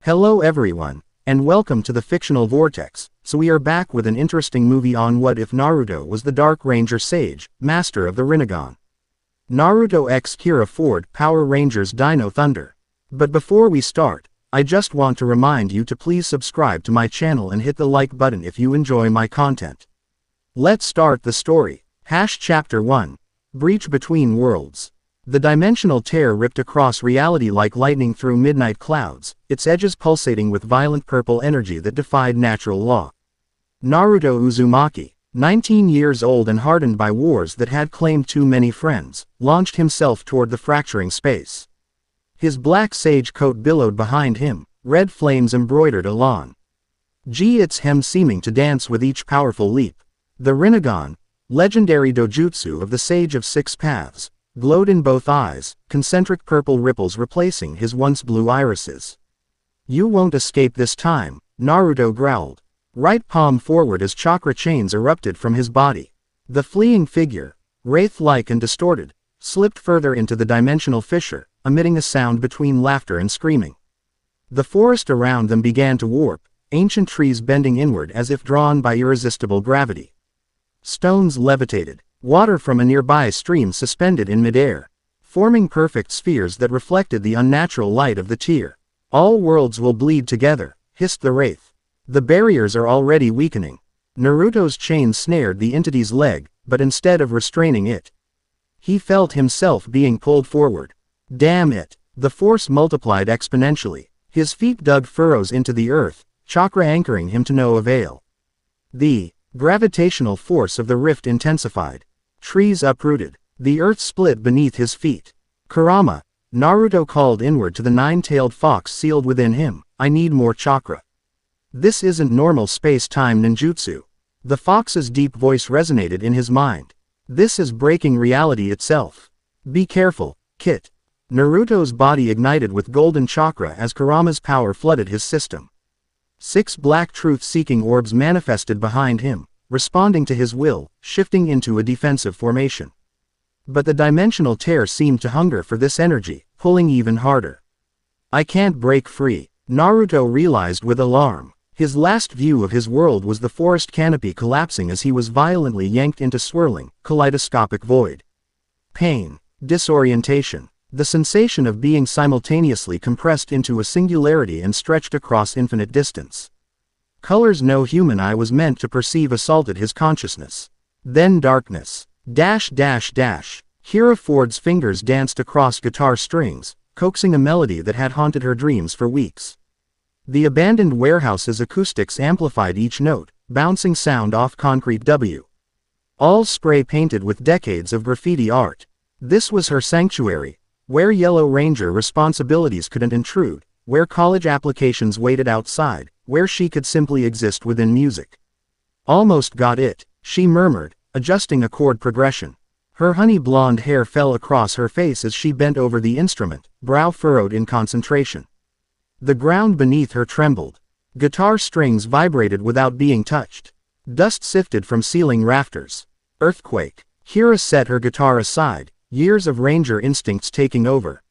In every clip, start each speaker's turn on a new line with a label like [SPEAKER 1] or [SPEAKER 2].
[SPEAKER 1] Hello everyone, and welcome to the Fictional Vortex. So we are back with an interesting movie on what if Naruto was the Dark Ranger Sage, master of the Rinnegan. Naruto x Kira Ford Power Rangers Dino Thunder. But before we start, I just want to remind you to please subscribe to my channel and hit the like button if you enjoy my content. Let's start the story. Chapter 1. Breach Between Worlds. The dimensional tear ripped across reality like lightning through midnight clouds, its edges pulsating with violent purple energy that defied natural law. Naruto Uzumaki, 19 years old and hardened by wars that had claimed too many friends, launched himself toward the fracturing space. His black sage coat billowed behind him, red flames embroidered along its hem seeming to dance with each powerful leap. The Rinnegan, legendary dojutsu of the Sage of Six Paths, glowed in both eyes, concentric purple ripples replacing his once blue irises. "You won't escape this time," Naruto growled. Right palm forward as chakra chains erupted from his body. The fleeing figure, wraith-like and distorted, slipped further into the dimensional fissure, emitting a sound between laughter and screaming. The forest around them began to warp, ancient trees bending inward as if drawn by irresistible gravity. Stones levitated. Water from a nearby stream suspended in midair, forming perfect spheres that reflected the unnatural light of the tear. "All worlds will bleed together," hissed the wraith. "The barriers are already weakening." Naruto's chain snared the entity's leg, but instead of restraining it, he felt himself being pulled forward. Damn it! The force multiplied exponentially. His feet dug furrows into the earth, chakra anchoring him to no avail. The gravitational force of the rift intensified. Trees uprooted. The earth split beneath his feet. "Kurama," Naruto called inward to the nine-tailed fox sealed within him, "I need more chakra. This isn't normal space-time ninjutsu." The fox's deep voice resonated in his mind. "This is breaking reality itself. Be careful, Kit." Naruto's body ignited with golden chakra as Kurama's power flooded his system. 6 black truth-seeking orbs manifested behind him, responding to his will, shifting into a defensive formation. But the dimensional tear seemed to hunger for this energy, pulling even harder. "I can't break free," Naruto realized with alarm. His last view of his world was the forest canopy collapsing as he was violently yanked into swirling, kaleidoscopic void. Pain, disorientation, the sensation of being simultaneously compressed into a singularity and stretched across infinite distance. Colors no human eye was meant to perceive assaulted his consciousness. Then darkness. Kira Ford's fingers danced across guitar strings, coaxing a melody that had haunted her dreams for weeks. The abandoned warehouse's acoustics amplified each note, bouncing sound off concrete all spray painted with decades of graffiti art. This was her sanctuary, where Yellow Ranger responsibilities couldn't intrude, where college applications waited outside, where she could simply exist within music. "Almost got it," she murmured, adjusting a chord progression. Her honey blonde hair fell across her face as she bent over the instrument, brow furrowed in concentration. The ground beneath her trembled. Guitar strings vibrated without being touched. Dust sifted from ceiling rafters. Earthquake. Kira set her guitar aside, years of ranger instincts taking over.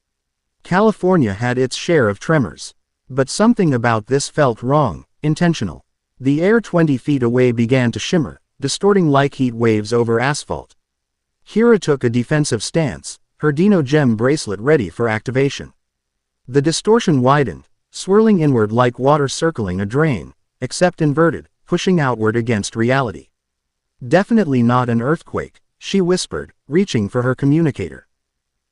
[SPEAKER 1] California had its share of tremors. But something about this felt wrong, intentional. The air 20 feet away began to shimmer, distorting like heat waves over asphalt. Kira took a defensive stance, her Dino gem bracelet ready for activation. The distortion widened, swirling inward like water circling a drain, except inverted, pushing outward against reality. "Definitely not an earthquake," she whispered, reaching for her communicator.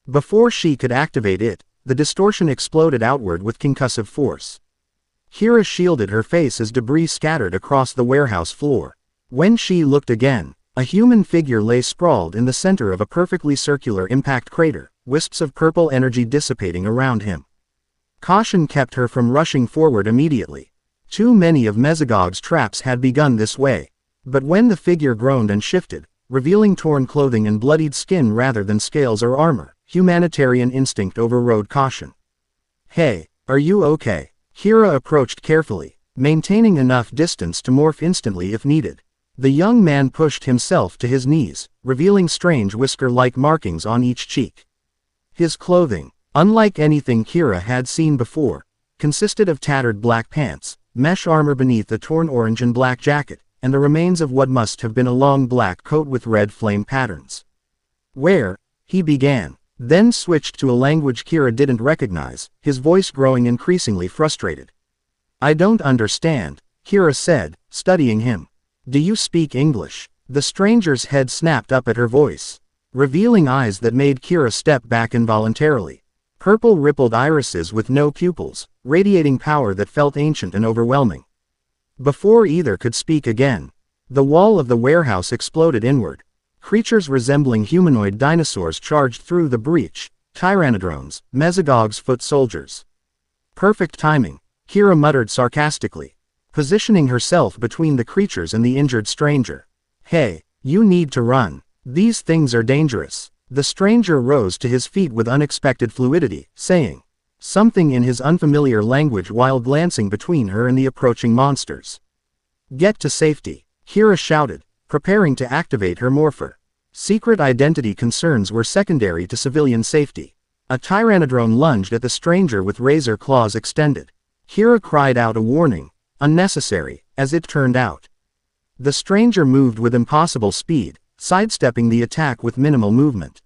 [SPEAKER 1] Before she could activate it, the distortion exploded outward with concussive force. Kira shielded her face as debris scattered across the warehouse floor. When she looked again, a human figure lay sprawled in the center of a perfectly circular impact crater, wisps of purple energy dissipating around him. Caution kept her from rushing forward immediately. Too many of Mesogog's traps had begun this way. But when the figure groaned and shifted, revealing torn clothing and bloodied skin rather than scales or armor, humanitarian instinct overrode caution. "Hey, are you okay?" Kira approached carefully, maintaining enough distance to morph instantly if needed. The young man pushed himself to his knees, revealing strange whisker-like markings on each cheek. His clothing, unlike anything Kira had seen before, consisted of tattered black pants, mesh armor beneath a torn orange and black jacket, and the remains of what must have been a long black coat with red flame patterns. "Where?" he began, then switched to a language Kira didn't recognize, his voice growing increasingly frustrated. "I don't understand," Kira said, studying him. "Do you speak English?" The stranger's head snapped up at her voice, revealing eyes that made Kira step back involuntarily. Purple rippled irises with no pupils, radiating power that felt ancient and overwhelming. Before either could speak again, the wall of the warehouse exploded inward. Creatures resembling humanoid dinosaurs charged through the breach, tyrannodrones, mesogogs, foot soldiers. "Perfect timing," Kira muttered sarcastically, positioning herself between the creatures and the injured stranger. "Hey, you need to run. These things are dangerous." The stranger rose to his feet with unexpected fluidity, saying something in his unfamiliar language while glancing between her and the approaching monsters. "Get to safety," Kira shouted, preparing to activate her morpher. Secret identity concerns were secondary to civilian safety. A tyrannodrone lunged at the stranger with razor claws extended. Kira cried out a warning, unnecessary, as it turned out. The stranger moved with impossible speed, sidestepping the attack with minimal movement.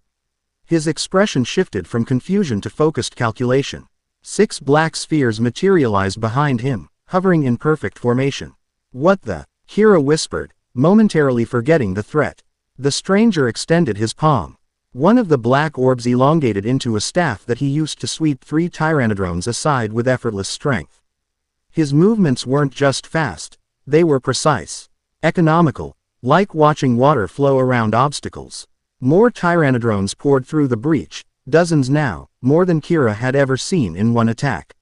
[SPEAKER 1] His expression shifted from confusion to focused calculation. 6 black spheres materialized behind him, hovering in perfect formation. "What the?" Kira whispered, momentarily forgetting the threat. The stranger extended his palm. One of the black orbs elongated into a staff that he used to sweep 3 tyrannodrones aside with effortless strength. His movements weren't just fast, they were precise, economical, like watching water flow around obstacles. More tyrannodrones poured through the breach, dozens now, more than Kira had ever seen in one attack.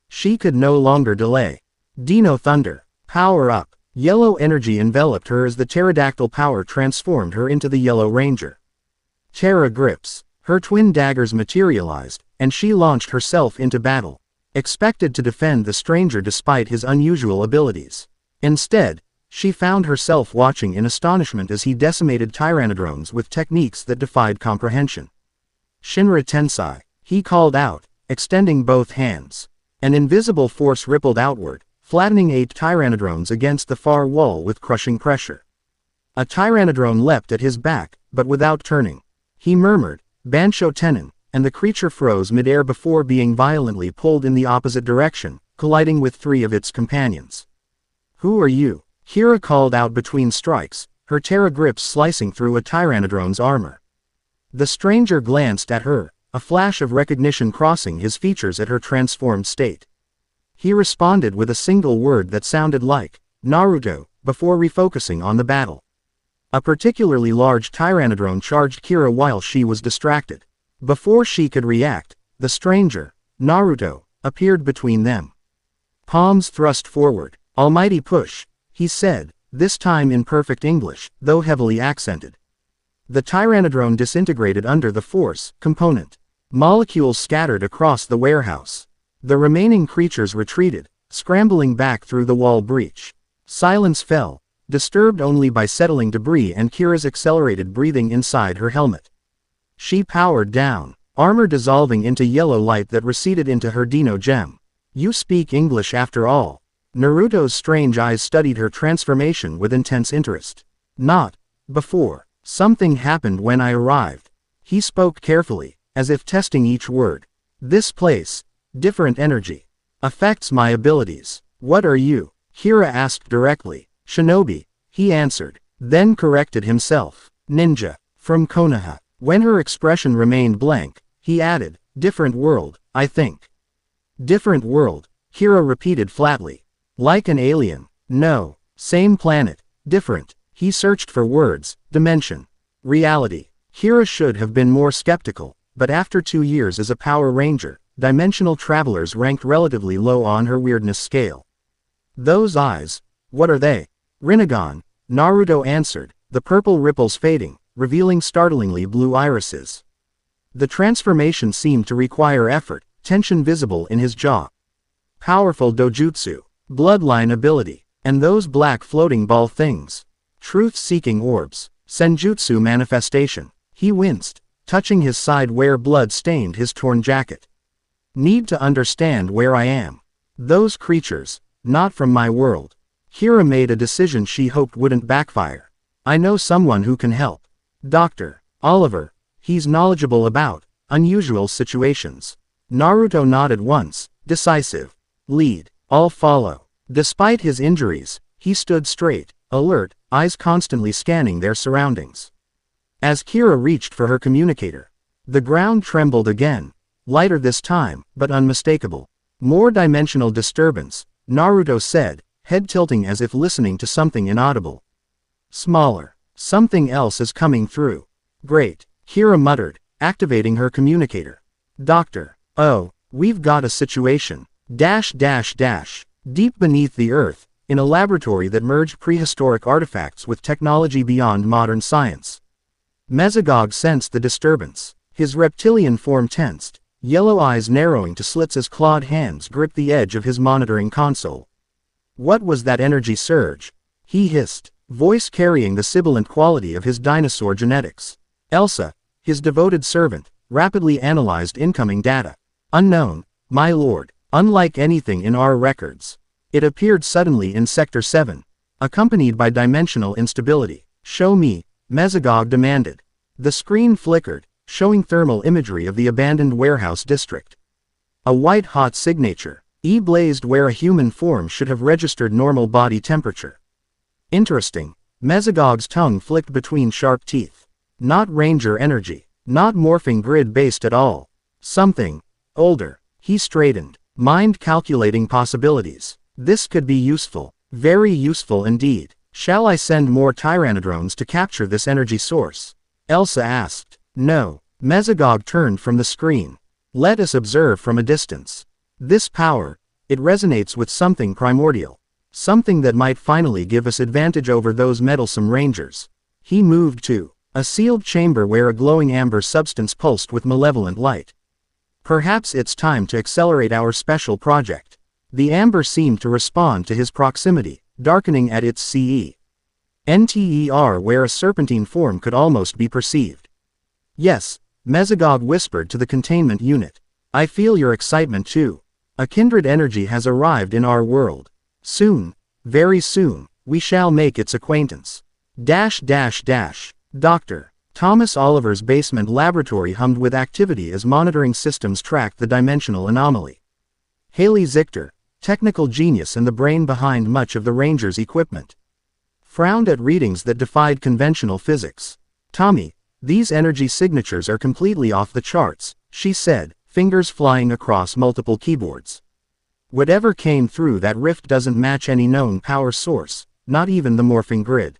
[SPEAKER 1] She could no longer delay. Dino thunder, power up. Yellow energy enveloped her as the pterodactyl power transformed her into the Yellow Ranger. Terra grips. Her twin daggers materialized, and she launched herself into battle, expected to defend the stranger despite his unusual abilities. Instead, she found herself watching in astonishment as he decimated tyrannodrones with techniques that defied comprehension. "Shinra Tensai," he called out, extending both hands. An invisible force rippled outward, flattening 8 tyrannodrones against the far wall with crushing pressure. A tyrannodrone leapt at his back, but without turning. He murmured, "Bansho Tenon," and the creature froze midair before being violently pulled in the opposite direction, colliding with 3 of its companions. "Who are you?" Kira called out between strikes, her terra grips slicing through a tyrannodrone's armor. The stranger glanced at her, a flash of recognition crossing his features at her transformed state. He responded with a single word that sounded like Naruto, before refocusing on the battle. A particularly large tyrannodrone charged Kira while she was distracted. Before she could react, the stranger, Naruto, appeared between them. Palms thrust forward. "Almighty push," he said, this time in perfect English, though heavily accented. The tyrannodrone disintegrated under the force component. Molecules scattered across the warehouse. The remaining creatures retreated, scrambling back through the wall breach. Silence fell, disturbed only by settling debris and Kira's accelerated breathing inside her helmet. She powered down, armor dissolving into yellow light that receded into her Dino gem. "You speak English after all." Naruto's strange eyes studied her transformation with intense interest. "Not before. Something happened when I arrived." He spoke carefully, as if testing each word. "This place, different energy, affects my abilities." "What are you?" Kira asked directly. "Shinobi," he answered, then corrected himself. "Ninja, from Konoha." When her expression remained blank, he added, "Different world, I think." "Different world," Kira repeated flatly. "Like an alien." "No. Same planet. Different." He searched for words. "Dimension. Reality." Kira should have been more skeptical, but after 2 years as a Power Ranger, dimensional travelers ranked relatively low on her weirdness scale. "Those eyes, what are they?" "Rinnegan," Naruto answered, the purple ripples fading, revealing startlingly blue irises. The transformation seemed to require effort, tension visible in his jaw. "Powerful dojutsu. Bloodline ability. And those black floating ball things. Truth-seeking orbs. Senjutsu manifestation." He winced, touching his side where blood stained his torn jacket. "Need to understand where I am." Those creatures, not from my world. Kira made a decision she hoped wouldn't backfire. I know someone who can help. Dr. Oliver. He's knowledgeable about unusual situations. Naruto nodded once, decisive. Lead. I'll follow. Despite his injuries, he stood straight, alert, eyes constantly scanning their surroundings. As Kira reached for her communicator, the ground trembled again, lighter this time, but unmistakable. More dimensional disturbance, Naruto said, head tilting as if listening to something inaudible. Smaller. Something else is coming through. Great, Kira muttered, activating her communicator. Doctor. Oh, we've got a situation. Deep beneath the earth, in a laboratory that merged prehistoric artifacts with technology beyond modern science. Mesogog sensed the disturbance. His reptilian form tensed, yellow eyes narrowing to slits as clawed hands gripped the edge of his monitoring console. What was that energy surge? He hissed, voice carrying the sibilant quality of his dinosaur genetics. Elsa, his devoted servant, rapidly analyzed incoming data. Unknown, my lord, unlike anything in our records. It appeared suddenly in Sector 7, accompanied by dimensional instability. Show me, Mesogog demanded. The screen flickered, showing thermal imagery of the abandoned warehouse district. A white-hot signature, blazed where a human form should have registered normal body temperature. Interesting, Mesogog's tongue flicked between sharp teeth. Not Ranger energy, not morphing grid-based at all. Something older. He straightened, mind calculating possibilities. This could be useful, very useful indeed. Shall I send more Tyrannodrones to capture this energy source? Elsa asked. No. Mesogog turned from the screen. Let us observe from a distance. This power, it resonates with something primordial. Something that might finally give us advantage over those meddlesome rangers. He moved to a sealed chamber where a glowing amber substance pulsed with malevolent light. Perhaps it's time to accelerate our special project. The amber seemed to respond to his proximity, darkening at its CENTER where a serpentine form could almost be perceived. Yes, Mesogog whispered to the containment unit. I feel your excitement too. A kindred energy has arrived in our world. Soon, very soon, we shall make its acquaintance. Dr. Thomas Oliver's basement laboratory hummed with activity as monitoring systems tracked the dimensional anomaly. Haley Zichter, technical genius and the brain behind much of the Rangers' equipment, frowned at readings that defied conventional physics. Tommy, these energy signatures are completely off the charts, she said, fingers flying across multiple keyboards. Whatever came through that rift doesn't match any known power source, not even the morphing grid.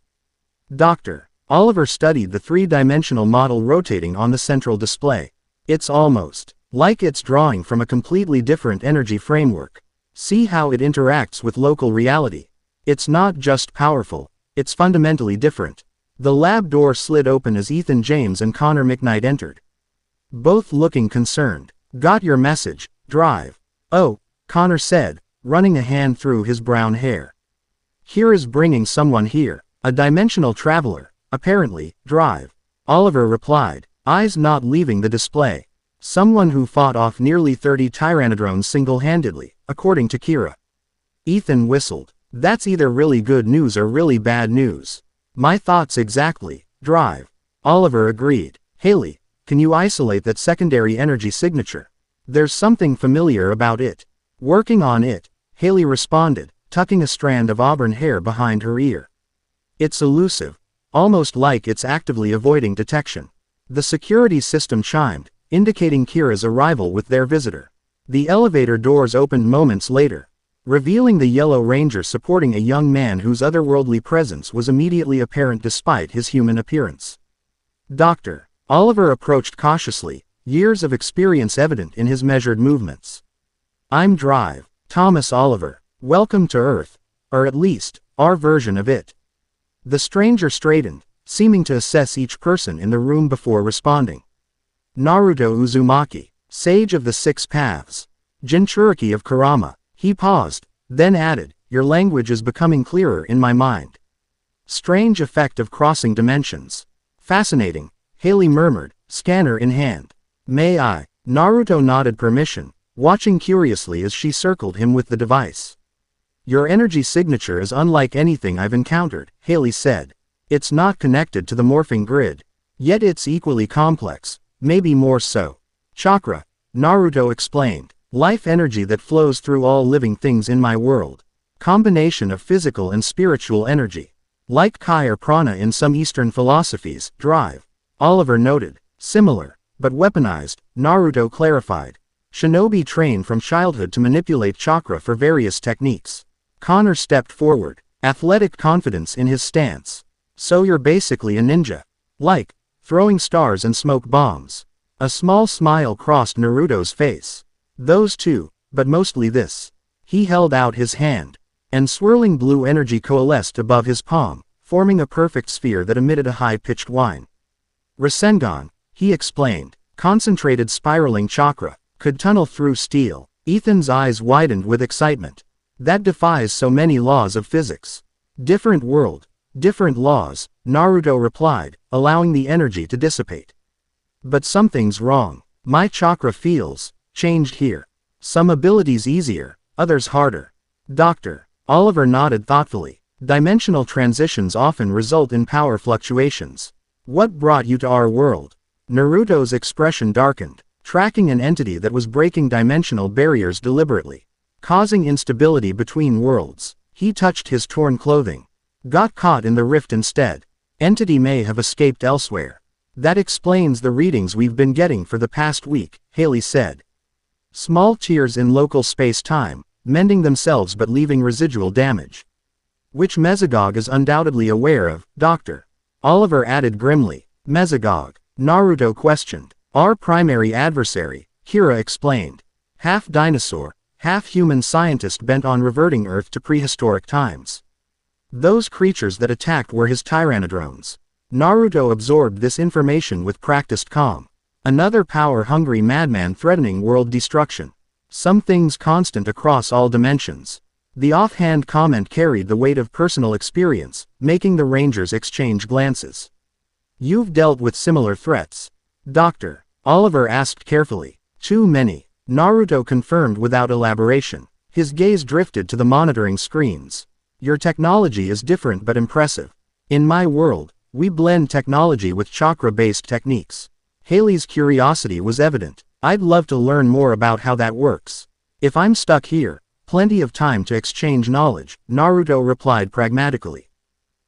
[SPEAKER 1] Dr. Oliver studied the three-dimensional model rotating on the central display. It's almost like it's drawing from a completely different energy framework. See how it interacts with local reality. It's not just powerful, it's fundamentally different. The lab door slid open as Ethan James and Connor McKnight entered. Both looking concerned. Got your message, Drive. Oh, Connor said, running a hand through his brown hair. Here is bringing someone here, a dimensional traveler, apparently, Drive. Oliver replied, eyes not leaving the display. Someone who fought off nearly 30 Tyrannodrones single-handedly, according to Kira. Ethan whistled. That's either really good news or really bad news. My thoughts exactly, Drive. Oliver agreed. Haley, can you isolate that secondary energy signature? There's something familiar about it. Working on it, Haley responded, tucking a strand of auburn hair behind her ear. It's elusive, almost like it's actively avoiding detection. The security system chimed, indicating Kira's arrival with their visitor. The elevator doors opened moments later, revealing the Yellow Ranger supporting a young man whose otherworldly presence was immediately apparent despite his human appearance. Dr. Oliver approached cautiously, years of experience evident in his measured movements. I'm Drive, Thomas Oliver. Welcome to Earth, or at least, our version of it. The stranger straightened, seeming to assess each person in the room before responding. Naruto Uzumaki, Sage of the Six Paths. Jinchuriki of Kurama. He paused, then added, your language is becoming clearer in my mind. Strange effect of crossing dimensions. Fascinating, Haley murmured, scanner in hand. May I? Naruto nodded permission, watching curiously as she circled him with the device. Your energy signature is unlike anything I've encountered, Haley said. It's not connected to the morphing grid. Yet it's equally complex, maybe more so. Chakra, Naruto explained. Life energy that flows through all living things in my world. Combination of physical and spiritual energy. Like Kai or prana in some Eastern philosophies, drive. Oliver noted. Similar, but weaponized, Naruto clarified. Shinobi train from childhood to manipulate chakra for various techniques. Connor stepped forward, athletic confidence in his stance. So you're basically a ninja. Like, throwing stars and smoke bombs. A small smile crossed Naruto's face. Those two, but mostly this. He held out his hand, and swirling blue energy coalesced above his palm, forming a perfect sphere that emitted a high-pitched whine. Rinnegan, he explained, concentrated spiraling chakra, could tunnel through steel. Ethan's eyes widened with excitement. That defies so many laws of physics. Different world, different laws, Naruto replied, allowing the energy to dissipate. But something's wrong. My chakra feels changed here. Some abilities easier, others harder. Doctor, Oliver nodded thoughtfully. Dimensional transitions often result in power fluctuations. What brought you to our world? Naruto's expression darkened, tracking an entity that was breaking dimensional barriers deliberately, causing instability between worlds. He touched his torn clothing. Got caught in the rift instead. Entity may have escaped elsewhere. That explains the readings we've been getting for the past week, Haley said. Small tears in local space-time, mending themselves but leaving residual damage. Which Mesogog is undoubtedly aware of, Doctor. Oliver added grimly. Mesogog, Naruto questioned. Our primary adversary, Kira explained. Half dinosaur, half human scientist bent on reverting Earth to prehistoric times. Those creatures that attacked were his tyrannodrones. Naruto absorbed this information with practiced calm. Another power-hungry madman threatening world destruction. Some things constant across all dimensions. The offhand comment carried the weight of personal experience, making the Rangers exchange glances. You've dealt with similar threats, Doctor? Oliver asked carefully. Too many, Naruto confirmed without elaboration. His gaze drifted to the monitoring screens. Your technology is different but impressive. In my world, we blend technology with chakra-based techniques. Haley's curiosity was evident. I'd love to learn more about how that works. If I'm stuck here, plenty of time to exchange knowledge, Naruto replied pragmatically.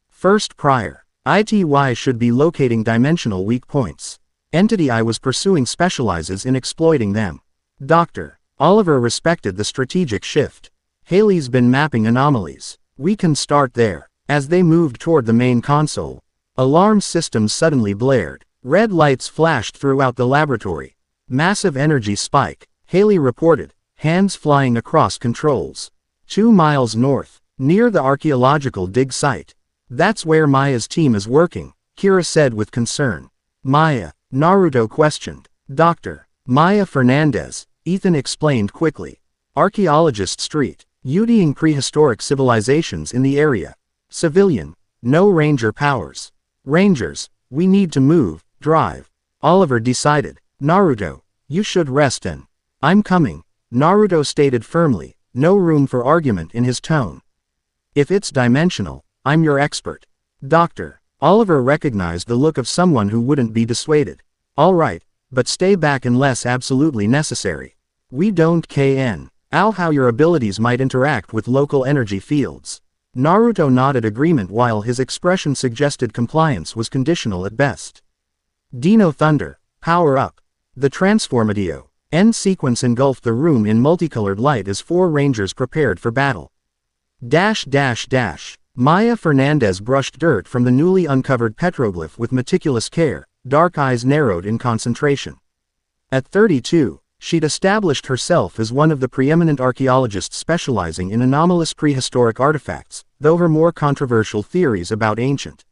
[SPEAKER 1] First prior, ITY should be locating dimensional weak points. Entity I was pursuing specializes in exploiting them. Doctor, Oliver respected the strategic shift. Haley's been mapping anomalies. We can start there. As they moved toward the main console, alarm systems suddenly blared. Red lights flashed throughout the laboratory. Massive energy spike, Haley reported, hands flying across controls. 2 miles north, near the archeological dig site. That's where Maya's team is working, Kira said with concern. Maya, Naruto questioned. Doctor, Maya Fernandez, Ethan explained quickly. Archaeologist Street, UDing prehistoric civilizations in the area. Civilian, no ranger powers. Rangers, we need to move, drive. Oliver decided. Naruto, you should rest and. I'm coming, Naruto stated firmly, no room for argument in his tone. If it's dimensional, I'm your expert. Doctor, Oliver recognized the look of someone who wouldn't be dissuaded. All right, but stay back unless absolutely necessary. We don't how your abilities might interact with local energy fields. Naruto nodded agreement while his expression suggested compliance was conditional at best. Dino Thunder, power up. The Transformadio, end sequence engulfed the room in multicolored light as 4 Rangers prepared for battle. Maya Fernandez brushed dirt from the newly uncovered petroglyph with meticulous care, dark eyes narrowed in concentration. At 32, she'd established herself as one of the preeminent archaeologists specializing in anomalous prehistoric artifacts, though her more controversial theories about ancient,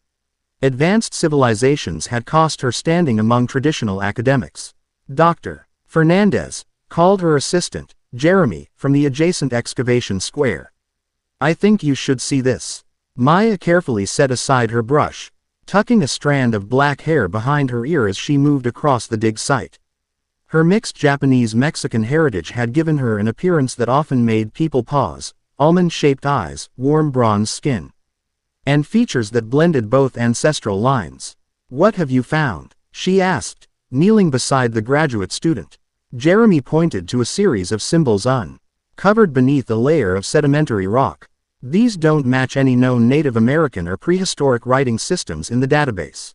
[SPEAKER 1] advanced civilizations had cost her standing among traditional academics. Dr. Fernandez called her assistant, Jeremy, from the adjacent excavation square. I think you should see this. Maya carefully set aside her brush, tucking a strand of black hair behind her ear as she moved across the dig site. Her mixed Japanese-Mexican heritage had given her an appearance that often made people pause: almond-shaped eyes, warm bronze skin, and features that blended both ancestral lines. "What have you found?" she asked, kneeling beside the graduate student. Jeremy pointed to a series of symbols uncovered beneath a layer of sedimentary rock. "These don't match any known Native American or prehistoric writing systems in the database."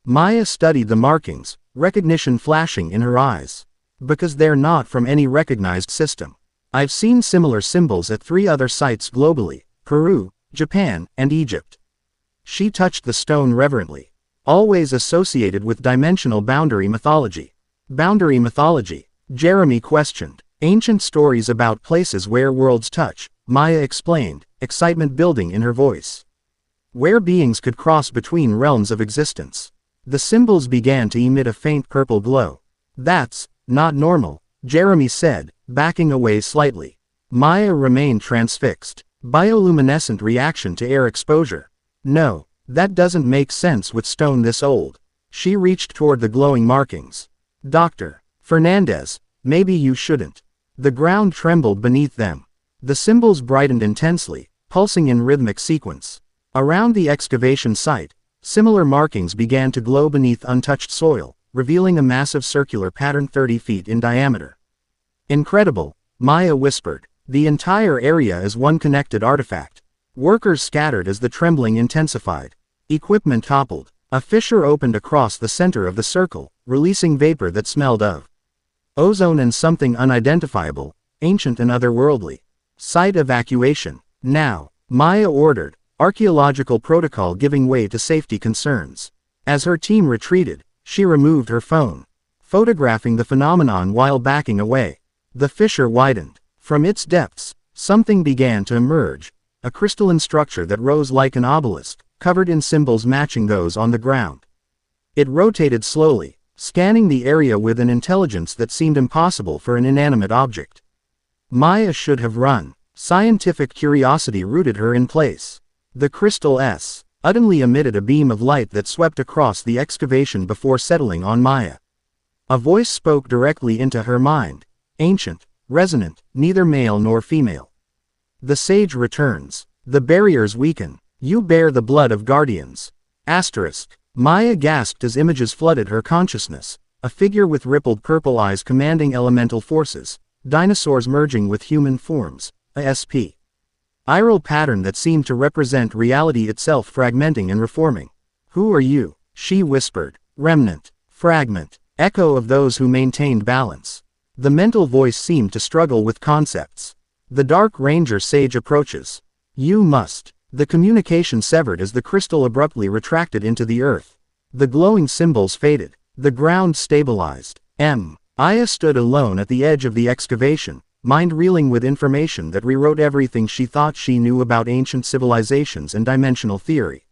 [SPEAKER 1] Maya studied the markings, recognition flashing in her eyes. "Because they're not from any recognized system. I've seen similar symbols at 3 other sites globally: Peru, Japan, and Egypt." She touched the stone reverently. "Always associated with dimensional boundary mythology." "Boundary mythology?" Jeremy questioned. "Ancient stories about places where worlds touch," Maya explained, excitement building in her voice. "Where beings could cross between realms of existence." The symbols began to emit a faint purple glow. "That's not normal," Jeremy said, backing away slightly. Maya remained transfixed. "Bioluminescent reaction to air exposure. No, that doesn't make sense with stone this old." She reached toward the glowing markings. "Dr. Fernandez, maybe you shouldn't." The ground trembled beneath them. The symbols brightened intensely, pulsing in rhythmic sequence. Around the excavation site, similar markings began to glow beneath untouched soil, revealing a massive circular pattern 30 feet in diameter. "Incredible," Maya whispered. "The entire area is one connected artifact." Workers scattered as the trembling intensified. Equipment toppled. A fissure opened across the center of the circle, releasing vapor that smelled of ozone and something unidentifiable, ancient and otherworldly. "Site evacuation. Now," Maya ordered, archeological protocol giving way to safety concerns. As her team retreated, she removed her phone, photographing the phenomenon while backing away. The fissure widened. From its depths, something began to emerge, a crystalline structure that rose like an obelisk, covered in symbols matching those on the ground. It rotated slowly, scanning the area with an intelligence that seemed impossible for an inanimate object. Maya should have run. Scientific curiosity rooted her in place. The crystal suddenly emitted a beam of light that swept across the excavation before settling on Maya. A voice spoke directly into her mind. Ancient, resonant, neither male nor female. "The sage returns. The barriers weaken. You bear the blood of guardians." Asterisk. Maya gasped as images flooded her consciousness. A figure with rippled purple eyes commanding elemental forces. Dinosaurs merging with human forms. A spiral pattern that seemed to represent reality itself fragmenting and reforming. "Who are you?" she whispered. "Remnant. Fragment. Echo of those who maintained balance." The mental voice seemed to struggle with concepts. "The Dark Ranger sage approaches. You must." The communication severed as the crystal abruptly retracted into the earth. The glowing symbols faded. The ground stabilized. Aya stood alone at the edge of the excavation, mind reeling with information that rewrote everything she thought she knew about ancient civilizations and dimensional theory.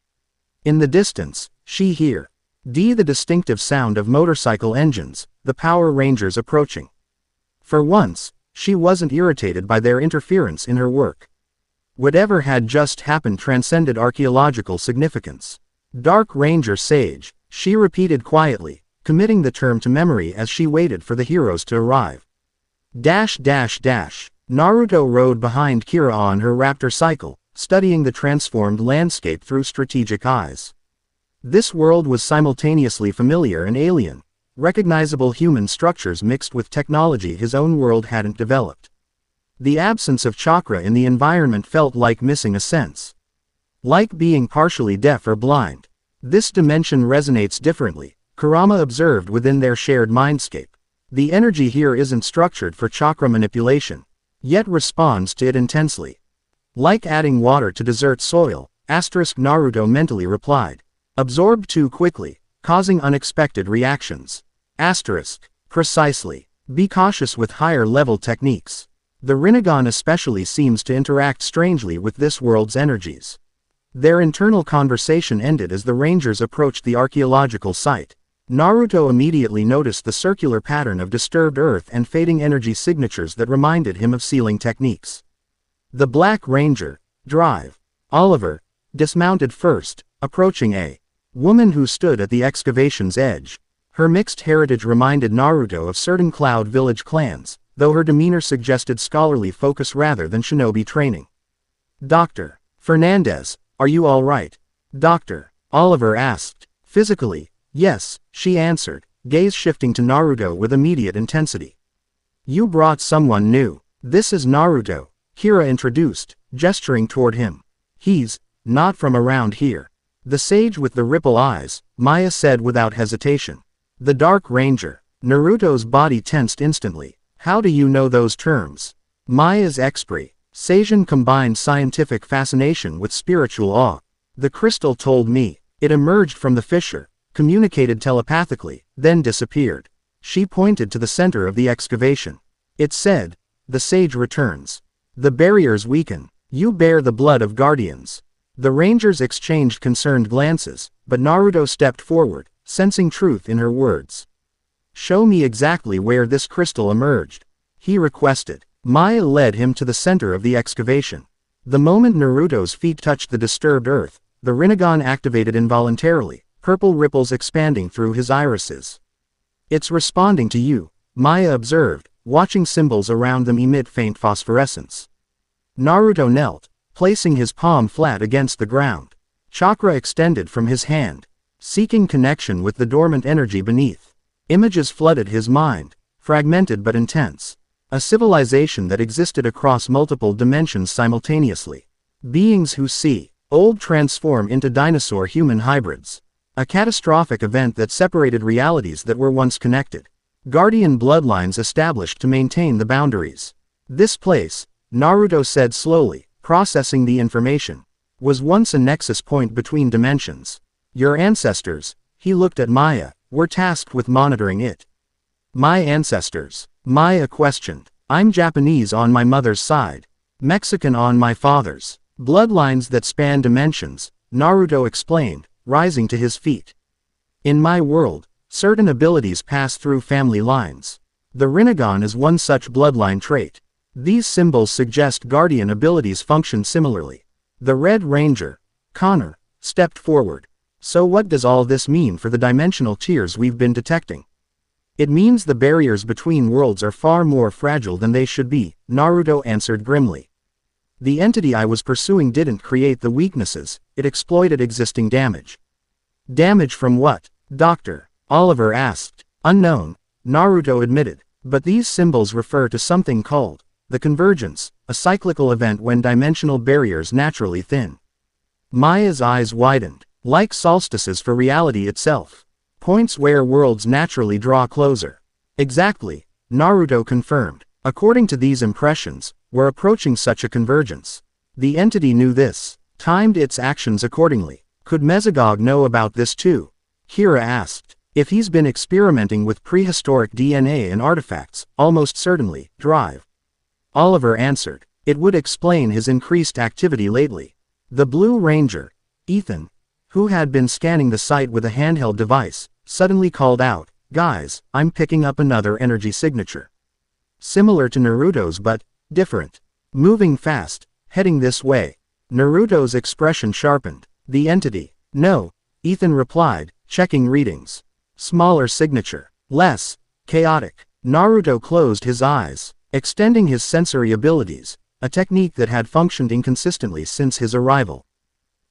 [SPEAKER 1] In the distance, she heard the distinctive sound of motorcycle engines, the Power Rangers approaching. For once, she wasn't irritated by their interference in her work. Whatever had just happened transcended archaeological significance. "Dark Ranger sage," she repeated quietly, committing the term to memory as she waited for the heroes to arrive. Naruto rode behind Kira on her raptor cycle, studying the transformed landscape through strategic eyes. This world was simultaneously familiar and alien, recognizable human structures mixed with technology his own world hadn't developed. The absence of chakra in the environment felt like missing a sense. Like being partially deaf or blind. "This dimension resonates differently," Kurama observed within their shared mindscape. "The energy here isn't structured for chakra manipulation, yet responds to it intensely. Like adding water to desert soil," Naruto mentally replied. "Absorbed too quickly, causing unexpected reactions." Precisely. Be cautious with higher level techniques. The Rinnegan especially seems to interact strangely with this world's energies. Their internal conversation ended as the Rangers approached the archaeological site. Naruto immediately noticed the circular pattern of disturbed earth and fading energy signatures that reminded him of sealing techniques. The Black Ranger, Drive, Oliver, dismounted first, approaching a woman who stood at the excavation's edge. Her mixed heritage reminded Naruto of certain Cloud Village clans, though her demeanor suggested scholarly focus rather than shinobi training. Dr. Fernandez, are you all right? Dr. Oliver asked. Physically, yes, she answered, gaze shifting to Naruto with immediate intensity. You brought someone new. This is Naruto, Kira introduced, gesturing toward him. He's not from around here. The sage with the ripple eyes, Maya said without hesitation. The Dark Ranger. Naruto's body tensed instantly. How do you know those terms? Maya's expression. Seijin combined scientific fascination with spiritual awe. The crystal told me. It emerged from the fissure, communicated telepathically, then disappeared. She pointed to the center of the excavation. It said, the sage returns. The barriers weaken. You bear the blood of guardians. The rangers exchanged concerned glances, but Naruto stepped forward, sensing truth in her words. Show me exactly where this crystal emerged, he requested. Maya led him to the center of the excavation. The moment Naruto's feet touched the disturbed earth, the Rinnegan activated involuntarily, purple ripples expanding through his irises. It's responding to you, Maya observed, watching symbols around them emit faint phosphorescence. Naruto knelt, placing his palm flat against the ground. Chakra extended from his hand, seeking connection with the dormant energy beneath. Images flooded his mind, fragmented but intense. A civilization that existed across multiple dimensions simultaneously. Beings who see old transform into dinosaur-human hybrids. A catastrophic event that separated realities that were once connected. Guardian bloodlines established to maintain the boundaries. This place, Naruto said slowly, processing the information, was once a nexus point between dimensions. Your ancestors, he looked at Maya, were tasked with monitoring it. My ancestors? Maya questioned. I'm Japanese on my mother's side. Mexican on my father's. Bloodlines that span dimensions, Naruto explained, rising to his feet. In my world, certain abilities pass through family lines. The Rinnegan is one such bloodline trait. These symbols suggest guardian abilities function similarly. The Red Ranger, Connor, stepped forward. So what does all this mean for the dimensional tiers we've been detecting? It means the barriers between worlds are far more fragile than they should be, Naruto answered grimly. The entity I was pursuing didn't create the weaknesses, it exploited existing damage. Damage from what? Dr. Oliver asked. Unknown, Naruto admitted, but these symbols refer to something called the convergence, a cyclical event when dimensional barriers naturally thin. Maya's eyes widened, like solstices for reality itself. Points where worlds naturally draw closer. Exactly, Naruto confirmed. According to these impressions, we're approaching such a convergence. The entity knew this, timed its actions accordingly. Could Mesogog know about this too? Kira asked. If he's been experimenting with prehistoric DNA and artifacts, almost certainly, Drive. Oliver answered. It would explain his increased activity lately. The Blue Ranger, Ethan, who had been scanning the site with a handheld device, suddenly called out, Guys, I'm picking up another energy signature. Similar to Naruto's but different. Moving fast, heading this way. Naruto's expression sharpened. The entity. No, Ethan replied, checking readings. Smaller signature. Less chaotic. Naruto closed his eyes, extending his sensory abilities, a technique that had functioned inconsistently since his arrival.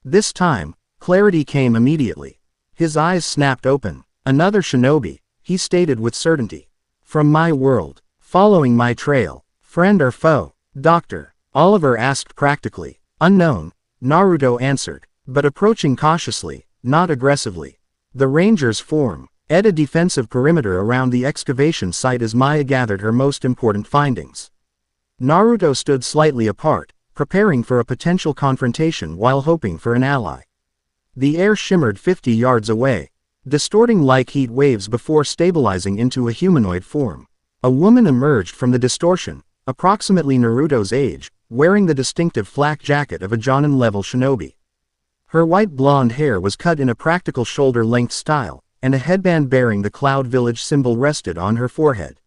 [SPEAKER 1] This time, clarity came immediately. His eyes snapped open. Another shinobi, he stated with certainty. From my world, following my trail, friend or foe? Dr. Oliver asked practically. Unknown, Naruto answered, but approaching cautiously, not aggressively. The Rangers form a defensive perimeter around the excavation site as Maya gathered her most important findings. Naruto stood slightly apart, preparing for a potential confrontation while hoping for an ally. The air shimmered 50 yards away, distorting like heat waves before stabilizing into a humanoid form. A woman emerged from the distortion, approximately Naruto's age, wearing the distinctive flak jacket of a Jonin-level shinobi. Her white blonde hair was cut in a practical shoulder-length style, and a headband bearing the Cloud Village symbol rested on her forehead.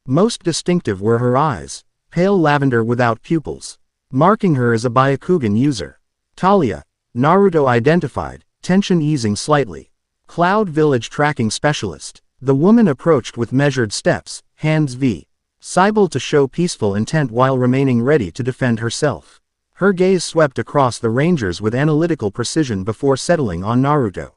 [SPEAKER 1] Most distinctive were her eyes, pale lavender without pupils, marking her as a Byakugan user. Talia, Naruto identified, tension easing slightly. Cloud Village tracking specialist. The woman approached with measured steps, hands visible to show peaceful intent while remaining ready to defend herself. Her gaze swept across the rangers with analytical precision before settling on Naruto.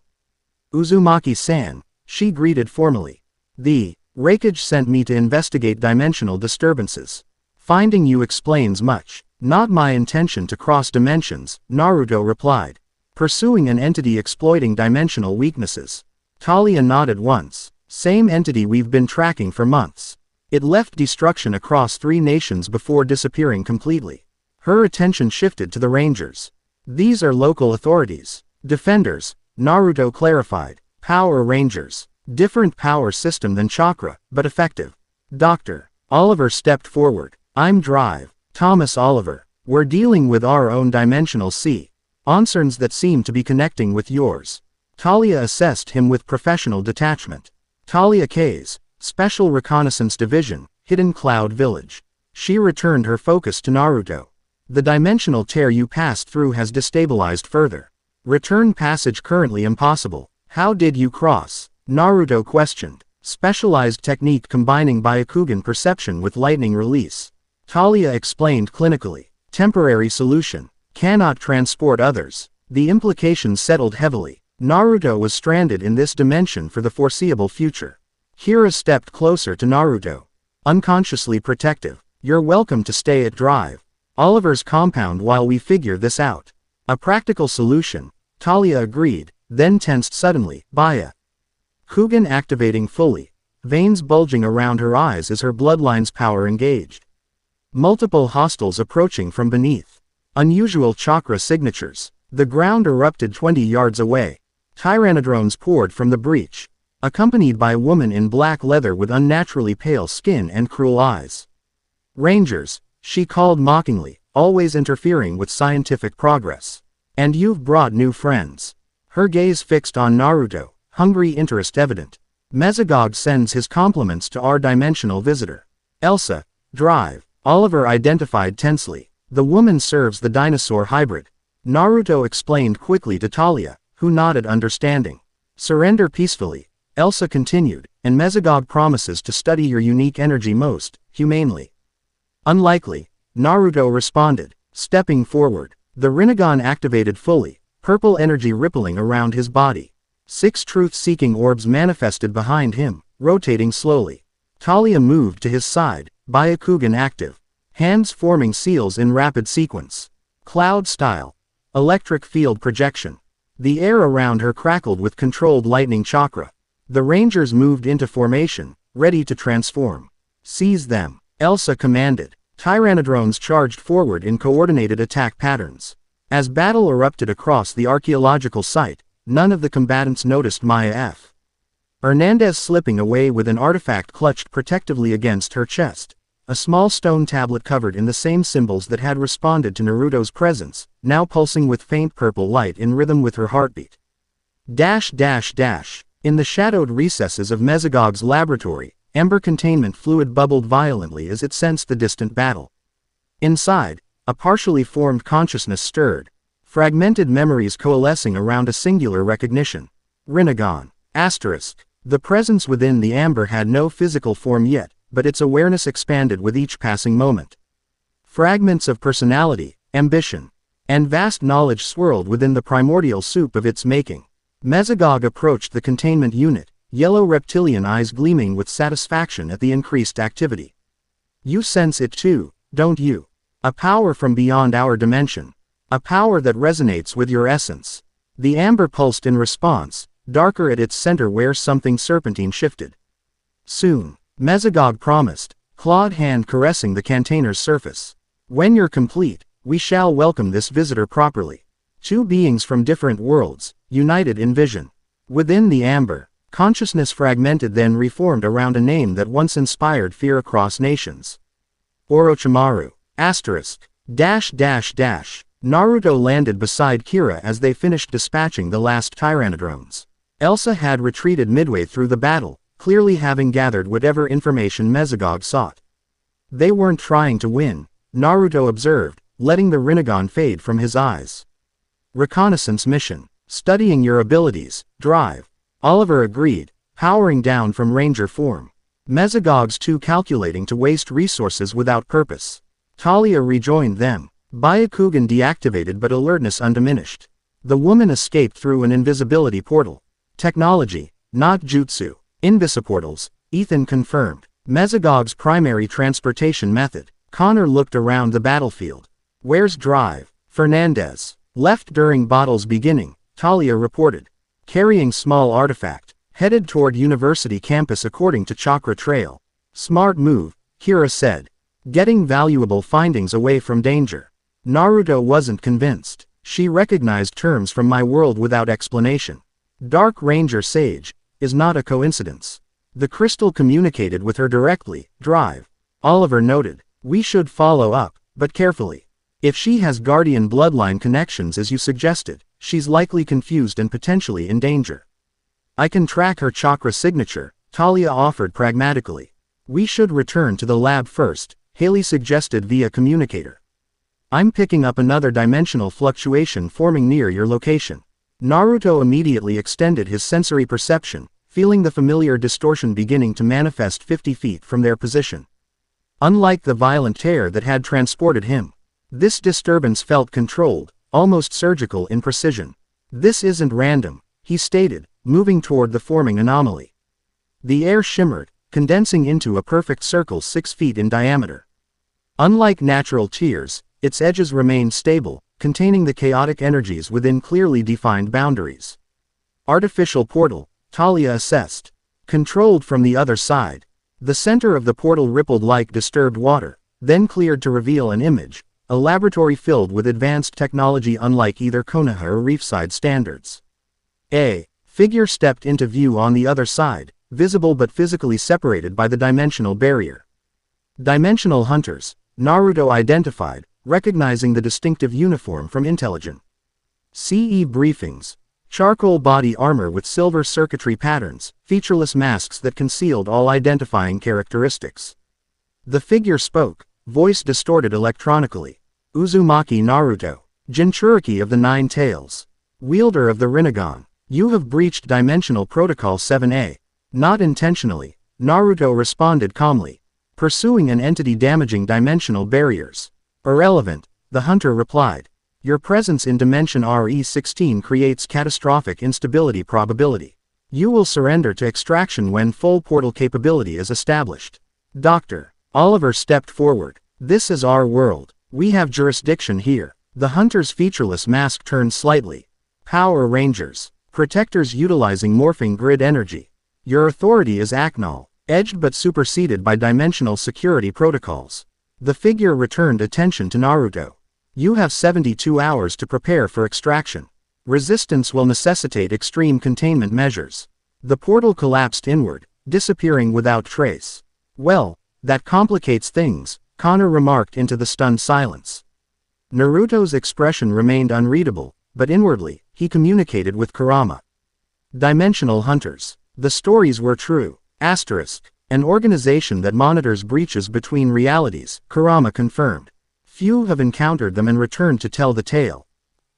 [SPEAKER 1] "Uzumaki-san," she greeted formally. "The Raikage sent me to investigate dimensional disturbances. Finding you explains much." "Not my intention to cross dimensions," Naruto replied. "Pursuing an entity exploiting dimensional weaknesses." Talia nodded once. "Same entity we've been tracking for months. It left destruction across 3 nations before disappearing completely." Her attention shifted to the rangers. "These are local authorities. Defenders," Naruto clarified. "Power Rangers. Different power system than chakra, but effective." Dr. Oliver stepped forward. "I'm Drive. Thomas Oliver. We're dealing with our own dimensional concerns that seem to be connecting with yours." Talia assessed him with professional detachment. "Talia K's Special Reconnaissance Division, Hidden Cloud Village." She returned her focus to Naruto. "The dimensional tear you passed through has destabilized further. Return passage currently impossible." "How did you cross?" Naruto questioned. "Specialized technique combining Byakugan perception with lightning release." Talia explained clinically. "Temporary solution. Cannot transport others." The implications settled heavily. Naruto was stranded in this dimension for the foreseeable future. Kira stepped closer to Naruto. Unconsciously protective. "You're welcome to stay at Drive Oliver's compound while we figure this out." "A practical solution," Talia agreed, then tensed suddenly. Byakugan activating fully. Veins bulging around her eyes as her bloodlines power engaged. Multiple hostiles approaching from beneath. Unusual chakra signatures. The ground erupted 20 yards away. Tyrannodrones poured from the breach, accompanied by a woman in black leather with unnaturally pale skin and cruel eyes. "Rangers," she called mockingly, always interfering with scientific progress. "And you've brought new friends." Her gaze fixed on Naruto, hungry interest evident. "Mesogog sends his compliments to our dimensional visitor. Elsa." Drive Oliver identified tensely. "The woman serves the dinosaur hybrid." Naruto explained quickly to Talia, who nodded understanding. "Surrender peacefully," Elsa continued, "and Mesogog promises to study your unique energy most humanely." "Unlikely," Naruto responded, stepping forward. The Rinnegan activated fully, purple energy rippling around his body. 6 truth-seeking orbs manifested behind him, rotating slowly. Talia moved to his side, Byakugan active. Hands forming seals in rapid sequence. Cloud style. Electric field projection. The air around her crackled with controlled lightning chakra. The rangers moved into formation, ready to transform. "Seize them," Elsa commanded. Tyrannodrones charged forward in coordinated attack patterns. As battle erupted across the archeological site, none of the combatants noticed Maya F. Hernandez slipping away with an artifact clutched protectively against her chest. A small stone tablet covered in the same symbols that had responded to Naruto's presence, now pulsing with faint purple light in rhythm with her heartbeat. In the shadowed recesses of Mesogog's laboratory, ember containment fluid bubbled violently as it sensed the distant battle. Inside, a partially formed consciousness stirred, fragmented memories coalescing around a singular recognition. Rinnegan. The presence within the amber had no physical form yet, but its awareness expanded with each passing moment. Fragments of personality, ambition, and vast knowledge swirled within the primordial soup of its making. Mesogog approached the containment unit, yellow reptilian eyes gleaming with satisfaction at the increased activity. "You sense it too, don't you? A power from beyond our dimension. A power that resonates with your essence." The amber pulsed in response, darker at its center where something serpentine shifted. "Soon," Mesogog promised, clawed hand caressing the container's surface. "When you're complete, we shall welcome this visitor properly." 2 beings from different worlds, united in vision. Within the amber, consciousness fragmented then reformed around a name that once inspired fear across nations. Orochimaru. Naruto landed beside Kira as they finished dispatching the last Tyrannodrones. Elsa had retreated midway through the battle, clearly having gathered whatever information Mesogog sought. They weren't trying to win, Naruto observed, letting the Rinnegan fade from his eyes. "Reconnaissance mission. Studying your abilities, Drive." Oliver agreed, powering down from ranger form. Mesogogs too calculating to waste resources without purpose. Talia rejoined them. Byakugan deactivated but alertness undiminished. The woman escaped through an invisibility portal. Technology, not jutsu. Invisiportals, Ethan confirmed. Mesogog's primary transportation method. Connor looked around the battlefield. Where's Drive? Fernandez. Left during battle's beginning, Talia reported. Carrying small artifact. Headed toward university campus according to Chakra Trail. Smart move, Kira said. Getting valuable findings away from danger. Naruto wasn't convinced. She recognized terms from my world without explanation. Dark Ranger Sage is not a coincidence. The crystal communicated with her directly. Drive. Oliver noted. We should follow up, but carefully. If she has guardian bloodline connections as you suggested, she's likely confused and potentially in danger. I can track her chakra signature, Talia offered pragmatically. We should return to the lab first, Haley suggested via communicator. I'm picking up another dimensional fluctuation forming near your location. Naruto immediately extended his sensory perception, feeling the familiar distortion beginning to manifest 50 feet from their position. Unlike the violent tear that had transported him, this disturbance felt controlled, almost surgical in precision. This isn't random, he stated, moving toward the forming anomaly. The air shimmered, condensing into a perfect circle 6 feet in diameter. Unlike natural tears, its edges remained stable, containing the chaotic energies within clearly defined boundaries. Artificial portal, Talia assessed. Controlled from the other side. The center of the portal rippled like disturbed water, then cleared to reveal an image, a laboratory filled with advanced technology unlike either Konoha or Reefside standards. A figure stepped into view on the other side, visible but physically separated by the dimensional barrier. Dimensional hunters, Naruto identified, recognizing the distinctive uniform from Intelligent. CE briefings. Charcoal body armor with silver circuitry patterns, featureless masks that concealed all identifying characteristics. The figure spoke, voice distorted electronically. Uzumaki Naruto, Jinchuriki of the Nine Tails. Wielder of the Rinnegan. You have breached Dimensional Protocol 7A. Not intentionally, Naruto responded calmly. Pursuing an entity damaging dimensional barriers. Irrelevant, the hunter replied. Your presence in Dimension RE16 creates catastrophic instability probability. You will surrender to extraction when full portal capability is established. Doctor. Oliver stepped forward. This is our world. We have jurisdiction here. The hunter's featureless mask turned slightly. Power Rangers. Protectors utilizing morphing grid energy. Your authority is acnol, edged but superseded by dimensional security protocols. The figure returned attention to Naruto. You have 72 hours to prepare for extraction. Resistance will necessitate extreme containment measures. The portal collapsed inward, disappearing without trace. Well, that complicates things, Connor remarked into the stunned silence. Naruto's expression remained unreadable, but inwardly, he communicated with Kurama. Dimensional Hunters. The stories were true. An organization that monitors breaches between realities, Kurama confirmed. Few have encountered them and returned to tell the tale.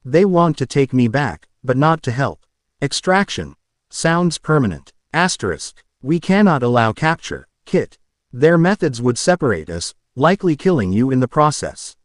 [SPEAKER 1] They want to take me back, but not to help. Extraction. Sounds permanent. We cannot allow capture, Kit. Their methods would separate us, likely killing you in the process.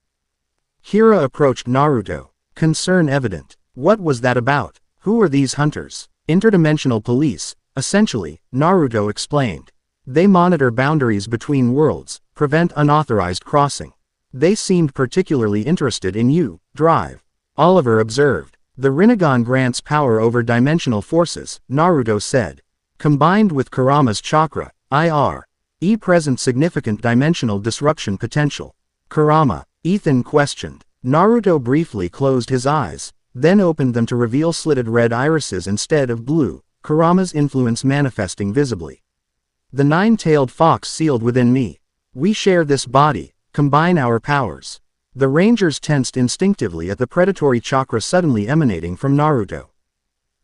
[SPEAKER 1] Kira approached Naruto, concern evident. What was that about? Who are these hunters? Interdimensional police, essentially, Naruto explained. They monitor boundaries between worlds, prevent unauthorized crossing. They seemed particularly interested in you, Drive. Oliver observed. The Rinnegan grants power over dimensional forces, Naruto said. Combined with Kurama's chakra, i.e. present significant dimensional disruption potential. Kurama, Ethan questioned. Naruto briefly closed his eyes, then opened them to reveal slitted red irises instead of blue, Kurama's influence manifesting visibly. The nine-tailed fox sealed within me. We share this body. Combine our powers. The Rangers tensed instinctively at the predatory chakra suddenly emanating from Naruto.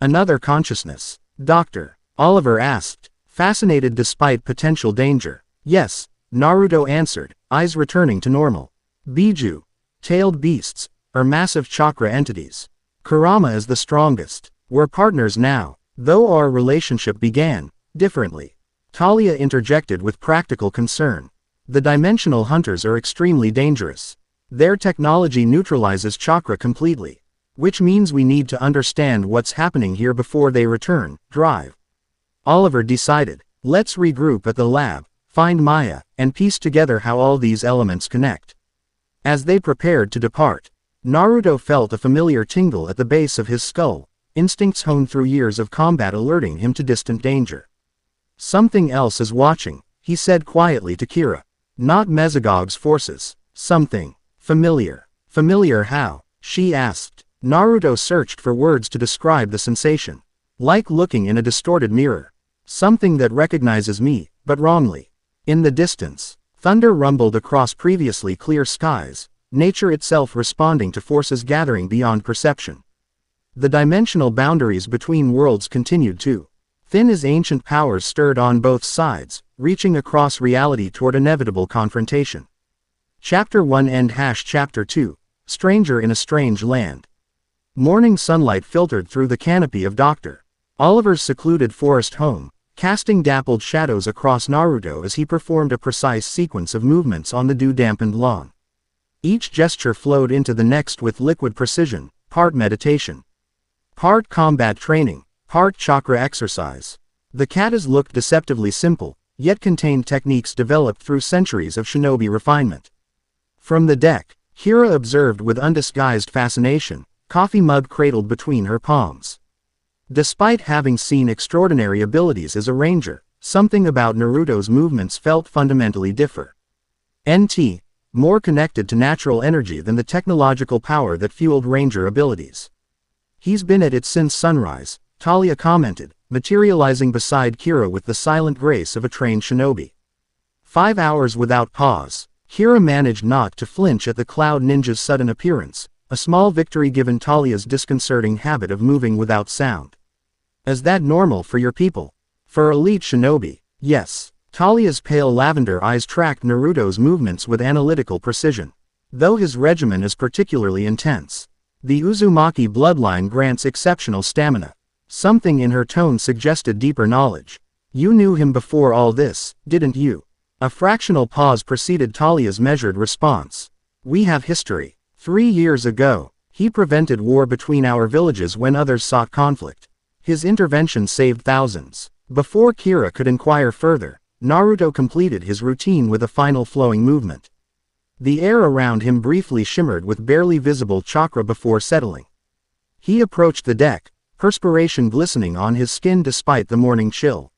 [SPEAKER 1] Another consciousness. Doctor. Oliver asked, fascinated despite potential danger. Yes, Naruto answered, eyes returning to normal. Biju. Tailed beasts, are massive chakra entities. Kurama is the strongest. We're partners now. Though our relationship began, differently. Talia interjected with practical concern. The dimensional hunters are extremely dangerous. Their technology neutralizes chakra completely. Which means we need to understand what's happening here before they return, drive. Oliver decided. Let's regroup at the lab, find Maya, and piece together how all these elements connect. As they prepared to depart, Naruto felt a familiar tingle at the base of his skull, instincts honed through years of combat alerting him to distant danger. Something else is watching, he said quietly to Kira. Not Mesogog's forces. Something familiar. Familiar how? She asked. Naruto searched for words to describe the sensation. Like looking in a distorted mirror. Something that recognizes me, but wrongly. In the distance, thunder rumbled across previously clear skies, nature itself responding to forces gathering beyond perception. The dimensional boundaries between worlds continued to thin as ancient powers stirred on both sides, reaching across reality toward inevitable confrontation. Chapter 1 End Chapter 2 Stranger in a Strange Land. Morning sunlight filtered through the canopy of Dr. Oliver's secluded forest home, casting dappled shadows across Naruto as he performed a precise sequence of movements on the dew-dampened lawn. Each gesture flowed into the next with liquid precision, part meditation, part combat training, part chakra exercise. The katas looked deceptively simple, yet contained techniques developed through centuries of shinobi refinement. From the deck, Kira observed with undisguised fascination, coffee mug cradled between her palms. Despite having seen extraordinary abilities as a ranger, something about Naruto's movements felt fundamentally different. More connected to natural energy than the technological power that fueled ranger abilities. He's been at it since sunrise, Talia commented, materializing beside Kira with the silent grace of a trained shinobi. 5 hours without pause, Kira managed not to flinch at the Cloud Ninja's sudden appearance, a small victory given Talia's disconcerting habit of moving without sound. Is that normal for your people? For elite shinobi, yes. Talia's pale lavender eyes tracked Naruto's movements with analytical precision. Though his regimen is particularly intense, the Uzumaki bloodline grants exceptional stamina. Something in her tone suggested deeper knowledge. You knew him before all this, didn't you? A fractional pause preceded Talia's measured response. We have history. 3 years ago, he prevented war between our villages when others sought conflict. His intervention saved thousands. Before Kira could inquire further, Naruto completed his routine with a final flowing movement. The air around him briefly shimmered with barely visible chakra before settling. He approached the deck, perspiration glistening on his skin despite the morning chill.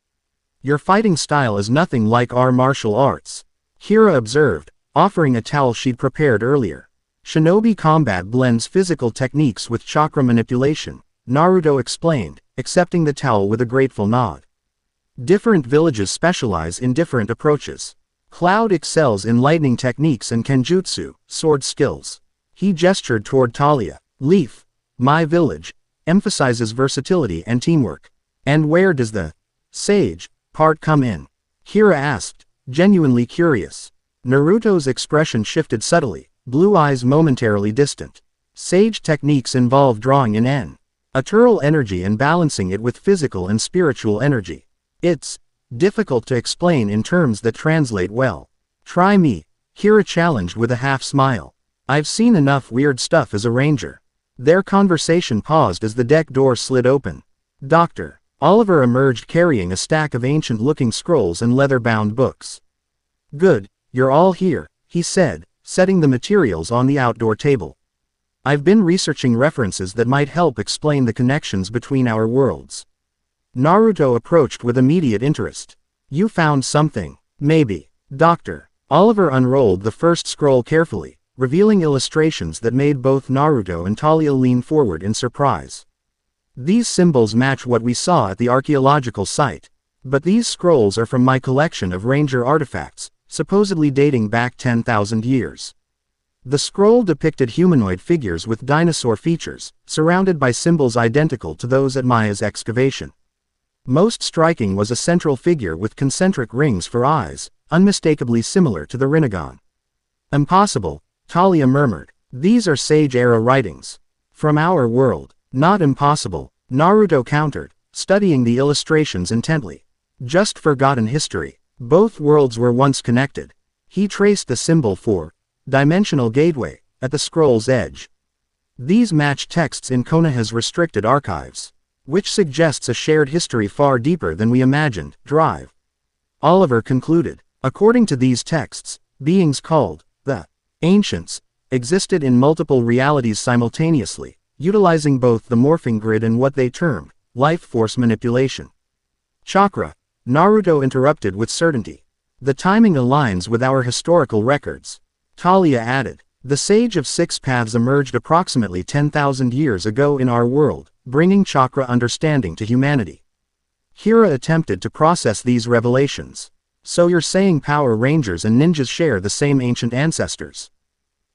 [SPEAKER 1] Your fighting style is nothing like our martial arts, Kira observed, offering a towel she'd prepared earlier. Shinobi combat blends physical techniques with chakra manipulation, Naruto explained, accepting the towel with a grateful nod. Different villages specialize in different approaches. Cloud excels in lightning techniques and kenjutsu, sword skills. He gestured toward Talia. Leaf, my village, emphasizes versatility and teamwork. And where does the sage part come in? Kira asked, genuinely curious. Naruto's expression shifted subtly, blue eyes momentarily distant. Sage techniques involve drawing in ethereal energy and balancing it with physical and spiritual energy. It's difficult to explain in terms that translate well. Try me, Kira challenged with a half smile. I've seen enough weird stuff as a ranger. Their conversation paused as the deck door slid open. Dr. Oliver emerged carrying a stack of ancient-looking scrolls and leather-bound books. Good, you're all here, he said, setting the materials on the outdoor table. I've been researching references that might help explain the connections between our worlds. Naruto approached with immediate interest. You found something? Maybe. Dr. Oliver unrolled the first scroll carefully, revealing illustrations that made both Naruto and Talia lean forward in surprise. These symbols match what we saw at the archeological site. But these scrolls are from my collection of ranger artifacts, supposedly dating back 10,000 years. The scroll depicted humanoid figures with dinosaur features, surrounded by symbols identical to those at Maya's excavation. Most striking was a central figure with concentric rings for eyes, unmistakably similar to the Rinnegan. Impossible, Talia murmured. These are Sage-era writings. From our world. Not impossible, Naruto countered, studying the illustrations intently. Just forgotten history. Both worlds were once connected. He traced the symbol for dimensional gateway at the scroll's edge. These match texts in Konoha's restricted archives, which suggests a shared history far deeper than we imagined. Drive. Oliver concluded. According to these texts, beings called the Ancients existed in multiple realities simultaneously, utilizing both the morphing grid and what they termed life force manipulation. Chakra. Naruto interrupted with certainty. The timing aligns with our historical records. Talia added. The Sage of Six Paths emerged approximately 10,000 years ago in our world, bringing chakra understanding to humanity. Hira attempted to process these revelations. So you're saying Power Rangers and ninjas share the same ancient ancestors?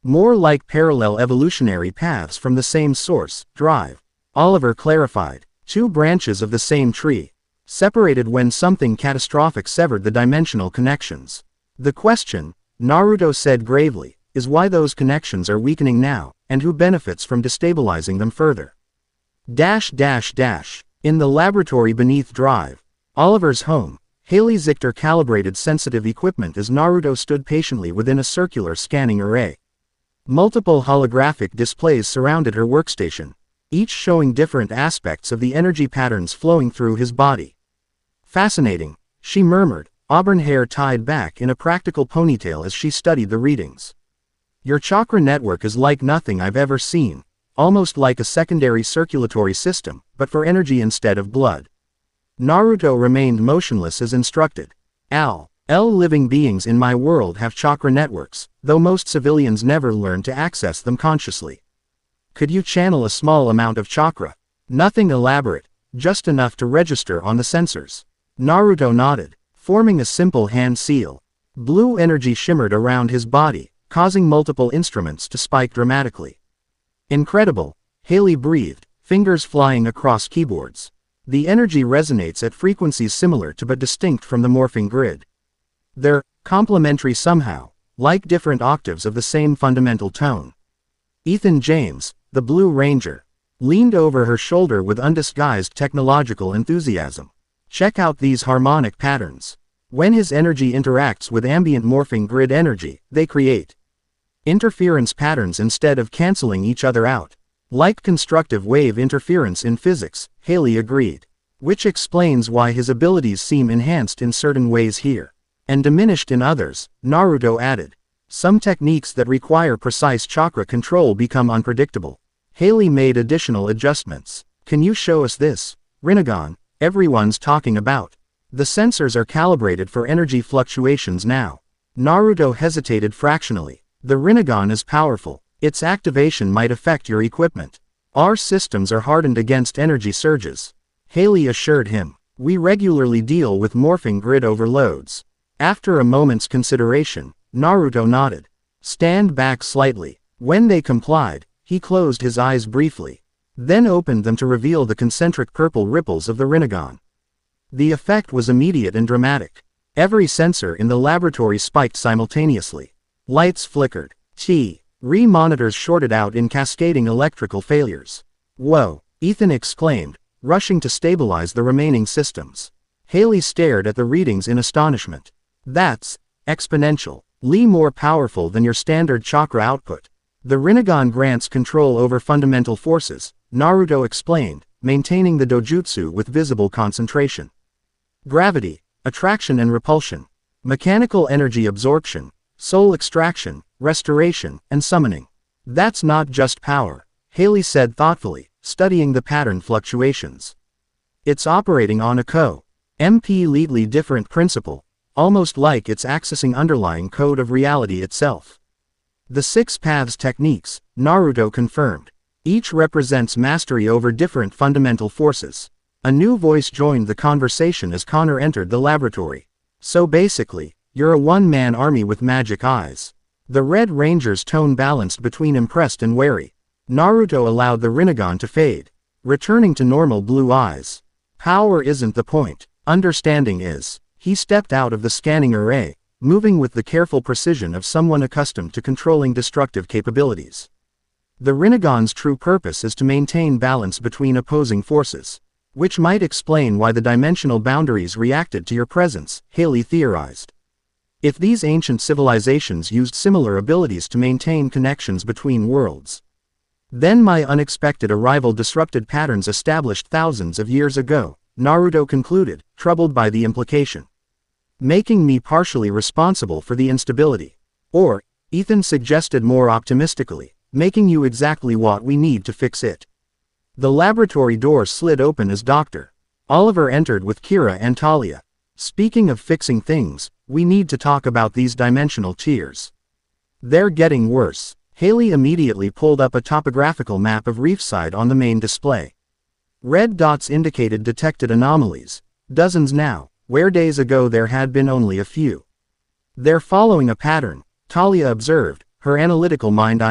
[SPEAKER 1] More like parallel evolutionary paths from the same source. Drive. Oliver clarified. Two branches of the same tree, separated when something catastrophic severed the dimensional connections. The question, Naruto said gravely, is why those connections are weakening now, and who benefits from destabilizing them further. In the laboratory beneath Drive, Oliver's home, Haley Zichter calibrated sensitive equipment as Naruto stood patiently within a circular scanning array. Multiple holographic displays surrounded her workstation, each showing different aspects of the energy patterns flowing through his body. Fascinating, she murmured, auburn hair tied back in a practical ponytail as she studied the readings. Your chakra network is like nothing I've ever seen, almost like a secondary circulatory system, but for energy instead of blood. Naruto remained motionless as instructed. Living beings in my world have chakra networks, though most civilians never learn to access them consciously. Could you channel a small amount of chakra? Nothing elaborate, just enough to register on the sensors. Naruto nodded, forming a simple hand seal. Blue energy shimmered around his body, causing multiple instruments to spike dramatically. Incredible, Haley breathed, fingers flying across keyboards. The energy resonates at frequencies similar to but distinct from the morphing grid. They're complementary somehow, like different octaves of the same fundamental tone. Ethan James, the Blue Ranger, leaned over her shoulder with undisguised technological enthusiasm. Check out these harmonic patterns. When his energy interacts with ambient morphing grid energy, they create interference patterns instead of canceling each other out. Like constructive wave interference in physics, Haley agreed. Which explains why his abilities seem enhanced in certain ways here, and diminished in others, Naruto added. Some techniques that require precise chakra control become unpredictable. Haley made additional adjustments. Can you show us this? Rinnegan, everyone's talking about. The sensors are calibrated for energy fluctuations now. Naruto hesitated fractionally. The Rinnegan is powerful. Its activation might affect your equipment. Our systems are hardened against energy surges. Haley assured him. We regularly deal with morphing grid overloads. After a moment's consideration, Naruto nodded. Stand back slightly. When they complied, he closed his eyes briefly, then opened them to reveal the concentric purple ripples of the Rinnegan. The effect was immediate and dramatic. Every sensor in the laboratory spiked simultaneously. Lights flickered. Monitors shorted out in cascading electrical failures. Whoa, Ethan exclaimed, rushing to stabilize the remaining systems. Haley stared at the readings in astonishment. That's exponential. More powerful than your standard chakra output. The Rinnegan grants control over fundamental forces, Naruto explained, maintaining the dojutsu with visible concentration. Gravity, attraction and repulsion, mechanical energy absorption, soul extraction, restoration, and summoning. That's not just power, Haley said thoughtfully, studying the pattern fluctuations. It's operating on a completely different principle, almost like it's accessing underlying code of reality itself. The Six Paths techniques, Naruto confirmed. Each represents mastery over different fundamental forces. A new voice joined the conversation as Connor entered the laboratory. So basically, you're a one-man army with magic eyes. The Red Ranger's tone balanced between impressed and wary. Naruto allowed the Rinnegan to fade, returning to normal blue eyes. Power isn't the point, understanding is. He stepped out of the scanning array, moving with the careful precision of someone accustomed to controlling destructive capabilities. The Rinnegan's true purpose is to maintain balance between opposing forces. Which might explain why the dimensional boundaries reacted to your presence, Haley theorized. If these ancient civilizations used similar abilities to maintain connections between worlds, then my unexpected arrival disrupted patterns established thousands of years ago, Naruto concluded, troubled by the implication. Making me partially responsible for the instability. Or, Ethan suggested more optimistically, making you exactly what we need to fix it. The laboratory door slid open as Dr. Oliver entered with Kira and Talia. Speaking of fixing things, we need to talk about these dimensional tiers. They're getting worse. Haley immediately pulled up a topographical map of Reefside on the main display. Red dots indicated detected anomalies, dozens now, where days ago there had been only a few. They're following a pattern, Talia observed, her analytical mind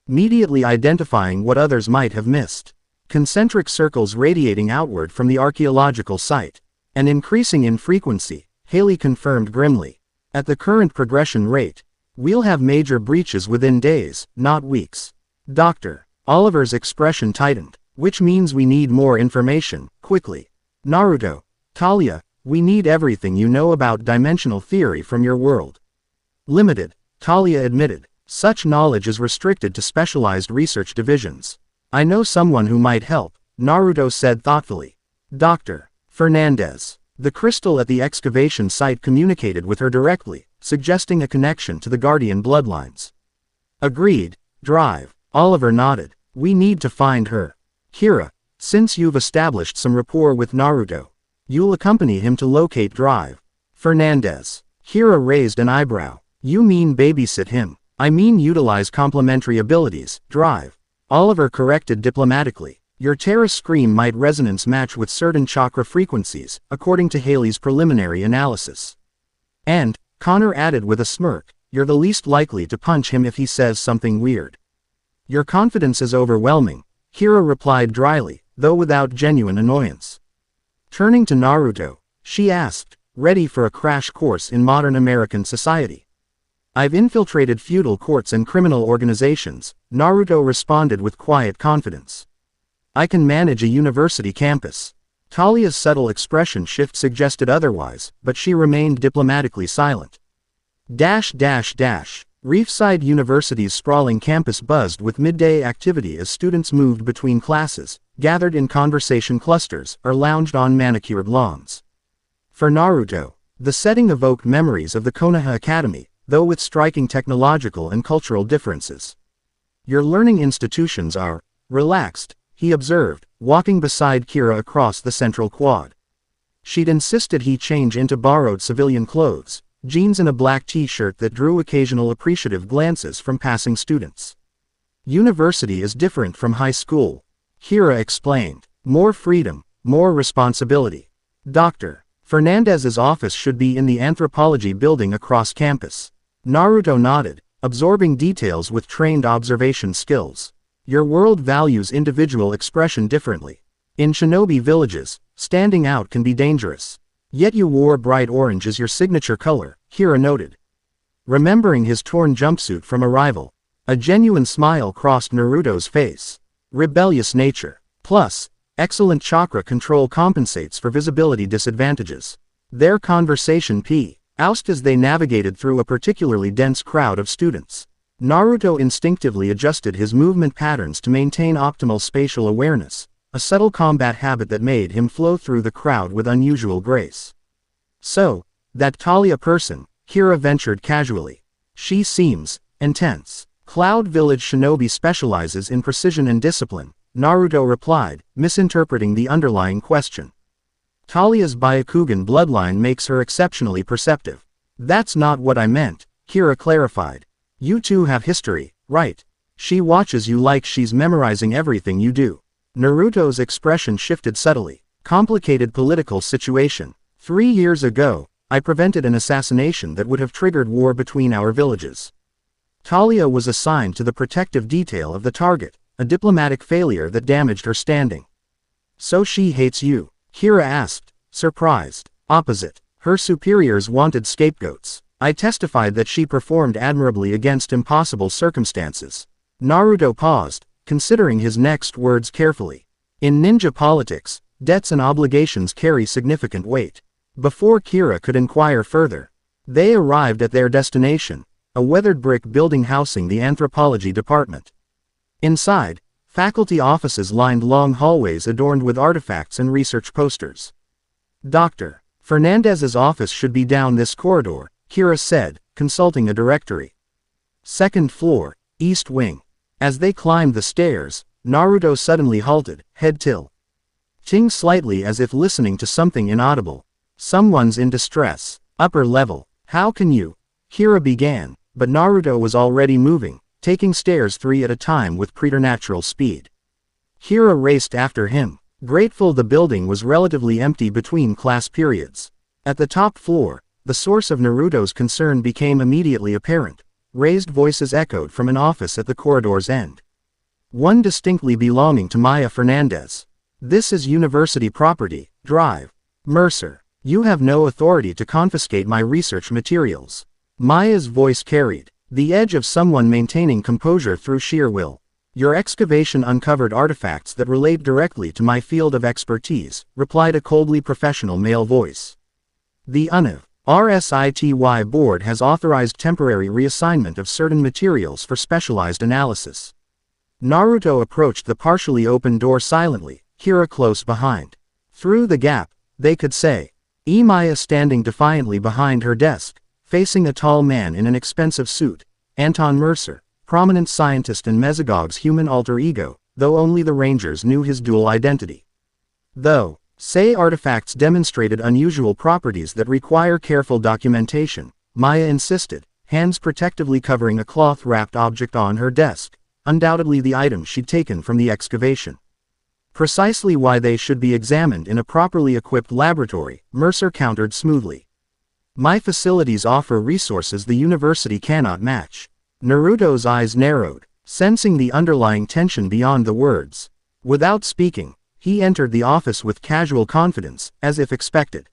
[SPEAKER 1] immediately identifying what others might have missed. Concentric circles radiating outward from the archaeological site. And increasing in frequency, Haley confirmed grimly. At the current progression rate, we'll have major breaches within days, not weeks. Dr. Oliver's expression tightened, which means we need more information, quickly. Naruto, Talia, we need everything you know about dimensional theory from your world. Limited, Talia admitted. Such knowledge is restricted to specialized research divisions. I know someone who might help, Naruto said thoughtfully. Dr. Fernandez. The crystal at the excavation site communicated with her directly, suggesting a connection to the Guardian bloodlines. Agreed, Drive. Oliver nodded. We need to find her. Kira, since you've established some rapport with Naruto, you'll accompany him to locate Drive. Fernandez. Kira raised an eyebrow. You mean babysit him? I mean utilize complementary abilities, Drive. Oliver corrected diplomatically. Your Terra scream might resonance match with certain chakra frequencies, according to Haley's preliminary analysis. And, Connor added with a smirk, you're the least likely to punch him if he says something weird. Your confidence is overwhelming, Kira replied dryly, though without genuine annoyance. Turning to Naruto, she asked, ready for a crash course in modern American society. I've infiltrated feudal courts and criminal organizations, Naruto responded with quiet confidence. I can manage a university campus. Talia's subtle expression shift suggested otherwise, but she remained diplomatically silent. Reefside University's sprawling campus buzzed with midday activity as students moved between classes, gathered in conversation clusters, or lounged on manicured lawns. For Naruto, the setting evoked memories of the Konoha Academy, though with striking technological and cultural differences. Your learning institutions are relaxed, he observed, walking beside Kira across the central quad. She'd insisted he change into borrowed civilian clothes, jeans and a black t-shirt that drew occasional appreciative glances from passing students. University is different from high school, Kira explained. More freedom, more responsibility. Dr. Fernandez's office should be in the anthropology building across campus. Naruto nodded, absorbing details with trained observation skills. Your world values individual expression differently. In shinobi villages, standing out can be dangerous. Yet you wore bright orange as your signature color, Kira noted. Remembering his torn jumpsuit from Arrival, a genuine smile crossed Naruto's face. Rebellious nature. Plus, excellent chakra control compensates for visibility disadvantages. Their conversation oust as they navigated through a particularly dense crowd of students. Naruto instinctively adjusted his movement patterns to maintain optimal spatial awareness, a subtle combat habit that made him flow through the crowd with unusual grace. So, that Talia person, Kira ventured casually. She seems intense. Cloud Village Shinobi specializes in precision and discipline, Naruto replied, misinterpreting the underlying question. Talia's Byakugan bloodline makes her exceptionally perceptive. That's not what I meant, Kira clarified. You two have history, right? She watches you like she's memorizing everything you do. Naruto's expression shifted subtly. Complicated political situation. 3 years ago, I prevented an assassination that would have triggered war between our villages. Talia was assigned to the protective detail of the target, a diplomatic failure that damaged her standing. So she hates you? Kira asked, surprised. Opposite. Her superiors wanted scapegoats. I testified that she performed admirably against impossible circumstances. Naruto paused, considering his next words carefully. In ninja politics, debts and obligations carry significant weight. Before Kira could inquire further, they arrived at their destination, a weathered brick building housing the anthropology department. Inside, faculty offices lined long hallways adorned with artifacts and research posters. Dr. Fernandez's office should be down this corridor, Kira said, consulting a directory. Second floor, East Wing. As they climbed the stairs, Naruto suddenly halted, head tilting slightly as if listening to something inaudible. Someone's in distress. Upper level. How can you? Kira began, but Naruto was already moving, taking stairs 3 at a time with preternatural speed. Kira raced after him, grateful the building was relatively empty between class periods. At the top floor, the source of Naruto's concern became immediately apparent. Raised voices echoed from an office at the corridor's end. One distinctly belonging to Maya Fernandez. This is university property, Drive. Mercer, you have no authority to confiscate my research materials. Maya's voice carried the edge of someone maintaining composure through sheer will. Your excavation uncovered artifacts that relate directly to my field of expertise, replied a coldly professional male voice. The UNIV RSITY board has authorized temporary reassignment of certain materials for specialized analysis. Naruto approached the partially open door silently, Kira close behind. Through the gap, they could say, Maya standing defiantly behind her desk, facing a tall man in an expensive suit, Anton Mercer, prominent scientist and Mesogogue's human alter ego, though only the Rangers knew his dual identity. Though, say artifacts demonstrated unusual properties that require careful documentation, Maya insisted, hands protectively covering a cloth-wrapped object on her desk, undoubtedly the item she'd taken from the excavation. Precisely why they should be examined in a properly equipped laboratory, Mercer countered smoothly. My facilities offer resources the university cannot match. Naruto's eyes narrowed, sensing the underlying tension beyond the words. Without speaking, he entered the office with casual confidence, as if expected.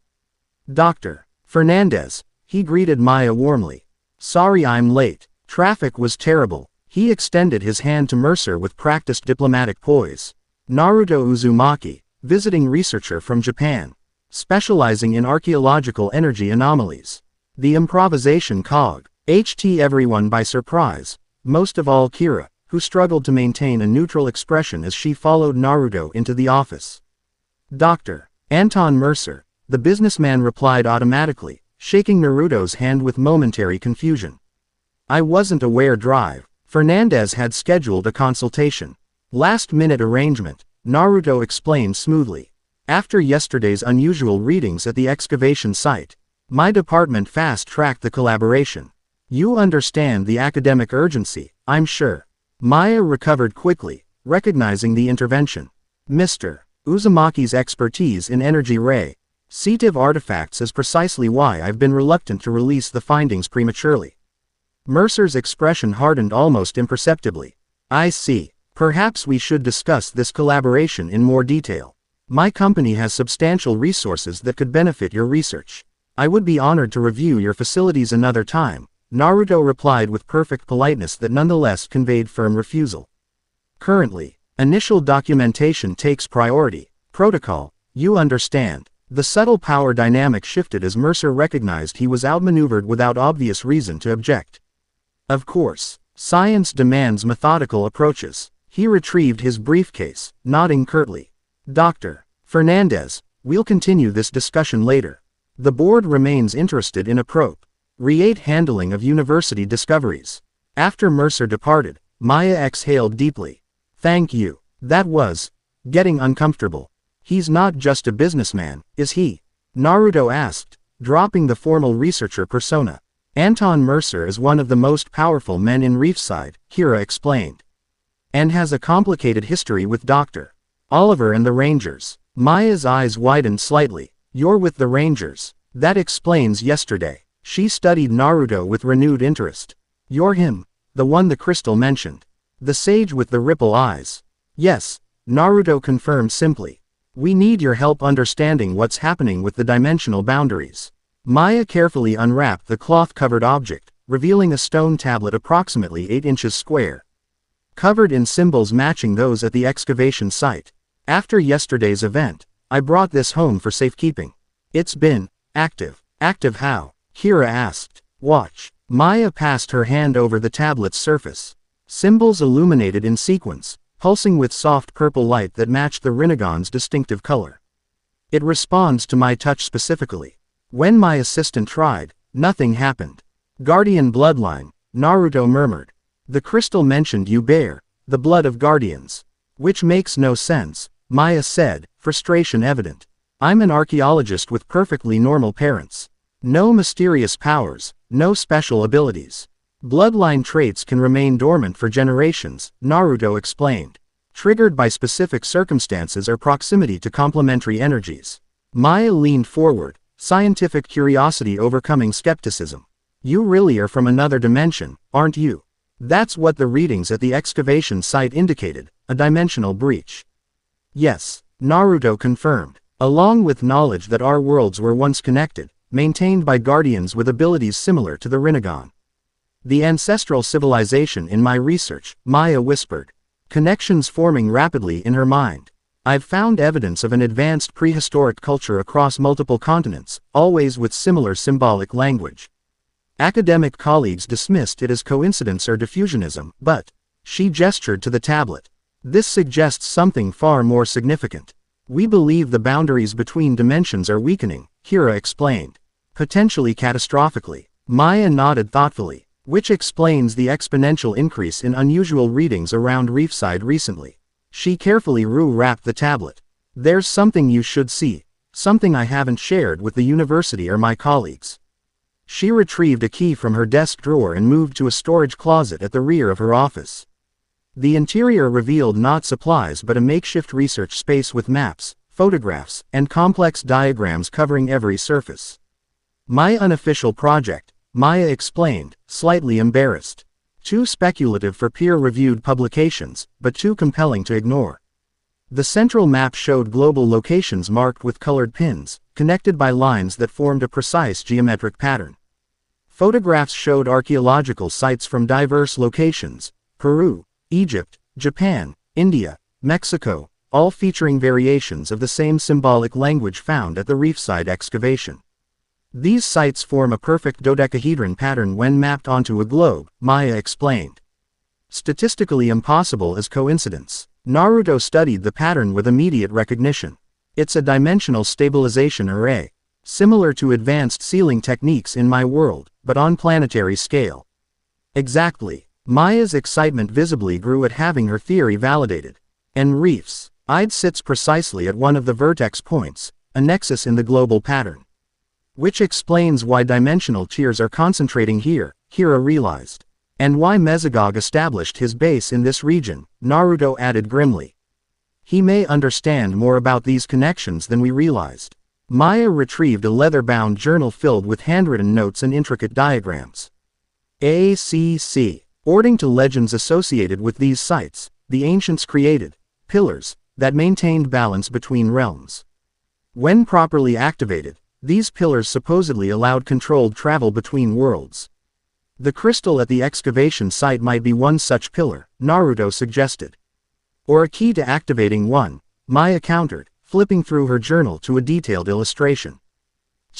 [SPEAKER 1] Dr. Fernandez, he greeted Maya warmly. Sorry I'm late. Traffic was terrible. He extended his hand to Mercer with practiced diplomatic poise. Naruto Uzumaki, visiting researcher from Japan, specializing in archeological energy anomalies. The improvisation cog, HT everyone by surprise, most of all Kira, who struggled to maintain a neutral expression as she followed Naruto into the office. Dr. Anton Mercer, the businessman replied automatically, shaking Naruto's hand with momentary confusion. I wasn't aware Drive. Fernandez had scheduled a consultation. Last-minute arrangement, Naruto explained smoothly. After yesterday's unusual readings at the excavation site, my department fast-tracked the collaboration. You understand the academic urgency, I'm sure. Maya recovered quickly, recognizing the intervention. Mr. Uzumaki's expertise in energy ray-sensitive artifacts is precisely why I've been reluctant to release the findings prematurely. Mercer's expression hardened almost imperceptibly. I see. Perhaps we should discuss this collaboration in more detail. My company has substantial resources that could benefit your research. I would be honored to review your facilities another time, Naruto replied with perfect politeness that nonetheless conveyed firm refusal. Currently, initial documentation takes priority. Protocol, you understand. The subtle power dynamic shifted as Mercer recognized he was outmaneuvered without obvious reason to object. Of course, science demands methodical approaches. He retrieved his briefcase, nodding curtly. Dr. Fernandez, we'll continue this discussion later. The board remains interested in appropriate handling of university discoveries. After Mercer departed, Maya exhaled deeply. Thank you. That was getting uncomfortable. He's not just a businessman, is he? Naruto asked, dropping the formal researcher persona. Anton Mercer is one of the most powerful men in Reefside, Kira explained. And has a complicated history with Dr. Oliver and the Rangers. Maya's eyes widened slightly. You're with the Rangers. That explains yesterday. She studied Naruto with renewed interest. You're him. The one the crystal mentioned. The sage with the ripple eyes. Yes, Naruto confirmed simply. We need your help understanding what's happening with the dimensional boundaries. Maya carefully unwrapped the cloth-covered object, revealing a stone tablet approximately 8 inches square, covered in symbols matching those at the excavation site. After yesterday's event, I brought this home for safekeeping. It's been active. Active how? Kira asked. Watch. Maya passed her hand over the tablet's surface. Symbols illuminated in sequence, pulsing with soft purple light that matched the Rinnegan's distinctive color. It responds to my touch specifically. When my assistant tried, nothing happened. Guardian bloodline, Naruto murmured. The crystal mentioned you bear the blood of guardians. Which makes no sense, Maya said, frustration evident. I'm an archaeologist with perfectly normal parents. No mysterious powers, no special abilities. Bloodline traits can remain dormant for generations, Naruto explained. Triggered by specific circumstances or proximity to complementary energies. Maya leaned forward, scientific curiosity overcoming skepticism. You really are from another dimension, aren't you? That's what the readings at the excavation site indicated, a dimensional breach. Yes, Naruto confirmed, along with knowledge that our worlds were once connected, maintained by guardians with abilities similar to the Rinnegan. The ancestral civilization in my research, Maya whispered. Connections forming rapidly in her mind. I've found evidence of an advanced prehistoric culture across multiple continents, always with similar symbolic language. Academic colleagues dismissed it as coincidence or diffusionism, but she gestured to the tablet. This suggests something far more significant. We believe the boundaries between dimensions are weakening, Kira explained. Potentially catastrophically. Maya nodded thoughtfully. Which explains the exponential increase in unusual readings around Reefside recently. She carefully wrapped the tablet. There's something you should see. Something I haven't shared with the university or my colleagues. She retrieved a key from her desk drawer and moved to a storage closet at the rear of her office. The interior revealed not supplies but a makeshift research space with maps, photographs, and complex diagrams covering every surface. My unofficial project, Maya explained, slightly embarrassed. Too speculative for peer-reviewed publications, but too compelling to ignore. The central map showed global locations marked with colored pins, connected by lines that formed a precise geometric pattern. Photographs showed archaeological sites from diverse locations, Peru, Egypt, Japan, India, Mexico, all featuring variations of the same symbolic language found at the Reefside excavation. These sites form a perfect dodecahedron pattern when mapped onto a globe, Maya explained. Statistically impossible as coincidence. Naruto studied the pattern with immediate recognition. It's a dimensional stabilization array, similar to advanced sealing techniques in my world, but on planetary scale. Exactly. Maya's excitement visibly grew at having her theory validated. And Reefside sits precisely at one of the vertex points, a nexus in the global pattern. Which explains why dimensional tiers are concentrating here, Kira realized. And why Mesogog established his base in this region, Naruto added grimly. He may understand more about these connections than we realized. Maya retrieved a leather-bound journal filled with handwritten notes and intricate diagrams. According to legends associated with these sites, the ancients created pillars that maintained balance between realms. When properly activated, these pillars supposedly allowed controlled travel between worlds. The crystal at the excavation site might be one such pillar, Naruto suggested. Or a key to activating one, Maya countered, flipping through her journal to a detailed illustration.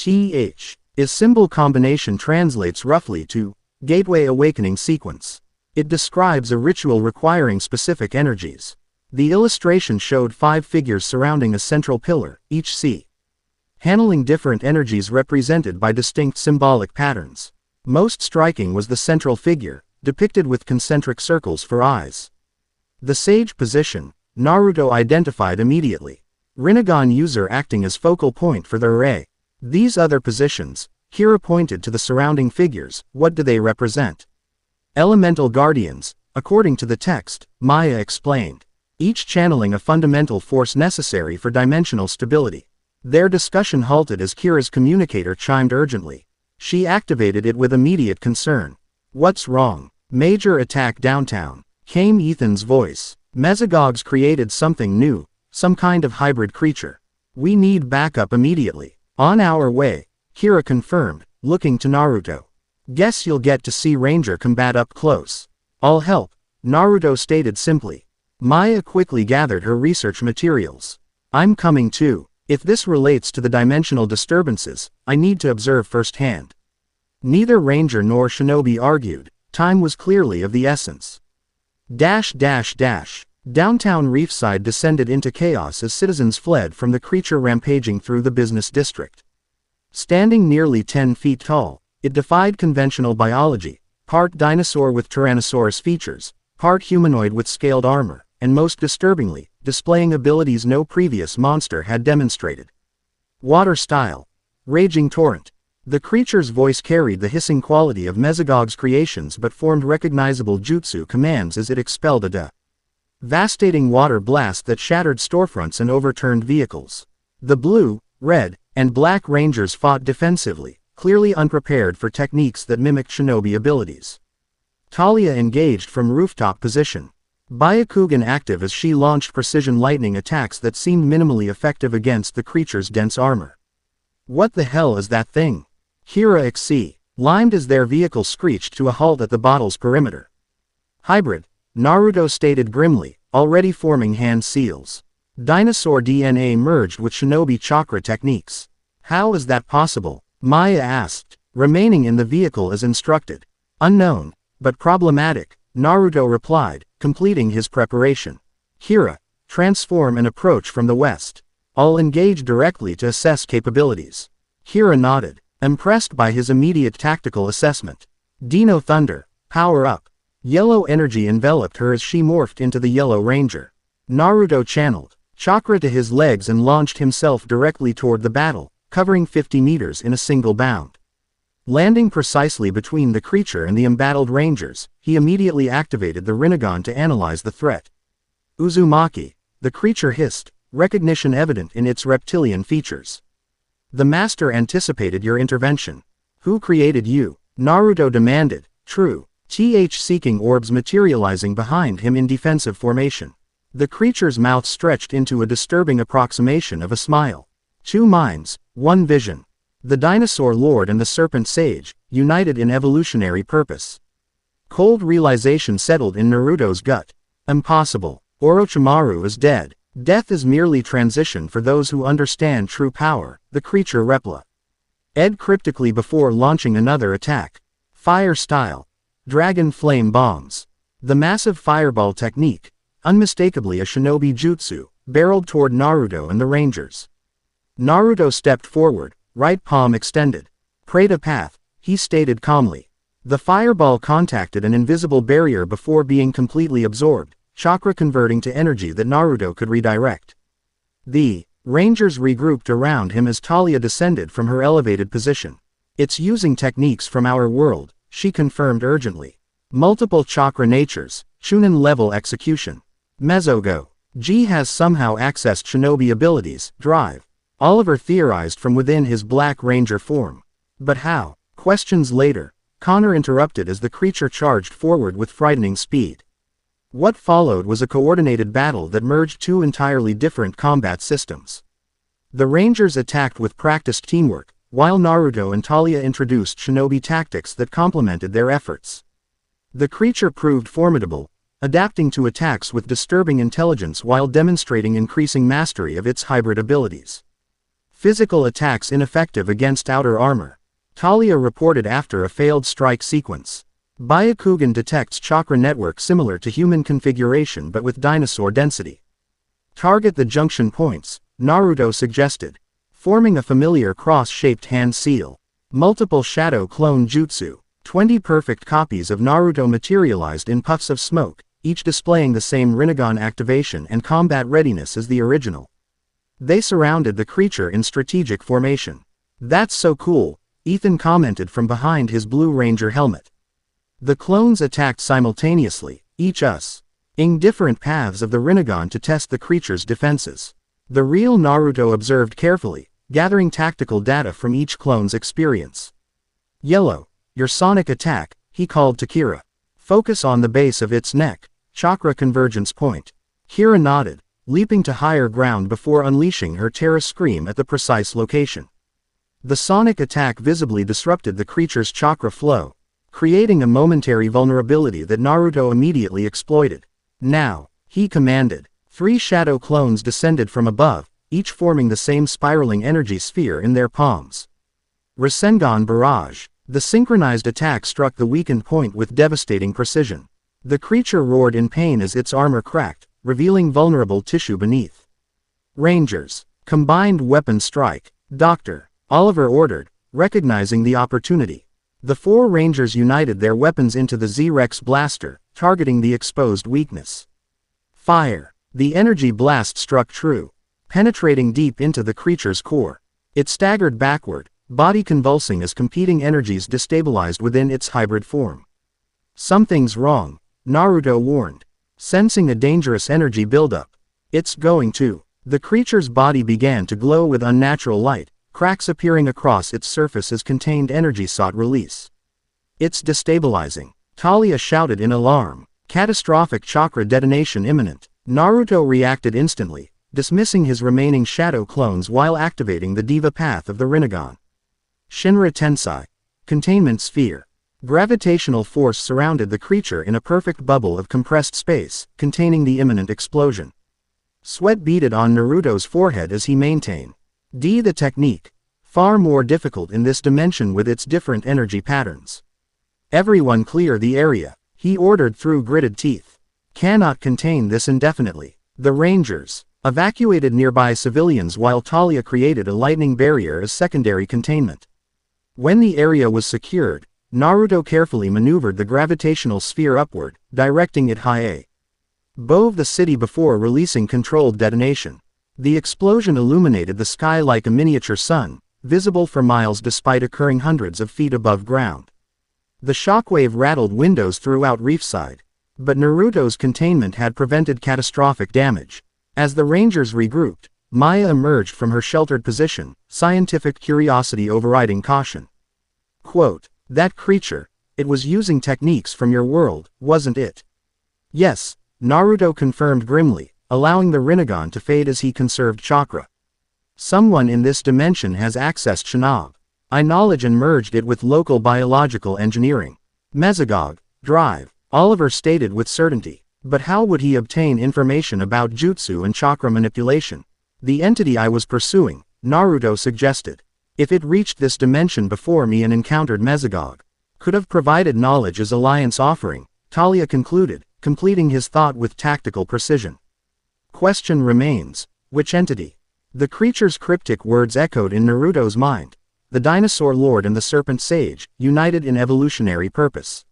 [SPEAKER 1] Is symbol combination translates roughly to Gateway Awakening Sequence. It describes a ritual requiring specific energies. The illustration showed 5 figures surrounding a central pillar, each handling different energies represented by distinct symbolic patterns. Most striking was the central figure, depicted with concentric circles for eyes. The sage position, Naruto identified immediately. Rinnegan user acting as focal point for the array. These other positions, Kira pointed to the surrounding figures, what do they represent? Elemental guardians, according to the text, Maya explained. Each channeling a fundamental force necessary for dimensional stability. Their discussion halted as Kira's communicator chimed urgently. She activated it with immediate concern. What's wrong? Major attack downtown, came Ethan's voice. Mesogog's created something new, some kind of hybrid creature. We need backup immediately. On our way, Kira confirmed, looking to Naruto. Guess you'll get to see Ranger combat up close. I'll help, Naruto stated simply. Maya quickly gathered her research materials. I'm coming too. If this relates to the dimensional disturbances, I need to observe firsthand. Neither ranger nor shinobi argued. Time was clearly of the essence. Downtown Reefside descended into chaos as citizens fled from the creature rampaging through the business district. Standing nearly 10 feet tall, it defied conventional biology, part dinosaur with Tyrannosaurus features, part humanoid with scaled armor, and most disturbingly, displaying abilities no previous monster had demonstrated. Water style. Raging torrent. The creature's voice carried the hissing quality of Mesogog's creations but formed recognizable jutsu commands as it expelled a devastating water blast that shattered storefronts and overturned vehicles. The blue, red, and black rangers fought defensively, clearly unprepared for techniques that mimicked shinobi abilities. Talia engaged from rooftop position. Byakugan active as she launched precision lightning attacks that seemed minimally effective against the creature's dense armor. What the hell is that thing? Kira XC, limed as their vehicle screeched to a halt at the bottle's perimeter. Hybrid, Naruto stated grimly, already forming hand seals. Dinosaur DNA merged with shinobi chakra techniques. How is that possible? Maya asked, remaining in the vehicle as instructed. Unknown, but problematic, Naruto replied, completing his preparation. Kira, transform and approach from the west. I'll engage directly to assess capabilities. Kira nodded, impressed by his immediate tactical assessment. Dino Thunder, power up. Yellow energy enveloped her as she morphed into the Yellow Ranger. Naruto channeled chakra to his legs and launched himself directly toward the battle, covering 50 meters in a single bound. Landing precisely between the creature and the embattled rangers, he immediately activated the Rinnegan to analyze the threat. Uzumaki, the creature hissed, recognition evident in its reptilian features. The master anticipated your intervention. Who created you? Naruto demanded. True. Seeking orbs materializing behind him in defensive formation. The creature's mouth stretched into a disturbing approximation of a smile. Two minds, one vision. The dinosaur lord and the serpent sage, united in evolutionary purpose. Cold realization settled in Naruto's gut. Impossible. Orochimaru is dead. Death is merely transition for those who understand true power, the creature replied cryptically before launching another attack. Fire style. Dragon flame bombs. The massive fireball technique, unmistakably a shinobi jutsu, barreled toward Naruto and the rangers. Naruto stepped forward, right palm extended. Pray to path, he stated calmly. The fireball contacted an invisible barrier before being completely absorbed, chakra converting to energy that Naruto could redirect. The rangers regrouped around him as Talia descended from her elevated position. It's using techniques from our world, she confirmed urgently. Multiple chakra natures, Chunin level execution. Mesogo. G has somehow accessed shinobi abilities, drive. Oliver theorized from within his Black Ranger form. But how? Questions later, Connor interrupted as the creature charged forward with frightening speed. What followed was a coordinated battle that merged two entirely different combat systems. The Rangers attacked with practiced teamwork, while Naruto and Talia introduced shinobi tactics that complemented their efforts. The creature proved formidable, adapting to attacks with disturbing intelligence while demonstrating increasing mastery of its hybrid abilities. Physical attacks ineffective against outer armor, Talia reported after a failed strike sequence. Byakugan detects chakra network similar to human configuration but with dinosaur density. Target the junction points, Naruto suggested. Forming a familiar cross-shaped hand seal. Multiple shadow clone jutsu. 20 perfect copies of Naruto materialized in puffs of smoke, each displaying the same Rinnegan activation and combat readiness as the original. They surrounded the creature in strategic formation. That's so cool, Ethan commented from behind his Blue Ranger helmet. The clones attacked simultaneously, each using different paths of the Rinnegan to test the creature's defenses. The real Naruto observed carefully, gathering tactical data from each clone's experience. Yellow, your sonic attack, he called to Kira. Focus on the base of its neck, chakra convergence point. Kira nodded, leaping to higher ground before unleashing her terror scream at the precise location. The sonic attack visibly disrupted the creature's chakra flow, creating a momentary vulnerability that Naruto immediately exploited. Now, he commanded. 3 shadow clones descended from above, each forming the same spiraling energy sphere in their palms. Rinnegan barrage. The synchronized attack struck the weakened point with devastating precision. The creature roared in pain as its armor cracked, revealing vulnerable tissue beneath. Rangers. Combined weapon strike. Doctor. Oliver ordered, recognizing the opportunity. The 4 Rangers united their weapons into the Z-Rex blaster, targeting the exposed weakness. Fire. The energy blast struck true, penetrating deep into the creature's core. It staggered backward, body convulsing as competing energies destabilized within its hybrid form. Something's wrong, Naruto warned, sensing a dangerous energy buildup. It's going to. The creature's body began to glow with unnatural light, cracks appearing across its surface as contained energy sought release. It's destabilizing, Talia shouted in alarm. Catastrophic chakra detonation imminent. Naruto reacted instantly, dismissing his remaining shadow clones while activating the Diva Path of the Rinnegan. Shinra Tensei. Containment sphere. Gravitational force surrounded the creature in a perfect bubble of compressed space, containing the imminent explosion. Sweat beaded on Naruto's forehead as he maintained. The technique. Far more difficult in this dimension with its different energy patterns. Everyone clear the area, he ordered through gritted teeth. Cannot contain this indefinitely. The Rangers evacuated nearby civilians while Talia created a lightning barrier as secondary containment. When the area was secured, Naruto carefully maneuvered the gravitational sphere upward, directing it high above the city before releasing controlled detonation. The explosion illuminated the sky like a miniature sun, visible for miles despite occurring hundreds of feet above ground. The shockwave rattled windows throughout Reefside, but Naruto's containment had prevented catastrophic damage. As the Rangers regrouped, Maya emerged from her sheltered position, scientific curiosity overriding caution. Quote, "That creature, it was using techniques from your world, wasn't it?" "Yes," Naruto confirmed grimly, allowing the Rinnegan to fade as he conserved chakra. "Someone in this dimension has accessed Shinob. I knowledge and merged it with local biological engineering. Mesogog, drive," Oliver stated with certainty. But how would he obtain information about jutsu and chakra manipulation? "The entity I was pursuing," Naruto suggested. "If it reached this dimension before me and encountered Mesogog, could have provided knowledge as alliance offering," Talia concluded, completing his thought with tactical precision. Question remains, which entity? The creature's cryptic words echoed in Naruto's mind. The Dinosaur Lord and the Serpent Sage, united in evolutionary purpose.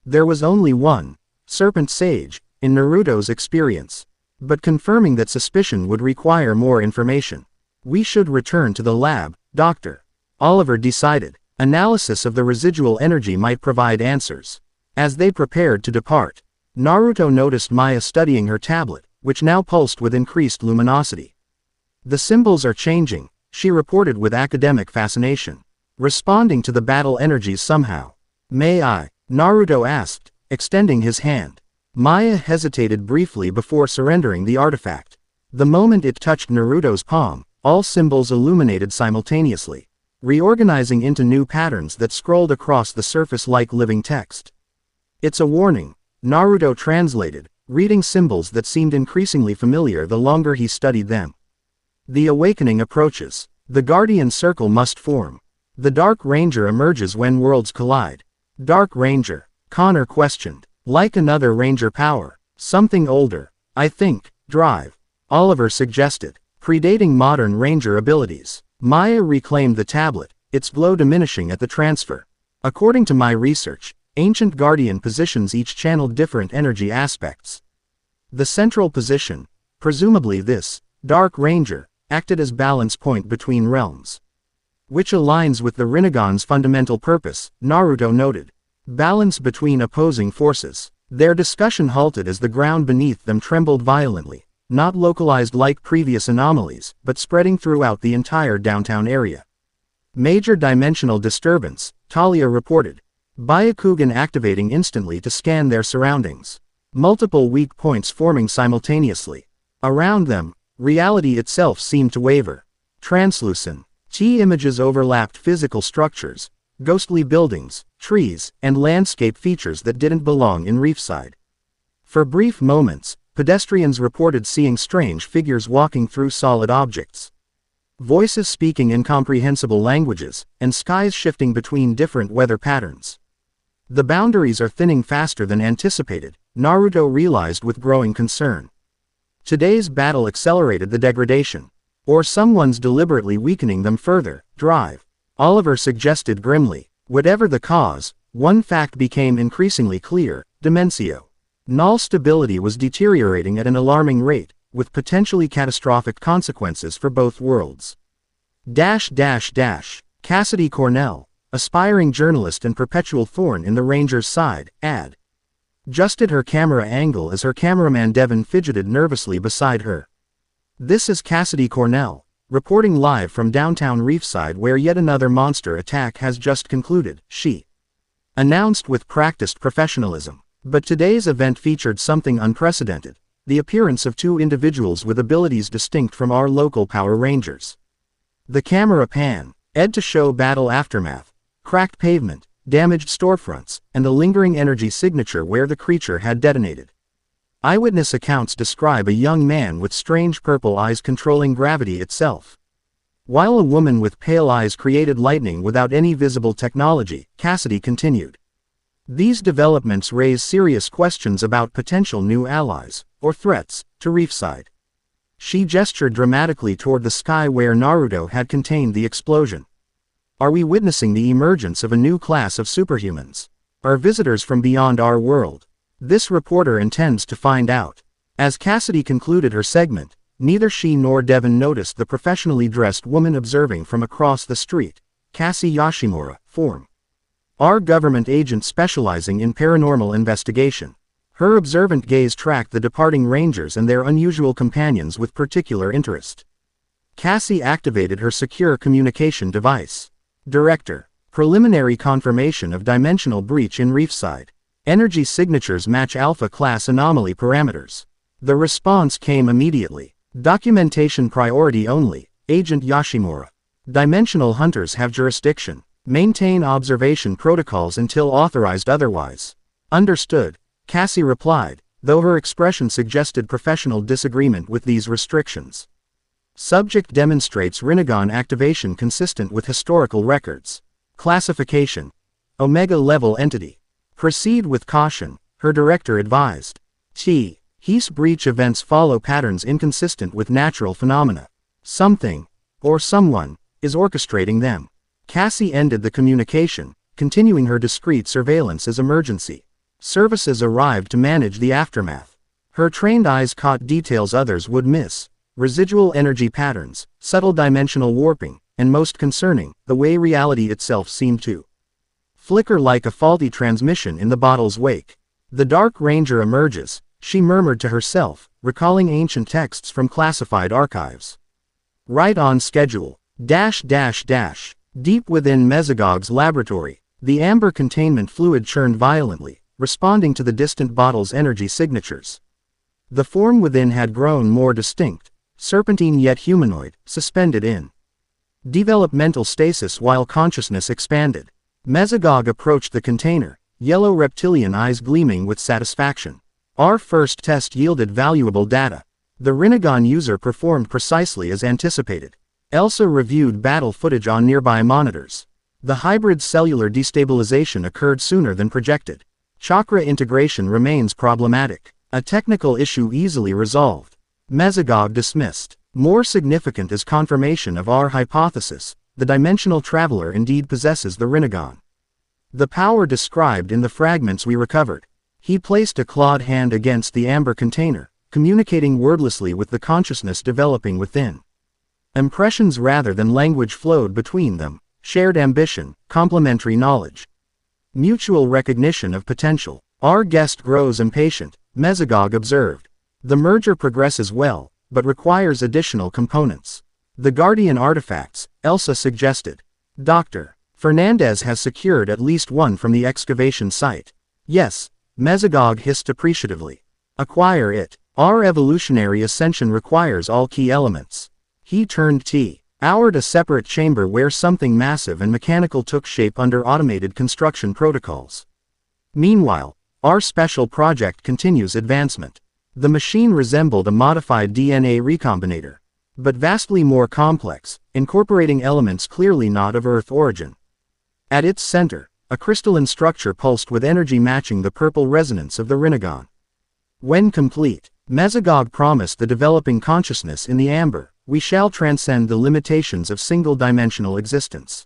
[SPEAKER 1] There was only one, Serpent Sage, in Naruto's experience. But confirming that suspicion would require more information. "We should return to the lab, Doctor," Oliver decided. Analysis of the residual energy might provide answers. As they prepared to depart, Naruto noticed Maya studying her tablet, which now pulsed with increased luminosity. "The symbols are changing," she reported with academic fascination. "Responding to the battle energies somehow." "May I?" Naruto asked, extending his hand. Maya hesitated briefly before surrendering the artifact. The moment it touched Naruto's palm, all symbols illuminated simultaneously, reorganizing into new patterns that scrolled across the surface like living text. "It's a warning," Naruto translated, reading symbols that seemed increasingly familiar the longer he studied them. "The awakening approaches. The Guardian Circle must form. The Dark Ranger emerges when worlds collide." "Dark Ranger?" Connor questioned. "Like another Ranger power. Something older. I think, drive," Oliver suggested, predating modern Ranger abilities. Maya reclaimed the tablet, its glow diminishing at the transfer. "According to my research, Ancient Guardian positions each channeled different energy aspects. The central position, presumably this, Dark Ranger, acted as balance point between realms. Which aligns with the Rinnegan's fundamental purpose," Naruto noted. "Balance between opposing forces." Their discussion halted as the ground beneath them trembled violently, not localized like previous anomalies, but spreading throughout the entire downtown area. "Major dimensional disturbance," Talia reported. Byakugan activating instantly to scan their surroundings. Multiple weak points forming simultaneously. Around them, reality itself seemed to waver. Translucent. Images overlapped physical structures, ghostly buildings, trees, and landscape features that didn't belong in Reefside. For brief moments, Pedestrians reported seeing strange figures walking through solid objects. Voices speaking incomprehensible languages, and skies shifting between different weather patterns. The boundaries are thinning faster than anticipated, Naruto realized with growing concern. Today's battle accelerated the degradation. Or someone's deliberately weakening them further. Drive. Oliver suggested grimly. Whatever the cause, one fact became increasingly clear: Dimensio. Null stability was deteriorating at an alarming rate, with potentially catastrophic consequences for both worlds. Cassidy Cornell, aspiring journalist and perpetual thorn in the Ranger's side, adjusted her camera angle as her cameraman Devon fidgeted nervously beside her. This is Cassidy Cornell, reporting live from downtown Reefside where yet another monster attack has just concluded, she announced with practiced professionalism. But today's event featured something unprecedented: the appearance of two individuals with abilities distinct from our local Power Rangers. The camera pan, to show battle aftermath, cracked pavement, damaged storefronts, and the lingering energy signature where the creature had detonated. Eyewitness accounts describe a young man with strange purple eyes controlling gravity itself, while a woman with pale eyes created lightning without any visible technology, Cassidy continued. These developments raise serious questions about potential new allies, or threats, to Reefside. She gestured dramatically toward the sky where Naruto had contained the explosion. Are we witnessing the emergence of a new class of superhumans? Are visitors from beyond our world? This reporter intends to find out. As Cassidy concluded her segment, neither she nor Devon noticed the professionally dressed woman observing from across the street, Cassie Yoshimura, form. Our government agent specializing in paranormal investigation. Her observant gaze tracked the departing Rangers and their unusual companions with particular interest. Cassie activated her secure communication device. Director. Preliminary confirmation of dimensional breach in Reefside. Energy signatures match Alpha-class anomaly parameters. The response came immediately. Documentation priority only, Agent Yoshimura. Dimensional hunters have jurisdiction. Maintain observation protocols until authorized otherwise. Understood, Cassie replied, though her expression suggested professional disagreement with these restrictions. Subject demonstrates Rinnegan activation consistent with historical records. Classification: Omega-level entity. Proceed with caution, her director advised. He's breach events follow patterns inconsistent with natural phenomena. Something, or someone, is orchestrating them. Cassie ended the communication, continuing her discreet surveillance as emergency services arrived to manage the aftermath. Her trained eyes caught details others would miss: residual energy patterns, subtle dimensional warping, and most concerning, the way reality itself seemed to flicker like a faulty transmission in the bottle's wake. The Dark Ranger emerges, she murmured to herself, recalling ancient texts from classified archives. Right on schedule. Deep within Mesogog's laboratory, the amber containment fluid churned violently, responding to the distant bottle's energy signatures. The form within had grown more distinct, serpentine yet humanoid, suspended in developmental stasis while consciousness expanded. Mesogog approached the container, yellow reptilian eyes gleaming with satisfaction. Our first test yielded valuable data. The Rinnegan user performed precisely as anticipated. Elsa reviewed battle footage on nearby monitors. The hybrid cellular destabilization occurred sooner than projected. Chakra integration remains problematic. A technical issue easily resolved. Mesogog dismissed. More significant is confirmation of our hypothesis: the dimensional traveler indeed possesses the Rinnegan. The power described in the fragments we recovered. He placed a clawed hand against the amber container, communicating wordlessly with the consciousness developing within. Impressions rather than language flowed between them: shared ambition, complementary knowledge, mutual recognition of potential. Our guest grows impatient, Mesogog observed. The merger progresses well, but requires additional components. The Guardian artifacts, Elsa suggested. Dr. Fernandez has secured at least one from the excavation site. Yes, Mesogog hissed appreciatively. Acquire it. Our evolutionary ascension requires all key elements. He turned toward a separate chamber where something massive and mechanical took shape under automated construction protocols. Meanwhile, our special project continues advancement. The machine resembled a modified DNA recombinator, but vastly more complex, incorporating elements clearly not of Earth origin. At its center, a crystalline structure pulsed with energy matching the purple resonance of the Rinnegan. When complete, Mesogog promised the developing consciousness in the amber, "We shall transcend the limitations of single-dimensional existence.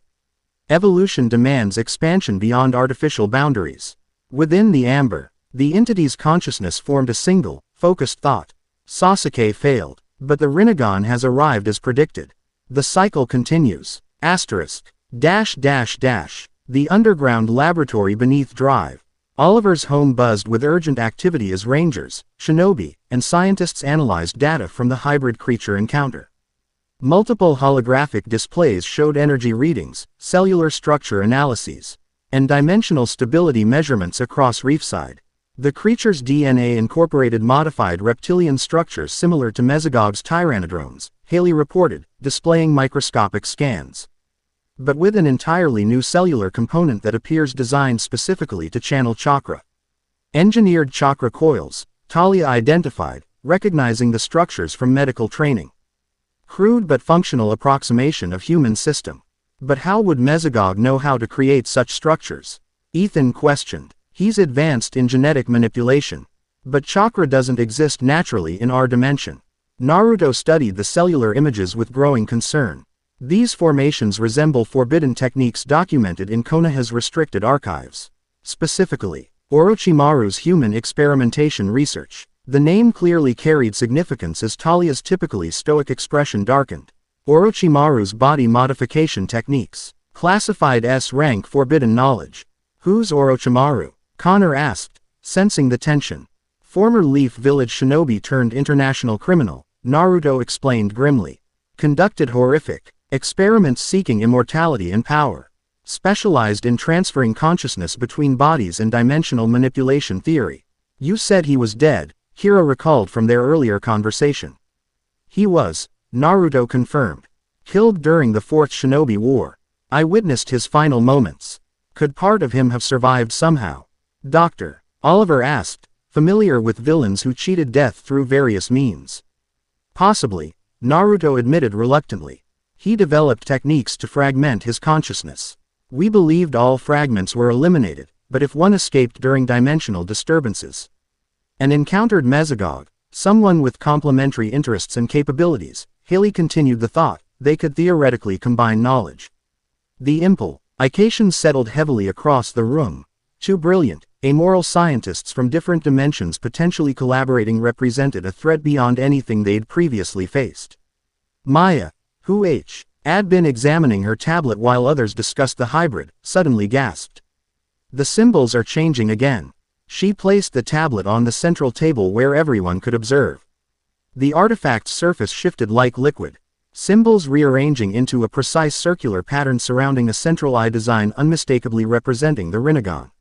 [SPEAKER 1] Evolution demands expansion beyond artificial boundaries." Within the amber, the entity's consciousness formed a single, focused thought. Sasuke failed, but the Rinnegan has arrived as predicted. The cycle continues. The underground laboratory beneath Drive. Oliver's home buzzed with urgent activity as rangers, shinobi, and scientists analyzed data from the hybrid creature encounter. Multiple holographic displays showed energy readings, cellular structure analyses, and dimensional stability measurements across Reefside. The creature's DNA incorporated modified reptilian structures similar to Mesogog's tyrannodrones, Haley reported, displaying microscopic scans. But with an entirely new cellular component that appears designed specifically to channel chakra. Engineered chakra coils, Talia identified, recognizing the structures from medical training. Crude but functional approximation of human system. But how would Mesogog know how to create such structures? Ethan questioned. He's advanced in genetic manipulation. But chakra doesn't exist naturally in our dimension. Naruto studied the cellular images with growing concern. These formations resemble forbidden techniques documented in Konoha's restricted archives. Specifically, Orochimaru's human experimentation research. The name clearly carried significance as Talia's typically stoic expression darkened. Orochimaru's body modification techniques. Classified S-rank forbidden knowledge. Who's Orochimaru? Connor asked, sensing the tension. Former Leaf Village shinobi turned international criminal, Naruto explained grimly. Conducted horrific experiments seeking immortality and power. Specialized in transferring consciousness between bodies and dimensional manipulation theory. You said he was dead, Hira recalled from their earlier conversation. He was, Naruto confirmed. Killed during the Fourth Shinobi War. I witnessed his final moments. Could part of him have survived somehow? Dr. Oliver asked, familiar with villains who cheated death through various means. Possibly, Naruto admitted reluctantly. He developed techniques to fragment his consciousness. We believed all fragments were eliminated, but if one escaped during dimensional disturbances and encountered Mesogog, someone with complementary interests and capabilities, Haley continued the thought, they could theoretically combine knowledge. The implications settled heavily across the room. Two brilliant, amoral scientists from different dimensions potentially collaborating represented a threat beyond anything they'd previously faced. Maya, who had been examining her tablet while others discussed the hybrid, suddenly gasped. The symbols are changing again. She placed the tablet on the central table where everyone could observe. The artifact's surface shifted like liquid. Symbols rearranging into a precise circular pattern surrounding a central eye design unmistakably representing the Rinnegan.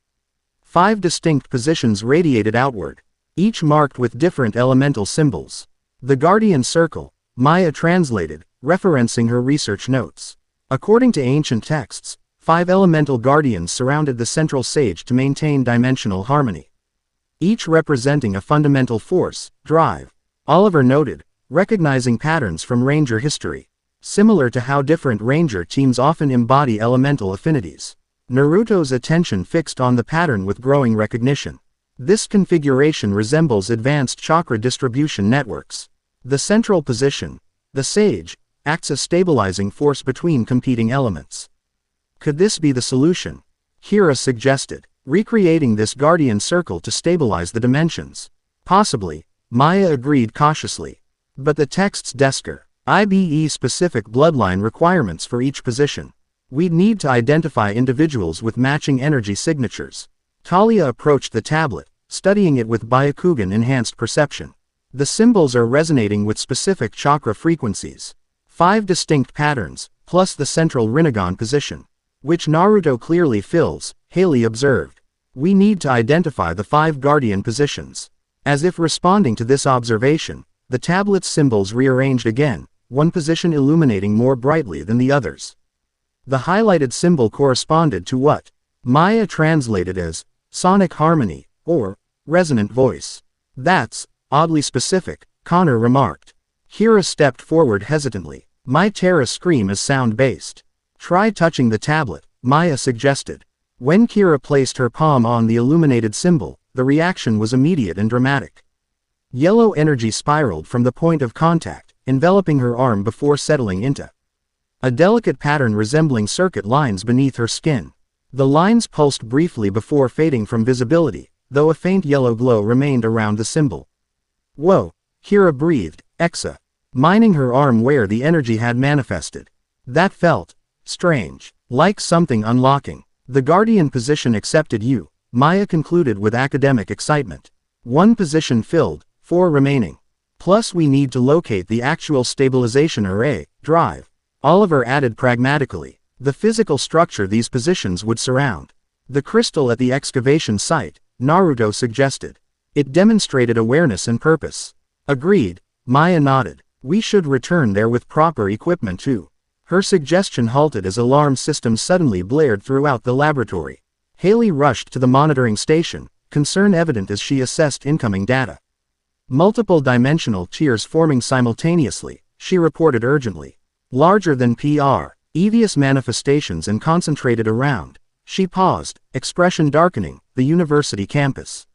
[SPEAKER 1] 5 distinct positions radiated outward, each marked with different elemental symbols. The Guardian Circle, Maya translated, referencing her research notes. According to ancient texts, 5 elemental guardians surrounded the central sage to maintain dimensional harmony. Each representing a fundamental force, drive. Oliver noted, recognizing patterns from Ranger history. Similar to how different Ranger teams often embody elemental affinities. Naruto's attention fixed on the pattern with growing recognition. This configuration resembles advanced chakra distribution networks. The central position, the sage, acts as stabilizing force between competing elements. Could this be the solution? Hira suggested, recreating this guardian circle to stabilize the dimensions. Possibly, Maya agreed cautiously. But the text's IBE-specific bloodline requirements for each position. We'd need to identify individuals with matching energy signatures. Talia approached the tablet, studying it with Byakugan-enhanced perception. The symbols are resonating with specific chakra frequencies. 5 distinct patterns, plus the central Rinnegan position, which Naruto clearly fills, Haley observed. We need to identify the 5 guardian positions. As if responding to this observation, the tablet's symbols rearranged again, one position illuminating more brightly than the others. The highlighted symbol corresponded to what Maya translated as sonic harmony, or resonant voice. That's oddly specific, Connor remarked. Kira stepped forward hesitantly. My Terra scream is sound-based. Try touching the tablet, Maya suggested. When Kira placed her palm on the illuminated symbol, the reaction was immediate and dramatic. Yellow energy spiraled from the point of contact, enveloping her arm before settling into a delicate pattern resembling circuit lines beneath her skin. The lines pulsed briefly before fading from visibility, though a faint yellow glow remained around the symbol. Whoa, Kira breathed, mining her arm where the energy had manifested. That felt strange, like something unlocking. The Guardian position accepted you, Maya concluded with academic excitement. 1 position filled, 4 remaining. Plus we need to locate the actual stabilization array, drive. Oliver added pragmatically. The physical structure these positions would surround. The crystal at the excavation site, Naruto suggested. It demonstrated awareness and purpose. Agreed, Maya nodded. We should return there with proper equipment too. Her suggestion halted as alarm systems suddenly blared throughout the laboratory. Haley rushed to the monitoring station, concern evident as she assessed incoming data. Multiple dimensional tiers forming simultaneously, she reported urgently. Larger than PR, evious manifestations and concentrated around. She paused, expression darkening, the university campus.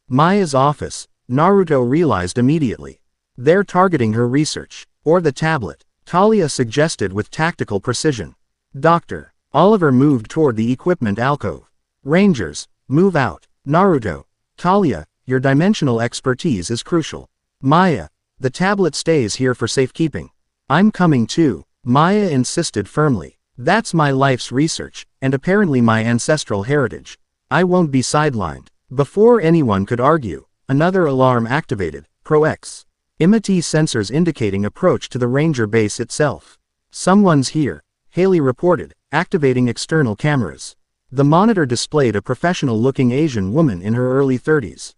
[SPEAKER 1] Maya's office, Naruto realized immediately. They're targeting her research, or the tablet, Talia suggested with tactical precision. Doctor. Oliver moved toward the equipment alcove. Rangers, move out. Naruto. Talia, your dimensional expertise is crucial. Maya, the tablet stays here for safekeeping. I'm coming too, Maya insisted firmly. That's my life's research, and apparently my ancestral heritage. I won't be sidelined. Before anyone could argue, another alarm activated, Pro-X. Imity sensors indicating approach to the Ranger base itself. Someone's here, Haley reported, activating external cameras. The monitor displayed a professional-looking Asian woman in her early 30s.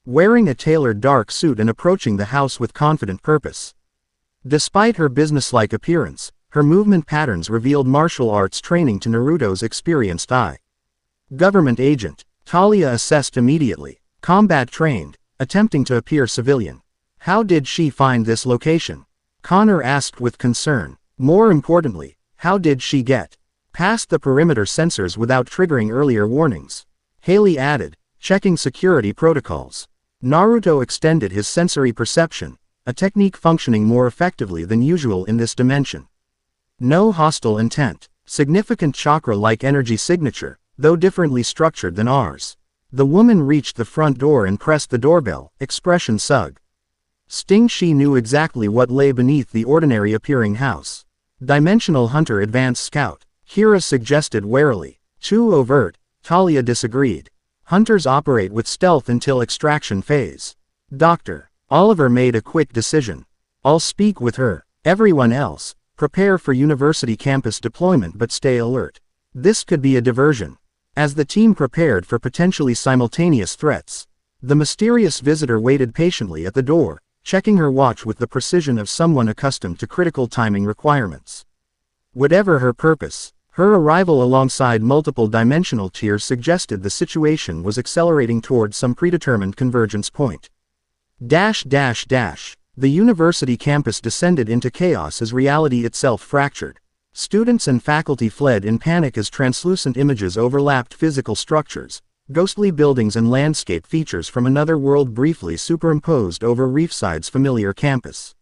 [SPEAKER 1] Wearing a tailored dark suit and approaching the house with confident purpose. Despite her businesslike appearance, her movement patterns revealed martial arts training to Naruto's experienced eye. Government agent, Talia assessed immediately. Combat trained, attempting to appear civilian. How did she find this location? Connor asked with concern. More importantly, how did she get past the perimeter sensors without triggering earlier warnings? Haley added, checking security protocols. Naruto extended his sensory perception, a technique functioning more effectively than usual in this dimension. No hostile intent, significant chakra-like energy signature, though differently structured than ours. The woman reached the front door and pressed the doorbell, expression sug. She knew exactly what lay beneath the ordinary appearing house. Dimensional Hunter Advanced Scout, Kira suggested warily. Too overt, Talia disagreed. Hunters operate with stealth until extraction phase. Doctor. Oliver made a quick decision. I'll speak with her. Everyone else, prepare for university campus deployment but stay alert. This could be a diversion. As the team prepared for potentially simultaneous threats, the mysterious visitor waited patiently at the door, checking her watch with the precision of someone accustomed to critical timing requirements. Whatever her purpose, her arrival alongside multiple dimensional tiers suggested the situation was accelerating towards some predetermined convergence point. The university campus descended into chaos as reality itself fractured. Students and faculty fled in panic as translucent images overlapped physical structures, ghostly buildings and landscape features from another world briefly superimposed over Reefside's familiar campus.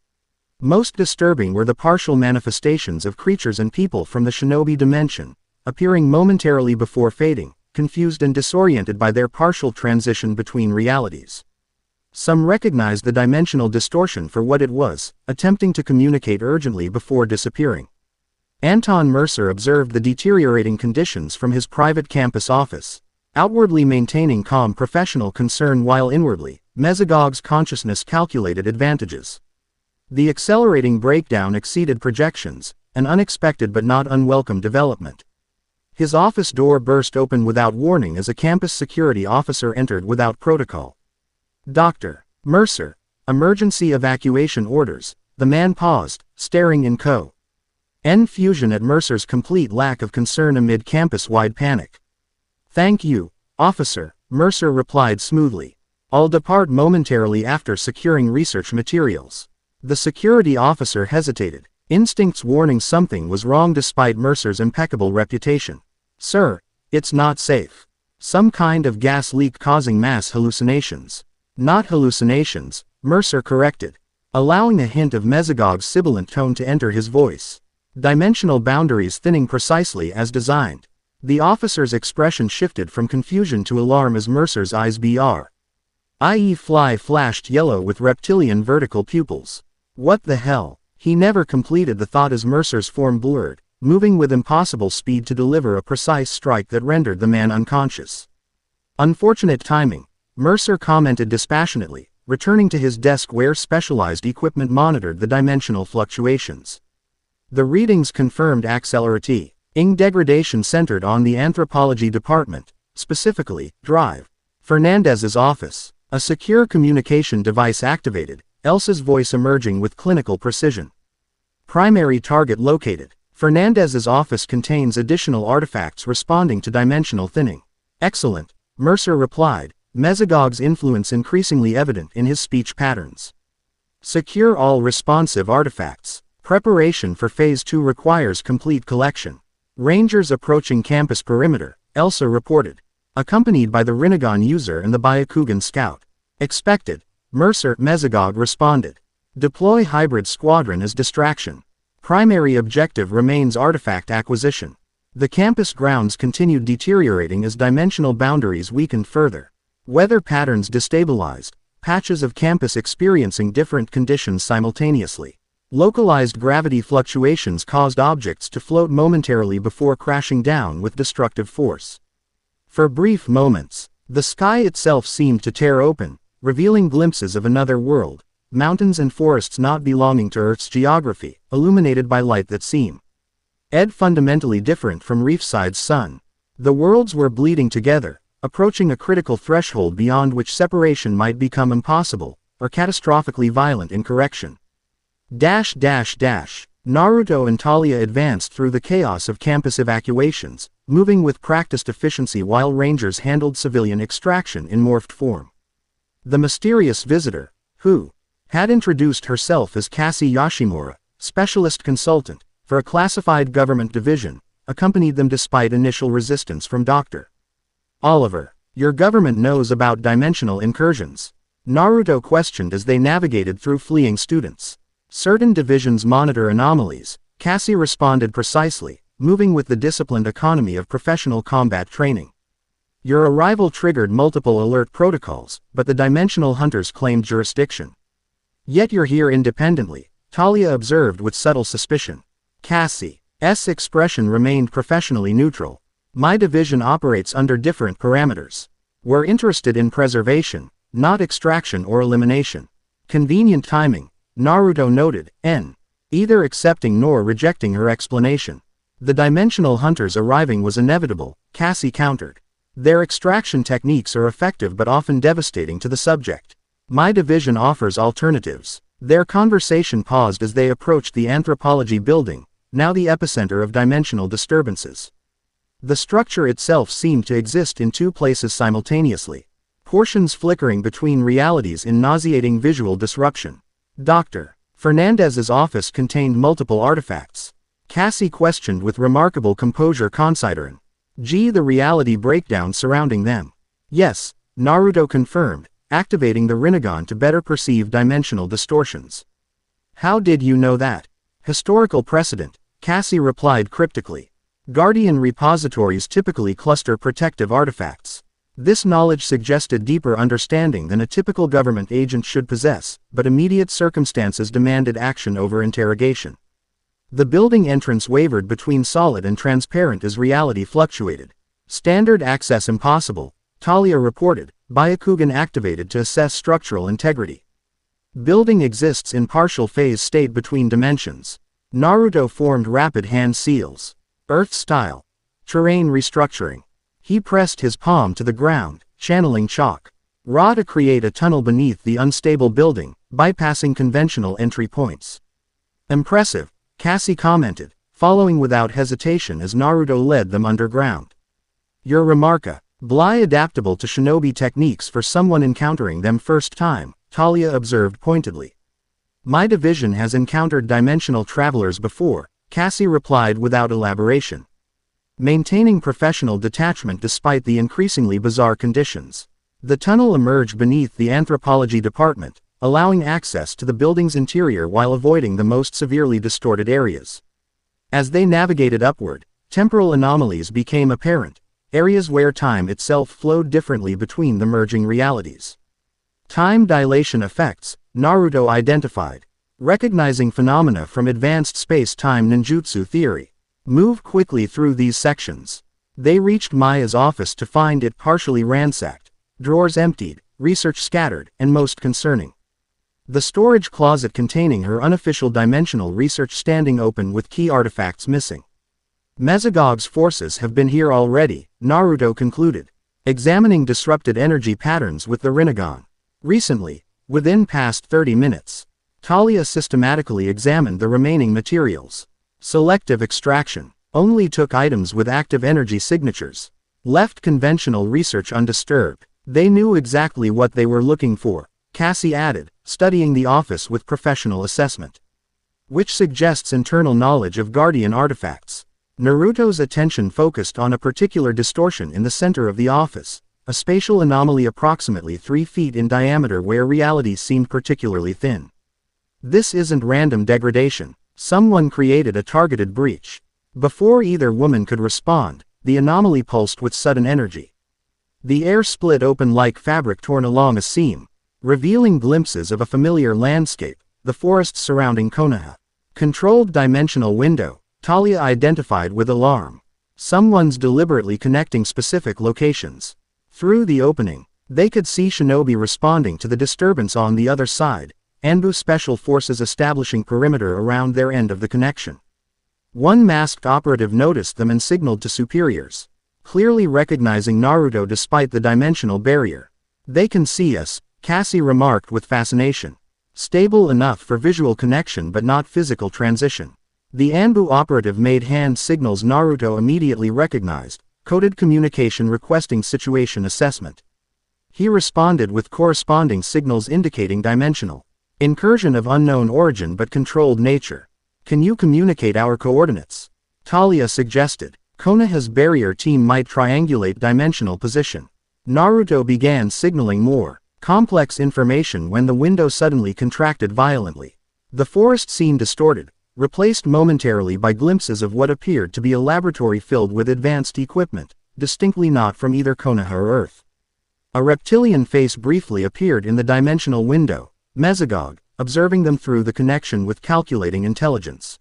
[SPEAKER 1] Most disturbing were the partial manifestations of creatures and people from the shinobi dimension, appearing momentarily before fading, confused and disoriented by their partial transition between realities. Some recognized the dimensional distortion for what it was, attempting to communicate urgently before disappearing. Anton Mercer observed the deteriorating conditions from his private campus office, outwardly maintaining calm professional concern while inwardly, Mesogog's consciousness calculated advantages. The accelerating breakdown exceeded projections, an unexpected but not unwelcome development. His office door burst open without warning as a campus security officer entered without protocol. Dr. Mercer, emergency evacuation orders. The man paused, staring in confusion at Mercer's complete lack of concern amid campus-wide panic. Thank you, officer, Mercer replied smoothly. I'll depart momentarily after securing research materials. The security officer hesitated, instincts warning something was wrong despite Mercer's impeccable reputation. Sir, it's not safe. Some kind of gas leak causing mass hallucinations. Not hallucinations, Mercer corrected, allowing a hint of Mesogog's sibilant tone to enter his voice. Dimensional boundaries thinning precisely as designed. The officer's expression shifted from confusion to alarm as Mercer's eyes i.e. fly flashed yellow with reptilian vertical pupils. What the hell? He never completed the thought as Mercer's form blurred, moving with impossible speed to deliver a precise strike that rendered the man unconscious. Unfortunate timing, Mercer commented dispassionately, returning to his desk where specialized equipment monitored the dimensional fluctuations. The readings confirmed accelerating degradation centered on the anthropology department, specifically, Drive. Fernandez's office. A secure communication device activated, Elsa's voice emerging with clinical precision. Primary target located. Fernandez's office contains additional artifacts responding to dimensional thinning. Excellent, Mercer replied, Mesogog's influence increasingly evident in his speech patterns. Secure all responsive artifacts. Preparation for Phase 2 requires complete collection. Rangers approaching campus perimeter, Elsa reported, accompanied by the Rinnegan user and the Byakugan scout. Expected, Mesogog responded. Deploy hybrid squadron as distraction. Primary objective remains artifact acquisition. The campus grounds continued deteriorating as dimensional boundaries weakened further. Weather patterns destabilized, patches of campus experiencing different conditions simultaneously. Localized gravity fluctuations caused objects to float momentarily before crashing down with destructive force. For brief moments, the sky itself seemed to tear open, revealing glimpses of another world, mountains and forests not belonging to Earth's geography, illuminated by light that seemed fundamentally different from Reefside's sun. The worlds were bleeding together, approaching a critical threshold beyond which separation might become impossible, or catastrophically violent in correction. Naruto and Talia advanced through the chaos of campus evacuations, moving with practiced efficiency while Rangers handled civilian extraction in morphed form. The mysterious visitor, who had introduced herself as Cassie Yoshimura, specialist consultant for a classified government division, accompanied them despite initial resistance from Dr. Oliver. Your government knows about dimensional incursions? Naruto questioned as they navigated through fleeing students. Certain divisions monitor anomalies, Cassie responded precisely, moving with the disciplined economy of professional combat training. Your arrival triggered multiple alert protocols, but the dimensional hunters claimed jurisdiction. Yet you're here independently, Talia observed with subtle suspicion. Cassie's expression remained professionally neutral. My division operates under different parameters. We're interested in preservation, not extraction or elimination. Convenient timing, Naruto noted, either accepting nor rejecting her explanation. The dimensional hunters arriving was inevitable, Cassie countered. Their extraction techniques are effective but often devastating to the subject. My division offers alternatives. Their conversation paused as they approached the anthropology building, now the epicenter of dimensional disturbances. The structure itself seemed to exist in two places simultaneously, portions flickering between realities in nauseating visual disruption. Dr. Fernandez's office contained multiple artifacts. Cassie questioned with remarkable composure considering the reality breakdown surrounding them. Yes, Naruto confirmed, activating the Rinnegan to better perceive dimensional distortions. How did you know that? Historical precedent, Cassie replied cryptically. Guardian repositories typically cluster protective artifacts. This knowledge suggested deeper understanding than a typical government agent should possess, but immediate circumstances demanded action over interrogation. The building entrance wavered between solid and transparent as reality fluctuated. Standard access impossible, Talia reported, Byakugan activated to assess structural integrity. Building exists in partial phase state between dimensions. Naruto formed rapid hand seals. Earth style. Terrain restructuring. He pressed his palm to the ground, channeling chalk. Raw to create a tunnel beneath the unstable building, bypassing conventional entry points. Impressive, Cassie commented, following without hesitation as Naruto led them underground. Your remarka, Bly adaptable to shinobi techniques for someone encountering them first time, Talia observed pointedly. My division has encountered dimensional travelers before, Cassie replied without elaboration. Maintaining professional detachment despite the increasingly bizarre conditions. The tunnel emerged beneath the anthropology department, allowing access to the building's interior while avoiding the most severely distorted areas. As they navigated upward, temporal anomalies became apparent, areas where time itself flowed differently between the merging realities. Time dilation effects, Naruto identified. Recognizing phenomena from advanced space-time ninjutsu theory. Move quickly through these sections. They reached Maya's office to find it partially ransacked, drawers emptied, research scattered, and most concerning, the storage closet containing her unofficial dimensional research standing open with key artifacts missing. Mesogog's forces have been here already, Naruto concluded, examining disrupted energy patterns with the Rinnegan. Recently, within past 30 minutes, Talia systematically examined the remaining materials. Selective extraction. Only took items with active energy signatures. Left conventional research undisturbed. They knew exactly what they were looking for, Cassie added, studying the office with professional assessment. Which suggests internal knowledge of Guardian artifacts. Naruto's attention focused on a particular distortion in the center of the office, a spatial anomaly approximately 3 feet in diameter where reality seemed particularly thin. This isn't random degradation. Someone created a targeted breach. Before either woman could respond, the anomaly pulsed with sudden energy. The air split open like fabric torn along a seam, revealing glimpses of a familiar landscape, the forests surrounding Konoha. Controlled dimensional window, Talia identified with alarm. Someone's deliberately connecting specific locations. Through the opening, they could see shinobi responding to the disturbance on the other side, Anbu special forces establishing perimeter around their end of the connection. One masked operative noticed them and signaled to superiors, clearly recognizing Naruto despite the dimensional barrier. They can see us, Cassie remarked with fascination. Stable enough for visual connection but not physical transition. The Anbu operative made hand signals Naruto immediately recognized, coded communication requesting situation assessment. He responded with corresponding signals indicating dimensional incursion of unknown origin but controlled nature. Can you communicate our coordinates? Talia suggested. Konoha's barrier team might triangulate dimensional position. Naruto began signaling more complex information when the window suddenly contracted violently. The forest seemed distorted, replaced momentarily by glimpses of what appeared to be a laboratory filled with advanced equipment, distinctly not from either Konoha or Earth. A reptilian face briefly appeared in the dimensional window, Mesogog, observing them through the connection with calculating intelligence.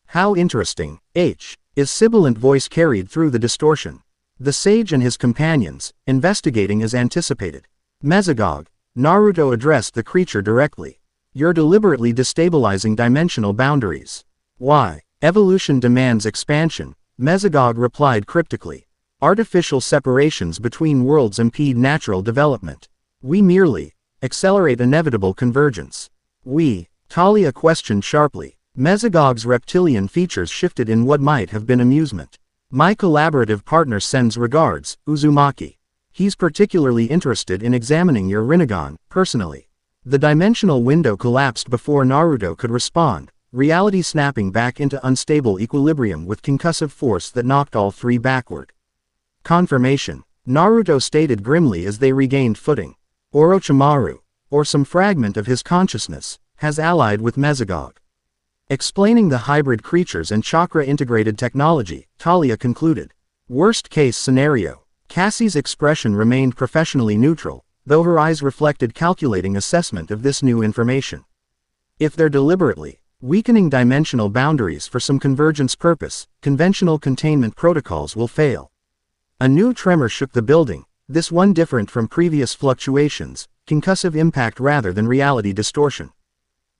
[SPEAKER 1] How interesting, his sibilant voice carried through the distortion. The sage and his companions, investigating as anticipated. Mesogog, Naruto addressed the creature directly. You're deliberately destabilizing dimensional boundaries. Why? Evolution demands expansion, Mesogog replied cryptically. Artificial separations between worlds impede natural development. We merely accelerate inevitable convergence. Talia questioned sharply. Mesogog's reptilian features shifted in what might have been amusement. My collaborative partner sends regards, Uzumaki. He's particularly interested in examining your Rinnegan, personally. The dimensional window collapsed before Naruto could respond, reality snapping back into unstable equilibrium with concussive force that knocked all three backward. Confirmation, Naruto stated grimly as they regained footing. Orochimaru, or some fragment of his consciousness, has allied with Mesogog. Explaining the hybrid creatures and chakra-integrated technology, Talia concluded. Worst-case scenario. Cassie's expression remained professionally neutral, though her eyes reflected calculating assessment of this new information. If they're deliberately weakening dimensional boundaries for some convergence purpose, conventional containment protocols will fail. A new tremor shook the building, this one different from previous fluctuations, concussive impact rather than reality distortion.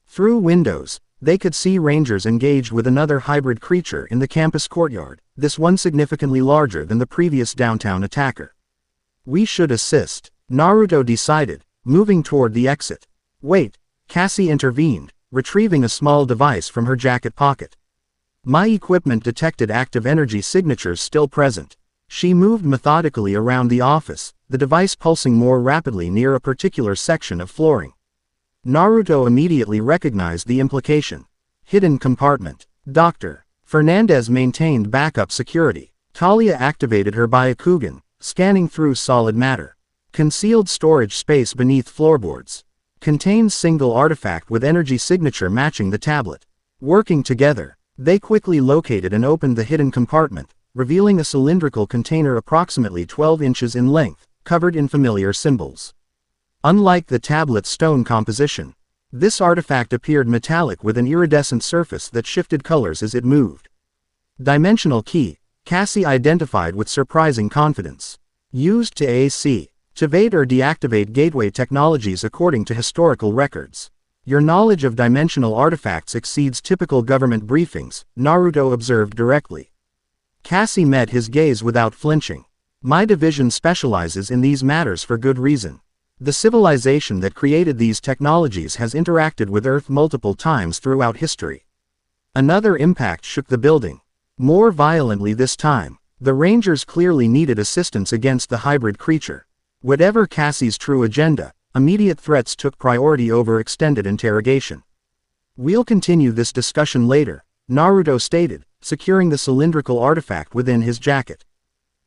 [SPEAKER 1] Through windows, they could see rangers engaged with another hybrid creature in the campus courtyard, this one significantly larger than the previous downtown attacker. We should assist, Naruto decided, moving toward the exit. Wait, Cassie intervened, retrieving a small device from her jacket pocket. My equipment detected active energy signatures still present. She moved methodically around the office, the device pulsing more rapidly near a particular section of flooring. Naruto immediately recognized the implication. Hidden compartment. Dr. Fernandez maintained backup security. Talia activated her Byakugan, scanning through solid matter. Concealed storage space beneath floorboards. Contains single artifact with energy signature matching the tablet. Working together, they quickly located and opened the hidden compartment, revealing a cylindrical container approximately 12 inches in length, covered in familiar symbols. Unlike the tablet's stone composition, this artifact appeared metallic with an iridescent surface that shifted colors as it moved. Dimensional key, Cassie identified with surprising confidence. Used to activate or deactivate gateway technologies according to historical records. Your knowledge of dimensional artifacts exceeds typical government briefings, Naruto observed directly. Cassie met his gaze without flinching. My division specializes in these matters for good reason. The civilization that created these technologies has interacted with Earth multiple times throughout history. Another impact shook the building. More violently this time, the Rangers clearly needed assistance against the hybrid creature. Whatever Cassie's true agenda, immediate threats took priority over extended interrogation. We'll continue this discussion later, Naruto stated, securing the cylindrical artifact within his jacket.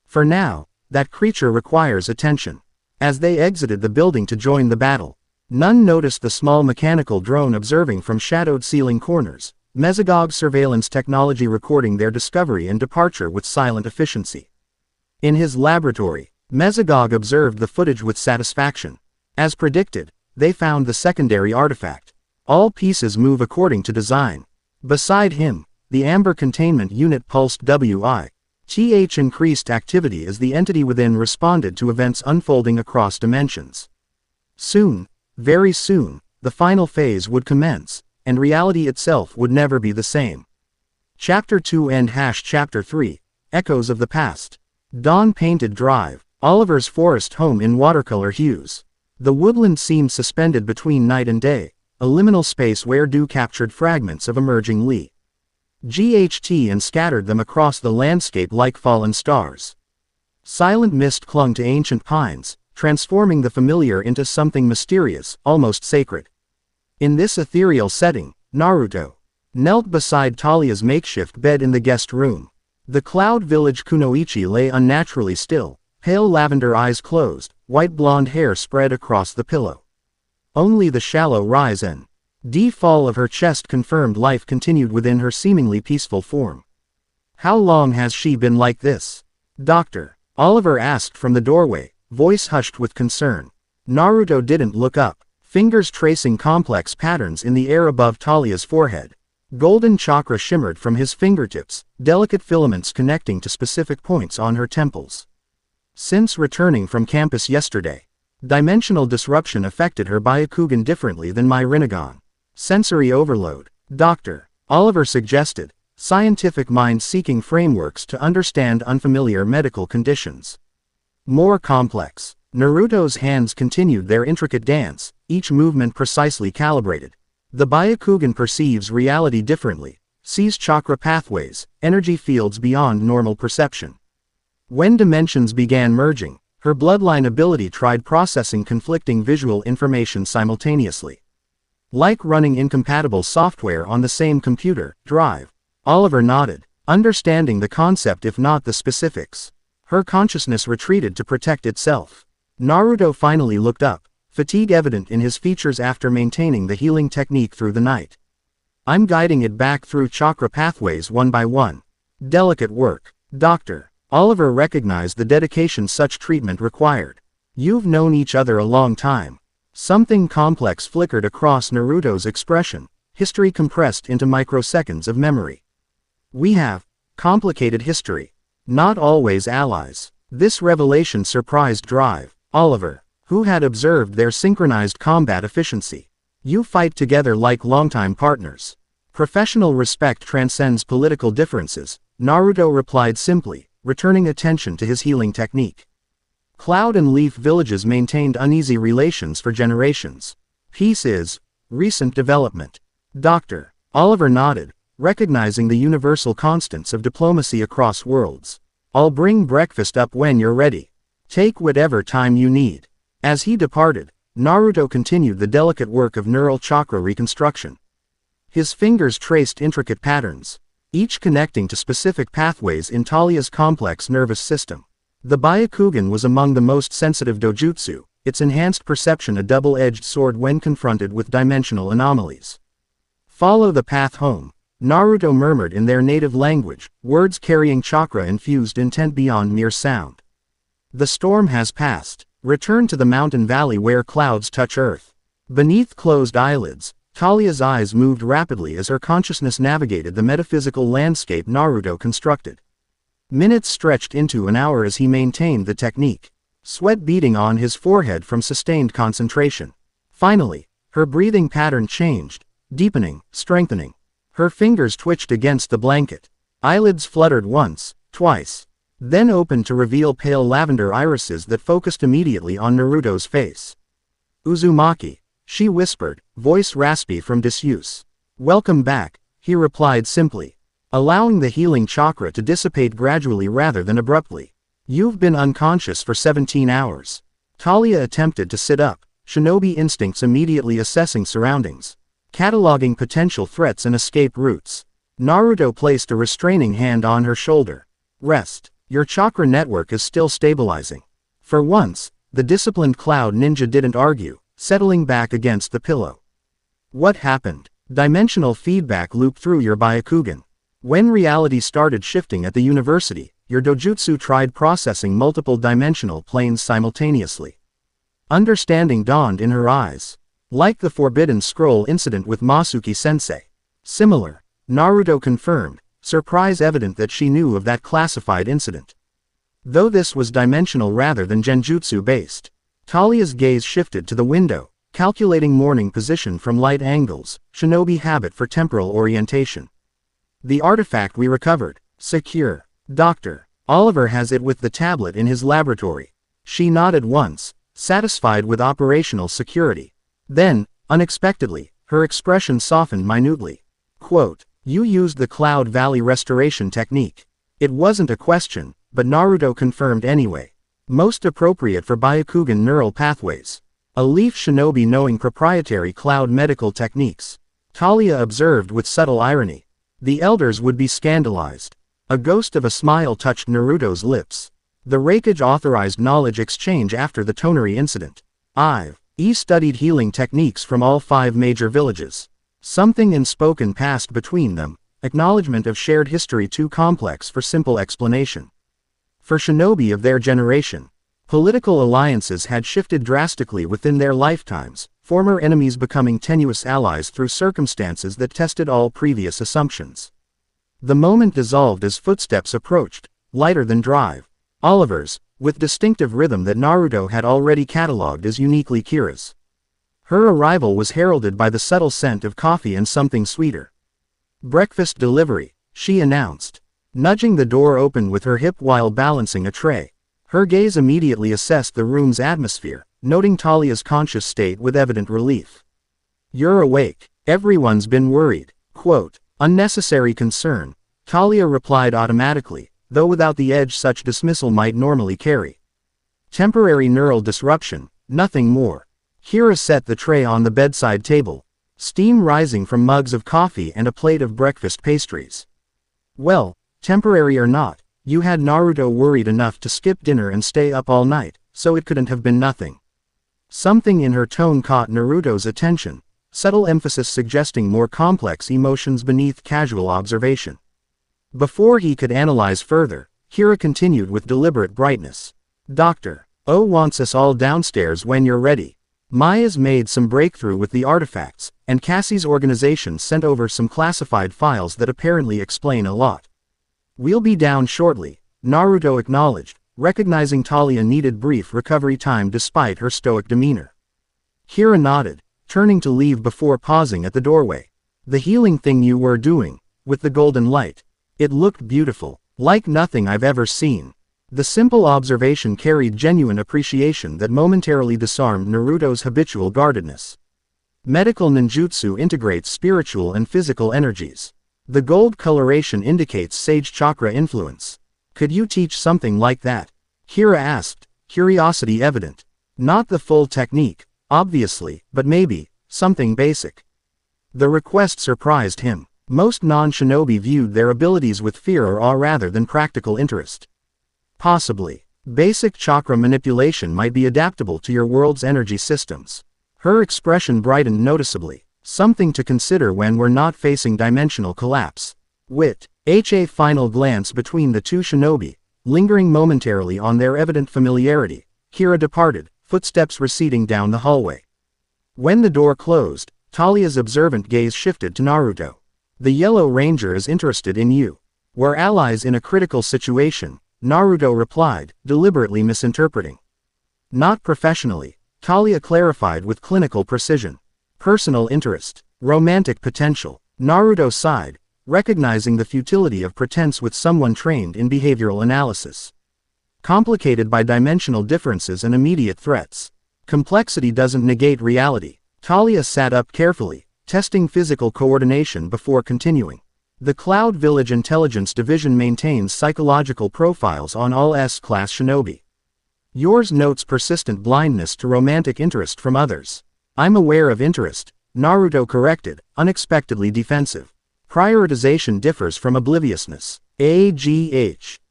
[SPEAKER 1] For now, that creature requires attention. As they exited the building to join the battle, none noticed the small mechanical drone observing from shadowed ceiling corners, Mesogog surveillance technology recording their discovery and departure with silent efficiency. In his laboratory, Mesogog observed the footage with satisfaction. As predicted, they found the secondary artifact. All pieces move according to design. Beside him, the amber containment unit pulsed WITH increased activity as the entity within responded to events unfolding across dimensions. Soon, very soon, the final phase would commence, and reality itself would never be the same. Chapter 2 and Chapter 3, Echoes of the Past. Dawn-painted drive, Oliver's forest home in watercolor hues. The woodland seemed suspended between night and day, a liminal space where dew captured fragments of emerging GHT and scattered them across the landscape like fallen stars. Silent mist clung to ancient pines, transforming the familiar into something mysterious, almost sacred. In this ethereal setting, Naruto knelt beside Talia's makeshift bed in the guest room. The cloud village Kunoichi lay unnaturally still, pale lavender eyes closed, white blonde hair spread across the pillow. Only the shallow rise and fall of her chest confirmed life continued within her seemingly peaceful form. How long has she been like this? Doctor, Oliver asked from the doorway, voice hushed with concern. Naruto didn't look up, fingers tracing complex patterns in the air above Talia's forehead. Golden chakra shimmered from his fingertips, delicate filaments connecting to specific points on her temples. Since returning from campus yesterday, dimensional disruption affected her Byakugan differently than my Rinnegan. Sensory overload, Dr. Oliver suggested, scientific mind seeking frameworks to understand unfamiliar medical conditions. More complex, Naruto's hands continued their intricate dance, each movement precisely calibrated. The Byakugan perceives reality differently, sees chakra pathways, energy fields beyond normal perception. When dimensions began merging, her bloodline ability tried processing conflicting visual information simultaneously. Like running incompatible software on the same computer drive. Oliver nodded, understanding the concept if not the specifics. Her consciousness retreated to protect itself. Naruto finally looked up, fatigue evident in his features after maintaining the healing technique through the night. I'm guiding it back through chakra pathways one by one. Delicate work, Doctor. Oliver recognized the dedication such treatment required. You've known each other a long time. Something complex flickered across Naruto's expression, history compressed into microseconds of memory. We have complicated history. Not always allies. This revelation surprised Oliver, who had observed their synchronized combat efficiency. You fight together like longtime partners. Professional respect transcends political differences, Naruto replied simply, returning attention to his healing technique. Cloud and Leaf villages maintained uneasy relations for generations. Peace is recent development. Dr. Oliver nodded, recognizing the universal constants of diplomacy across worlds. I'll bring breakfast up when you're ready. Take whatever time you need. As he departed, Naruto continued the delicate work of neural chakra reconstruction. His fingers traced intricate patterns, each connecting to specific pathways in Talia's complex nervous system. The Byakugan was among the most sensitive dojutsu, its enhanced perception a double-edged sword when confronted with dimensional anomalies. Follow the path home, Naruto murmured in their native language, words carrying chakra-infused intent beyond mere sound. The storm has passed. Return to the mountain valley where clouds touch earth. Beneath closed eyelids, Talia's eyes moved rapidly as her consciousness navigated the metaphysical landscape Naruto constructed. Minutes stretched into an hour as he maintained the technique, sweat beading on his forehead from sustained concentration. Finally, her breathing pattern changed, deepening, strengthening. Her fingers twitched against the blanket. Eyelids fluttered once, twice, then opened to reveal pale lavender irises that focused immediately on Naruto's face. Uzumaki, she whispered, voice raspy from disuse. Welcome back, he replied simply, allowing the healing chakra to dissipate gradually rather than abruptly. You've been unconscious for 17 hours. Talia attempted to sit up, shinobi instincts immediately assessing surroundings, cataloging potential threats and escape routes. Naruto placed a restraining hand on her shoulder. Rest. Your chakra network is still stabilizing. For once, the disciplined cloud ninja didn't argue, settling back against the pillow. What happened? Dimensional feedback looped through your Byakugan. When reality started shifting at the university, your dojutsu tried processing multiple dimensional planes simultaneously. Understanding dawned in her eyes. Like the Forbidden Scroll incident with Masuki-sensei. Similar, Naruto confirmed, surprise evident that she knew of that classified incident. Though this was dimensional rather than genjutsu-based, Talia's gaze shifted to the window, calculating morning position from light angles, shinobi habit for temporal orientation. The artifact we recovered, secure. Doctor, Oliver has it with the tablet in his laboratory. She nodded once, satisfied with operational security. Then, unexpectedly, her expression softened minutely. Quote, you used the Cloud Valley restoration technique. It wasn't a question, but Naruto confirmed anyway. Most appropriate for Byakugan neural pathways. A leaf shinobi knowing proprietary cloud medical techniques. Talia observed with subtle irony. The elders would be scandalized. A ghost of a smile touched Naruto's lips. The Raikage authorized knowledge exchange after the Tonari incident. He studied healing techniques from all 5 major villages. Something unspoken passed between them, acknowledgement of shared history too complex for simple explanation. For shinobi of their generation, political alliances had shifted drastically within their lifetimes, former enemies becoming tenuous allies through circumstances that tested all previous assumptions. The moment dissolved as footsteps approached, lighter than drive. Oliver's, with distinctive rhythm that Naruto had already catalogued as uniquely Kira's. Her arrival was heralded by the subtle scent of coffee and something sweeter. Breakfast delivery, she announced, nudging the door open with her hip while balancing a tray. Her gaze immediately assessed the room's atmosphere, noting Talia's conscious state with evident relief. You're awake. Everyone's been worried. Quote, unnecessary concern. Talia replied automatically, though without the edge such dismissal might normally carry. Temporary neural disruption, nothing more. Kira set the tray on the bedside table, steam rising from mugs of coffee and a plate of breakfast pastries. Well, temporary or not, you had Naruto worried enough to skip dinner and stay up all night, so it couldn't have been nothing. Something in her tone caught Naruto's attention, subtle emphasis suggesting more complex emotions beneath casual observation. Before he could analyze further, Kira continued with deliberate brightness. Dr. O wants us all downstairs when you're ready. Maya's made some breakthrough with the artifacts, and Cassie's organization sent over some classified files that apparently explain a lot. We'll be down shortly, Naruto acknowledged, recognizing Talia needed brief recovery time despite her stoic demeanor. Kira nodded, turning to leave before pausing at the doorway. The healing thing you were doing, with the golden light. It looked beautiful, like nothing I've ever seen. The simple observation carried genuine appreciation that momentarily disarmed Naruto's habitual guardedness. Medical ninjutsu integrates spiritual and physical energies. The gold coloration indicates sage chakra influence. Could you teach something like that? Kira asked, curiosity evident. Not the full technique, obviously, but maybe, something basic. The request surprised him. Most non-shinobi viewed their abilities with fear or awe rather than practical interest. Possibly. Basic chakra manipulation might be adaptable to your world's energy systems. Her expression brightened noticeably. Something to consider when we're not facing dimensional collapse. Wit. A final glance between the two shinobi, lingering momentarily on their evident familiarity, Kira departed, footsteps receding down the hallway. When the door closed, Talia's observant gaze shifted to Naruto. The Yellow Ranger is interested in you. We're allies in a critical situation, Naruto replied, deliberately misinterpreting. Not professionally, Talia clarified with clinical precision. Personal interest, romantic potential. Naruto sighed, recognizing the futility of pretense with someone trained in behavioral analysis. Complicated by dimensional differences and immediate threats. Complexity doesn't negate reality. Talia sat up carefully, testing physical coordination before continuing. The Cloud Village Intelligence Division maintains psychological profiles on all S-class shinobi. Yours notes persistent blindness to romantic interest from others. I'm aware of interest, Naruto corrected, unexpectedly defensive. Prioritization differs from obliviousness.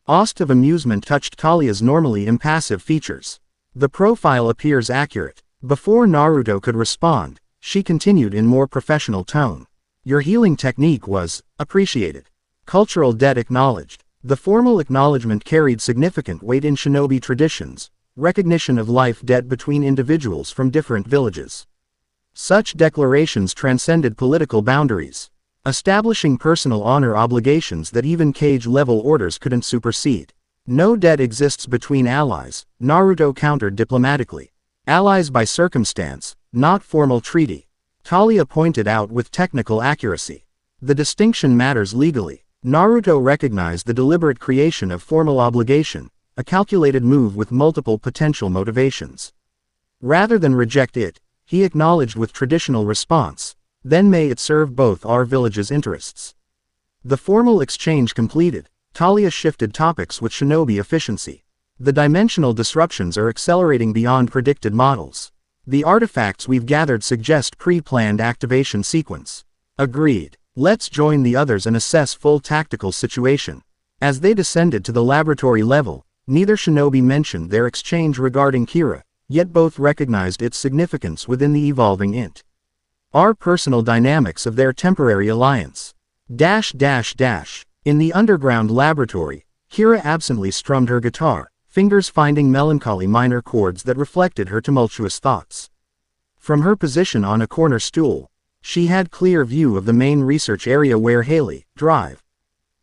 [SPEAKER 1] Aust of amusement touched Talia's normally impassive features. The profile appears accurate. Before Naruto could respond, she continued in more professional tone. Your healing technique was appreciated. Cultural debt acknowledged. The formal acknowledgement carried significant weight in shinobi traditions, recognition of life debt between individuals from different villages. Such declarations transcended political boundaries, establishing personal honor obligations that even cage-level orders couldn't supersede. No debt exists between allies, Naruto countered diplomatically. Allies by circumstance, not formal treaty. Talia pointed out with technical accuracy. The distinction matters legally. Naruto recognized the deliberate creation of formal obligation, a calculated move with multiple potential motivations. Rather than reject it, he acknowledged with traditional response, then may it serve both our village's interests. The formal exchange completed, Talia shifted topics with shinobi efficiency. The dimensional disruptions are accelerating beyond predicted models. The artifacts we've gathered suggest pre-planned activation sequence. Agreed. Let's join the others and assess full tactical situation. As they descended to the laboratory level, neither shinobi mentioned their exchange regarding Kira, yet both recognized its significance within the evolving int. Our personal dynamics of their temporary alliance. In the underground laboratory, Kira absently strummed her guitar, fingers finding melancholy minor chords that reflected her tumultuous thoughts. From her position on a corner stool, she had clear view of the main research area where Haley, Drive,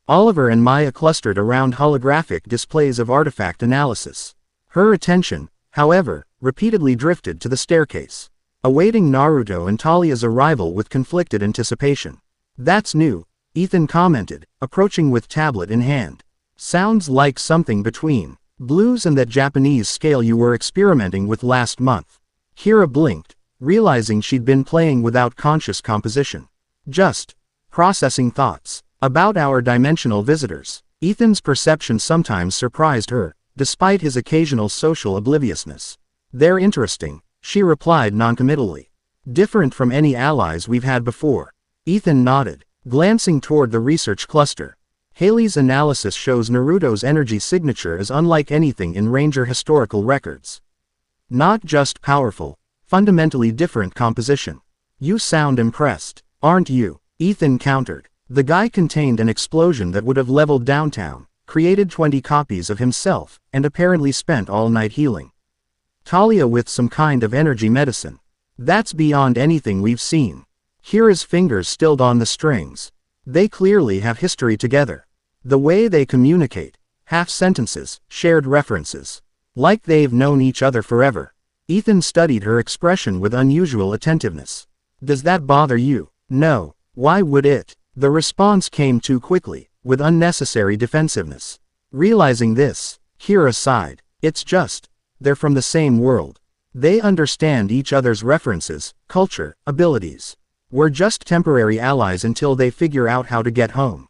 [SPEAKER 1] Oliver and Maya clustered around holographic displays of artifact analysis. Her attention, however, repeatedly drifted to the staircase, awaiting Naruto and Talia's arrival with conflicted anticipation. That's new, Ethan commented, approaching with tablet in hand. Sounds like something between blues and that Japanese scale you were experimenting with last month. Kira blinked, realizing she'd been playing without conscious composition. Just processing thoughts about our dimensional visitors. Ethan's perception sometimes surprised her, despite his occasional social obliviousness. They're interesting, she replied noncommittally. Different from any allies we've had before. Ethan nodded, glancing toward the research cluster. Haley's analysis shows Naruto's energy signature is unlike anything in Ranger historical records. Not just powerful, fundamentally different composition. You sound impressed, aren't you? Ethan countered. The guy contained an explosion that would have leveled downtown, created 20 copies of himself, and apparently spent all night healing. Talia with some kind of energy medicine. That's beyond anything we've seen. Kira's fingers stilled on the strings. They clearly have history together. The way they communicate, half sentences, shared references. Like they've known each other forever. Ethan studied her expression with unusual attentiveness. Does that bother you? No. Why would it? The response came too quickly, with unnecessary defensiveness. Realizing this, Kira sighed. It's just, they're from the same world. They understand each other's references, culture, abilities. We're just temporary allies until they figure out how to get home.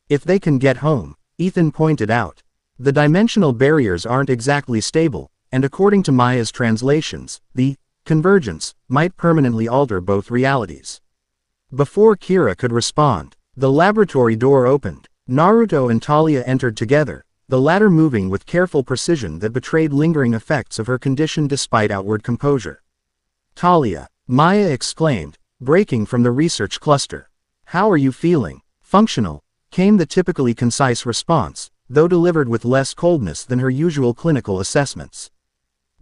[SPEAKER 1] If they can get home, Ethan pointed out. The dimensional barriers aren't exactly stable, and according to Maya's translations, the convergence might permanently alter both realities. Before Kira could respond, the laboratory door opened. Naruto and Talia entered together, the latter moving with careful precision that betrayed lingering effects of her condition despite outward composure. "Talia," Maya exclaimed, breaking from the research cluster. "How are you feeling?" "Functional," came the typically concise response, though delivered with less coldness than her usual clinical assessments.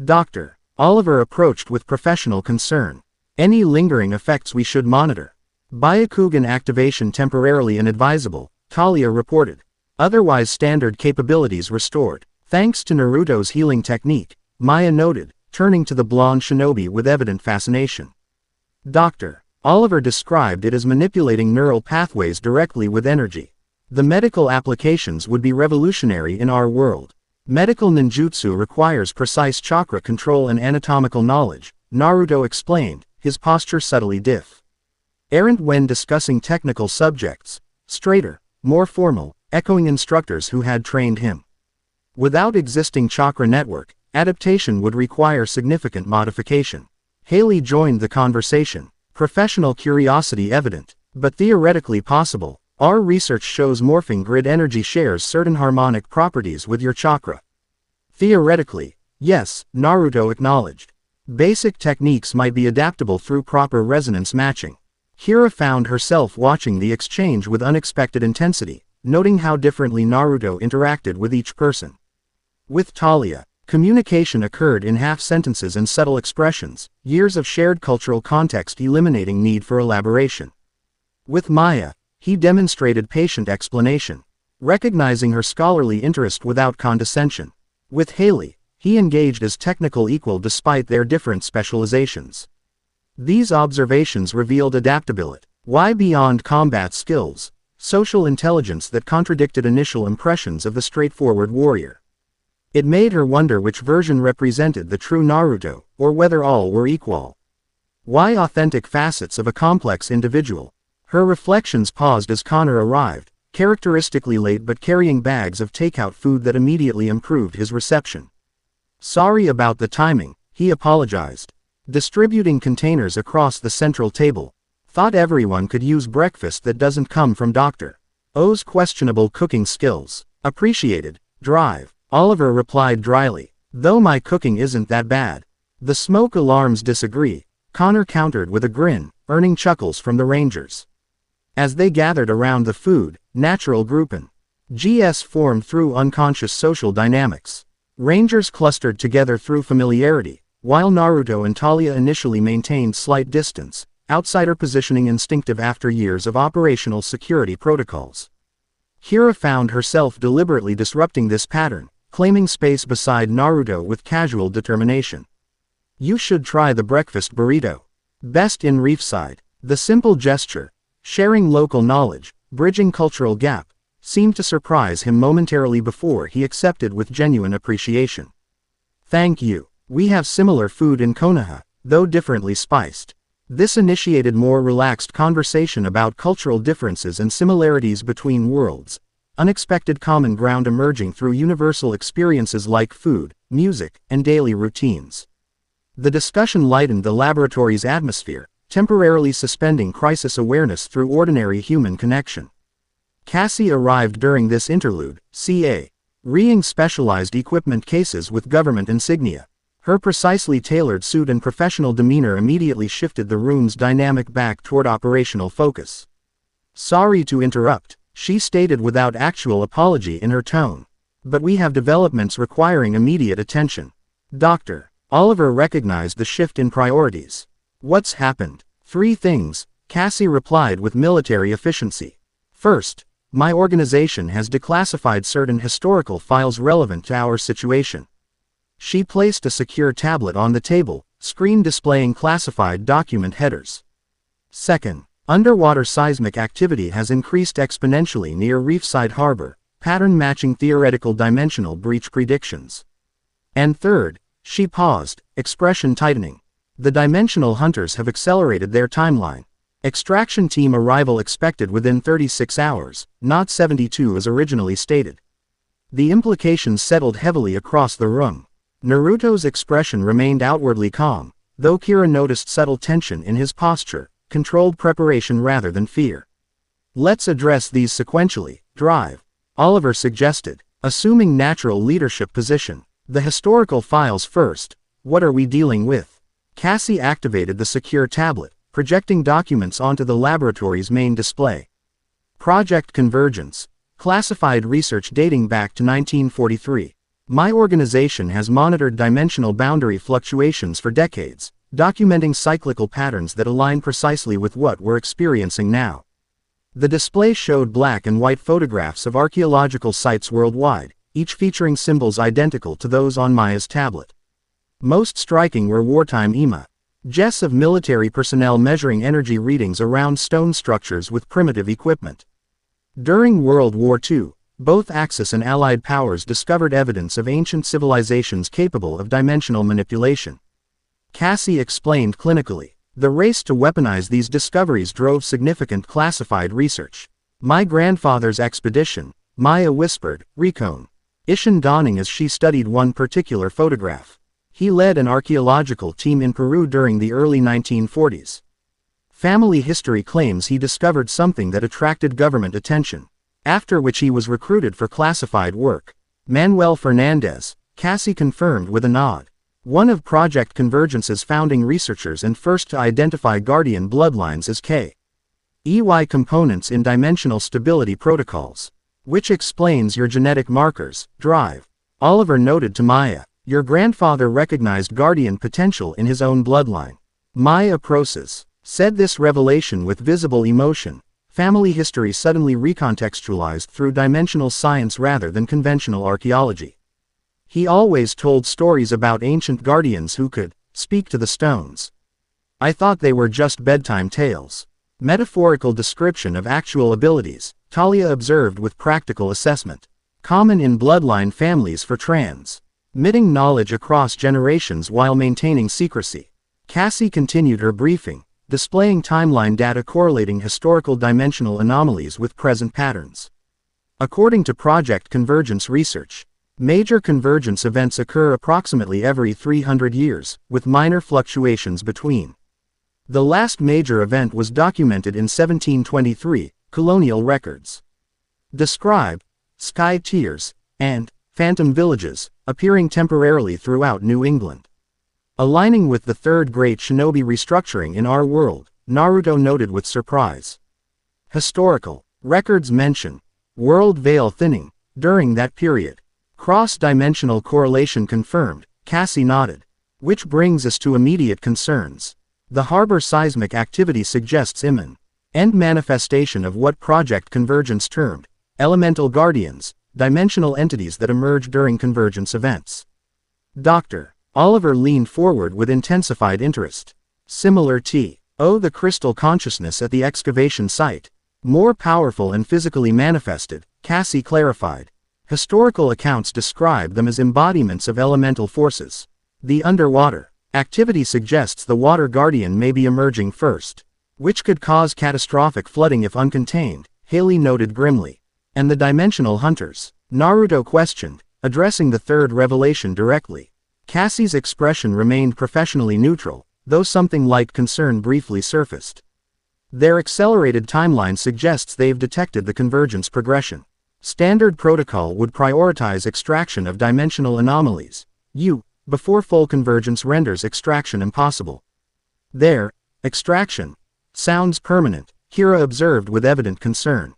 [SPEAKER 1] "Doctor," Oliver approached with professional concern. "Any lingering effects we should monitor?" "Byakugan activation temporarily inadvisable," Talia reported. "Otherwise standard capabilities restored. Thanks to Naruto's healing technique," Maya noted, turning to the blonde shinobi with evident fascination. "Doctor," Oliver described it as manipulating neural pathways directly with energy. "The medical applications would be revolutionary in our world. Medical ninjutsu requires precise chakra control and anatomical knowledge," Naruto explained, his posture subtly stiff. Errant when discussing technical subjects, straighter, more formal, echoing instructors who had trained him. Without existing chakra network, adaptation would require significant modification. Haley joined the conversation, professional curiosity evident, but theoretically possible. "Our research shows morphing grid energy shares certain harmonic properties with your chakra." "Theoretically, yes," Naruto acknowledged. "Basic techniques might be adaptable through proper resonance matching." Kira found herself watching the exchange with unexpected intensity, noting how differently Naruto interacted with each person. With Talia, communication occurred in half-sentences and subtle expressions, years of shared cultural context eliminating need for elaboration. With Maya, he demonstrated patient explanation, recognizing her scholarly interest without condescension. With Haley, he engaged as technical equal despite their different specializations. These observations revealed adaptability, why beyond combat skills, social intelligence that contradicted initial impressions of the straightforward warrior. It made her wonder which version represented the true Naruto, or whether all were equal. Why authentic facets of a complex individual? Her reflections paused as Connor arrived, characteristically late but carrying bags of takeout food that immediately improved his reception. "Sorry about the timing," he apologized. Distributing containers across the central table. "Thought everyone could use breakfast that doesn't come from Dr. O's questionable cooking skills." "Appreciated, Drive," Oliver replied dryly. "Though my cooking isn't that bad." "The smoke alarms disagree," Connor countered with a grin, earning chuckles from the Rangers. As they gathered around the food, natural grouping. GS formed through unconscious social dynamics. Rangers clustered together through familiarity, while Naruto and Talia initially maintained slight distance, outsider positioning instinctive after years of operational security protocols. Kira found herself deliberately disrupting this pattern, claiming space beside Naruto with casual determination. "You should try the breakfast burrito. Best in Reefside." The simple gesture, sharing local knowledge, bridging cultural gap, seemed to surprise him momentarily before he accepted with genuine appreciation. "Thank you. We have similar food in Konoha, though differently spiced." This initiated more relaxed conversation about cultural differences and similarities between worlds, unexpected common ground emerging through universal experiences like food, music, and daily routines. The discussion lightened the laboratory's atmosphere, temporarily suspending crisis awareness through ordinary human connection. Cassie arrived during this interlude, reeing specialized equipment cases with government insignia. Her precisely tailored suit and professional demeanor immediately shifted the room's dynamic back toward operational focus. "Sorry to interrupt," she stated without actual apology in her tone. "But we have developments requiring immediate attention." "Doctor," Oliver recognized the shift in priorities. "What's happened?" "Three things," Cassie replied with military efficiency. "First, my organization has declassified certain historical files relevant to our situation." She placed a secure tablet on the table, screen displaying classified document headers. "Second, underwater seismic activity has increased exponentially near Reefside Harbor, pattern matching theoretical dimensional breach predictions." "And third," she paused, expression tightening, "the dimensional hunters have accelerated their timeline. Extraction team arrival expected within 36 hours, not 72 as originally stated." The implications settled heavily across the room. Naruto's expression remained outwardly calm, though Kira noticed subtle tension in his posture, controlled preparation rather than fear. Let's address these sequentially. Drive, Oliver suggested, assuming natural leadership position. The historical files first. What are we dealing with? Cassie activated the secure tablet, projecting documents onto the laboratory's main display. Project Convergence. Classified research dating back to 1943. My organization has monitored dimensional boundary fluctuations for decades, documenting cyclical patterns that align precisely with what we're experiencing now. The display showed black and white photographs of archaeological sites worldwide, each featuring symbols identical to those on Maya's tablet. Most striking were wartime images of military personnel measuring energy readings around stone structures with primitive equipment. During World War II, both Axis and Allied powers discovered evidence of ancient civilizations capable of dimensional manipulation. Cassie explained clinically. The race to weaponize these discoveries drove significant classified research. My grandfather's expedition, Maya whispered, recon. Ishin dawning as she studied one particular photograph. He led an archaeological team in Peru during the early 1940s. Family history claims he discovered something that attracted government attention, after which he was recruited for classified work. Manuel Fernandez, Cassie confirmed with a nod. One of Project Convergence's founding researchers and first to identify Guardian bloodlines as K.E.Y. components in dimensional stability protocols. Which explains your genetic markers. Drive, Oliver noted to Maya. Your grandfather recognized Guardian potential in his own bloodline. Maya process said this revelation with visible emotion. Family history suddenly recontextualized through dimensional science rather than conventional archaeology. He always told stories about ancient guardians who could speak to the stones. I thought they were just bedtime tales. Metaphorical description of actual abilities, Talia observed with practical assessment. Common in bloodline families for transmitting knowledge across generations while maintaining secrecy. Cassie continued her briefing, displaying timeline data correlating historical dimensional anomalies with present patterns. According to Project Convergence research, major convergence events occur approximately every 300 years, with minor fluctuations between. The last major event was documented in 1723, colonial records. Describe sky tiers and phantom villages appearing temporarily throughout New England. Aligning with the third great shinobi restructuring in our world, Naruto noted with surprise. Historical records mention world veil thinning during that period. Cross-dimensional correlation confirmed, Cassie nodded. Which brings us to immediate concerns. The harbor seismic activity suggests imminent manifestation of what Project Convergence termed elemental guardians, dimensional entities that emerge during convergence events. Dr. Oliver leaned forward with intensified interest. Similar to the crystal consciousness at the excavation site. More powerful and physically manifested, Cassie clarified. Historical accounts describe them as embodiments of elemental forces. The underwater activity suggests the water guardian may be emerging first, which could cause catastrophic flooding if uncontained, Haley noted grimly. And the dimensional hunters? Naruto questioned, addressing the third revelation directly. Cassie's expression remained professionally neutral, though something like concern briefly surfaced. Their accelerated timeline suggests they've detected the convergence progression. Standard protocol would prioritize extraction of dimensional anomalies, before full convergence renders extraction impossible. Their extraction sounds permanent, Kira observed with evident concern.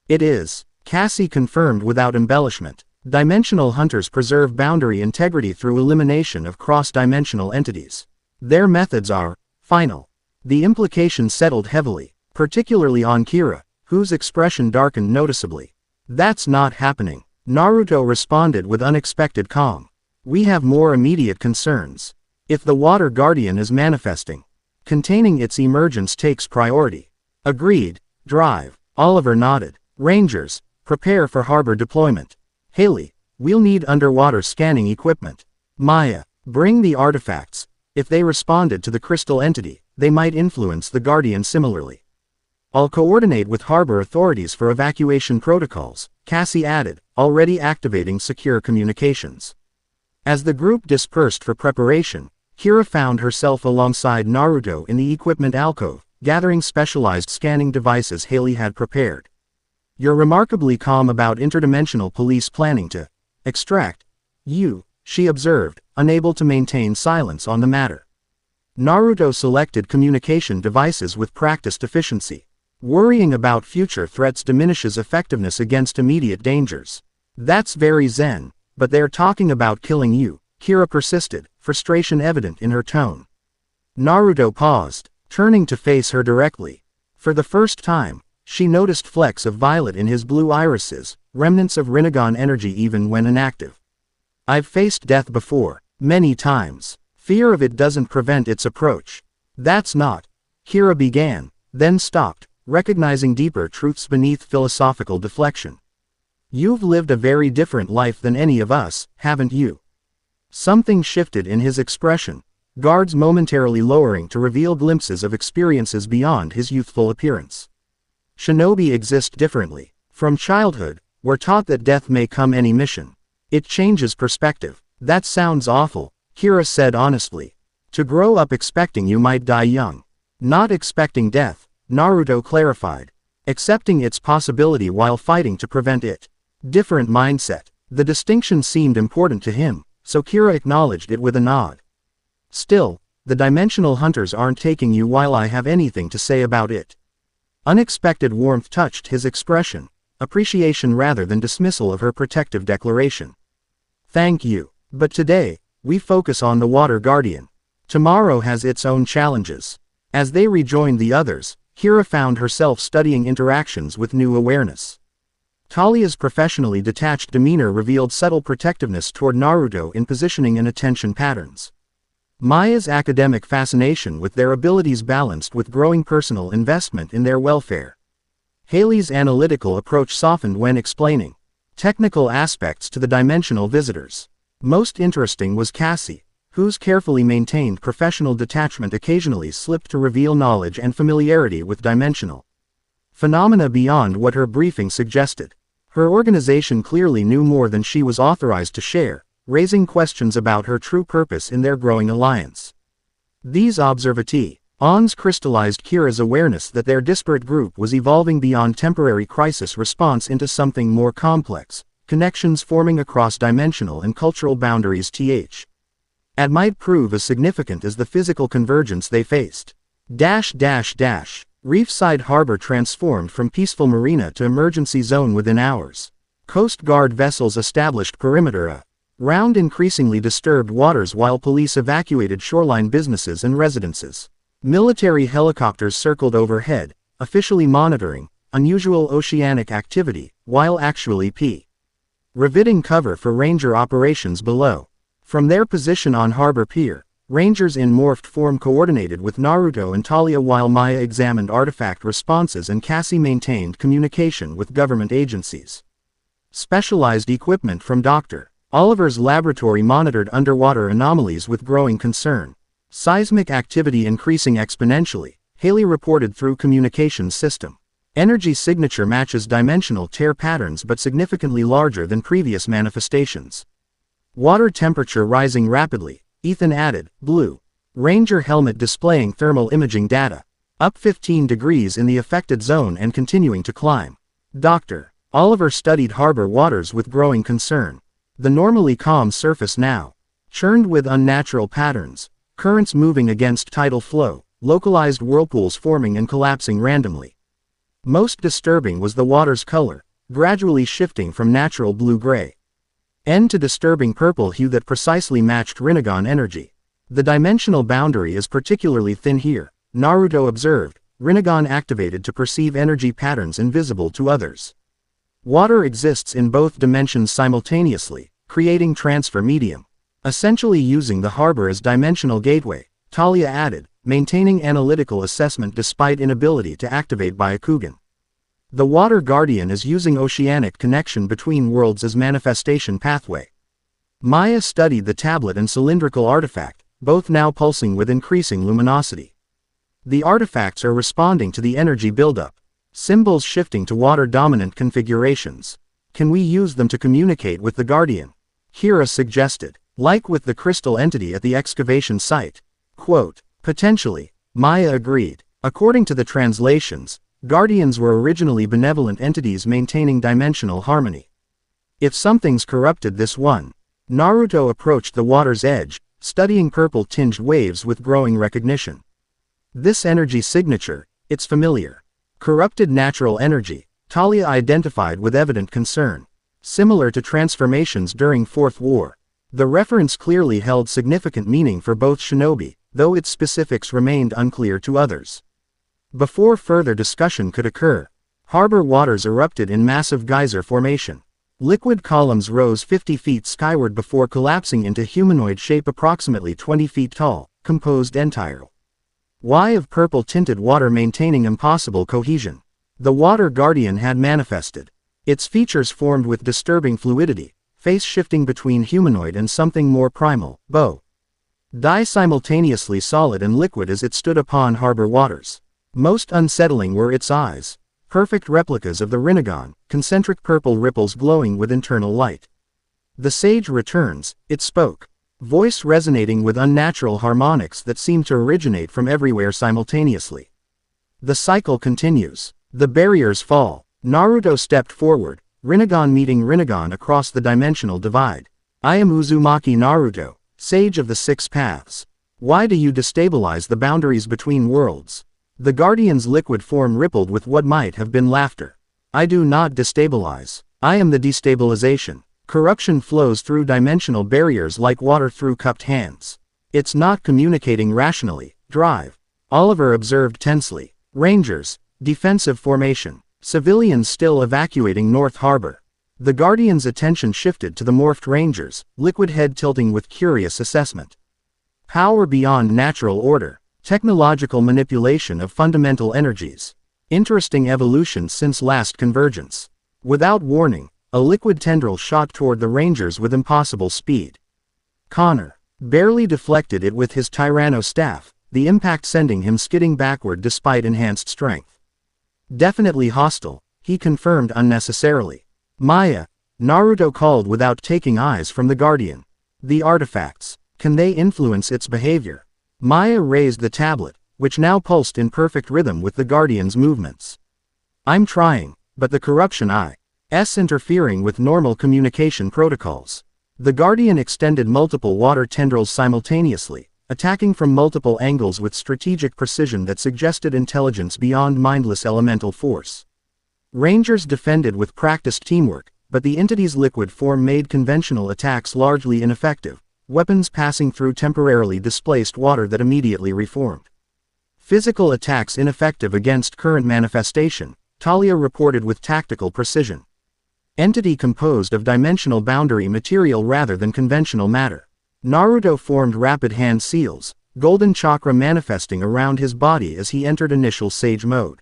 [SPEAKER 1] It is, Cassie confirmed without embellishment. Dimensional hunters preserve boundary integrity through elimination of cross-dimensional entities. Their methods are final. The implication settled heavily, particularly on Kira, whose expression darkened noticeably. That's not happening, Naruto responded with unexpected calm. We have more immediate concerns. If the water guardian is manifesting, containing its emergence takes priority. Agreed. Drive, Oliver nodded. Rangers, prepare for harbor deployment. Haley, we'll need underwater scanning equipment. Maya, bring the artifacts. If they responded to the crystal entity, they might influence the Guardian similarly. I'll coordinate with harbor authorities for evacuation protocols, Cassie added, already activating secure communications. As the group dispersed for preparation, Kira found herself alongside Naruto in the equipment alcove, gathering specialized scanning devices Haley had prepared. "You're remarkably calm about interdimensional police planning to extract you," she observed, unable to maintain silence on the matter. Naruto selected communication devices with practiced efficiency. "Worrying about future threats diminishes effectiveness against immediate dangers." "That's very zen, but they're talking about killing you," Kira persisted, frustration evident in her tone. Naruto paused, turning to face her directly. For the first time, she noticed flecks of violet in his blue irises, remnants of Rinnegan energy even when inactive. "I've faced death before, many times. Fear of it doesn't prevent its approach." "That's not," Kira began, then stopped, recognizing deeper truths beneath philosophical deflection. "You've lived a very different life than any of us, haven't you?" Something shifted in his expression, guards momentarily lowering to reveal glimpses of experiences beyond his youthful appearance. "Shinobi exist differently. From childhood, we're taught that death may come any mission. It changes perspective." "That sounds awful," Kira said honestly. "To grow up expecting you might die young." "Not expecting death," Naruto clarified. "Accepting its possibility while fighting to prevent it." Different mindset. The distinction seemed important to him, so Kira acknowledged it with a nod. "Still, the dimensional hunters aren't taking you while I have anything to say about it." Unexpected warmth touched his expression, appreciation rather than dismissal of her protective declaration. "Thank you. But today, we focus on the Water Guardian. Tomorrow has its own challenges." As they rejoined the others, Kira found herself studying interactions with new awareness. Talia's professionally detached demeanor revealed subtle protectiveness toward Naruto in positioning and attention patterns. Maya's academic fascination with their abilities balanced with growing personal investment in their welfare. Haley's analytical approach softened when explaining technical aspects to the dimensional visitors. Most interesting was Cassie, whose carefully maintained professional detachment occasionally slipped to reveal knowledge and familiarity with dimensional phenomena beyond what her briefing suggested. Her organization clearly knew more than she was authorized to share, raising questions about her true purpose in their growing alliance. These observations crystallized Kira's awareness that their disparate group was evolving beyond temporary crisis response into something more complex, connections forming across dimensional and cultural boundaries that might prove as significant as the physical convergence they faced. Reefside Harbor transformed from peaceful marina to emergency zone within hours. Coast Guard vessels established perimeter around increasingly disturbed waters while police evacuated shoreline businesses and residences. Military helicopters circled overhead, officially monitoring unusual oceanic activity, while actually providing cover for ranger operations below. From their position on Harbor Pier, rangers in morphed form coordinated with Naruto and Talia while Maya examined artifact responses and Cassie maintained communication with government agencies. Specialized equipment from Dr. Oliver's laboratory monitored underwater anomalies with growing concern. Seismic activity increasing exponentially, Haley reported through communications system. Energy signature matches dimensional tear patterns but significantly larger than previous manifestations. Water temperature rising rapidly, Ethan added. Blue Ranger helmet displaying thermal imaging data. Up 15 degrees in the affected zone and continuing to climb. Dr. Oliver studied harbor waters with growing concern. The normally calm surface now churned with unnatural patterns, currents moving against tidal flow, localized whirlpools forming and collapsing randomly. Most disturbing was the water's color, gradually shifting from natural blue-gray to disturbing purple hue that precisely matched Rinnegan energy. The dimensional boundary is particularly thin here, Naruto observed, Rinnegan activated to perceive energy patterns invisible to others. Water exists in both dimensions simultaneously, creating transfer medium. Essentially using the harbor as dimensional gateway, Talia added, maintaining analytical assessment despite inability to activate Byakugan. The Water Guardian is using oceanic connection between worlds as manifestation pathway. Maya studied the tablet and cylindrical artifact, both now pulsing with increasing luminosity. The artifacts are responding to the energy buildup, symbols shifting to water-dominant configurations. Can we use them to communicate with the Guardian? Kira suggested. Like with the crystal entity at the excavation site. Quote, potentially. Maya agreed. According to the translations, Guardians were originally benevolent entities maintaining dimensional harmony. If something's corrupted this one. Naruto approached the water's edge, studying purple-tinged waves with growing recognition. This energy signature, it's familiar. Corrupted natural energy, Talia identified with evident concern. Similar to transformations during Fourth War. The reference clearly held significant meaning for both shinobi, though its specifics remained unclear to others. Before further discussion could occur, harbor waters erupted in massive geyser formation. Liquid columns rose 50 feet skyward before collapsing into humanoid shape approximately 20 feet tall, composed entirely of purple-tinted water maintaining impossible cohesion. The water guardian had manifested. Its features formed with disturbing fluidity, face shifting between humanoid and something more primal, simultaneously solid and liquid as it stood upon harbor waters. Most unsettling were its eyes. Perfect replicas of the Rinnegan, concentric purple ripples glowing with internal light. The sage returns, it spoke. Voice resonating with unnatural harmonics that seemed to originate from everywhere simultaneously. The cycle continues. The barriers fall. Naruto stepped forward, Rinnegan meeting Rinnegan across the dimensional divide. I am Uzumaki Naruto, sage of the Six Paths. Why do you destabilize the boundaries between worlds? The Guardian's liquid form rippled with what might have been laughter. I do not destabilize. I am the destabilization. Corruption flows through dimensional barriers like water through cupped hands. It's not communicating rationally. Drive. Oliver observed tensely. Rangers. Defensive formation. Civilians still evacuating North Harbor. The Guardian's attention shifted to the morphed Rangers, liquid head tilting with curious assessment. Power beyond natural order. Technological manipulation of fundamental energies. Interesting evolution since last convergence. Without warning, a liquid tendril shot toward the Rangers with impossible speed. Connor barely deflected it with his Tyranno staff, the impact sending him skidding backward despite enhanced strength. Definitely hostile, he confirmed unnecessarily. Maya, Naruto called without taking eyes from the Guardian. The artifacts, can they influence its behavior? Maya raised the tablet, which now pulsed in perfect rhythm with the Guardian's movements. I'm trying, but the corruption is interfering with normal communication protocols. The Guardian extended multiple water tendrils simultaneously, attacking from multiple angles with strategic precision that suggested intelligence beyond mindless elemental force. Rangers defended with practiced teamwork, but the entity's liquid form made conventional attacks largely ineffective. Weapons passing through temporarily displaced water that immediately reformed. Physical attacks ineffective against current manifestation, Talia reported with tactical precision. Entity composed of dimensional boundary material rather than conventional matter. Naruto formed rapid hand seals, golden chakra manifesting around his body as he entered initial sage mode.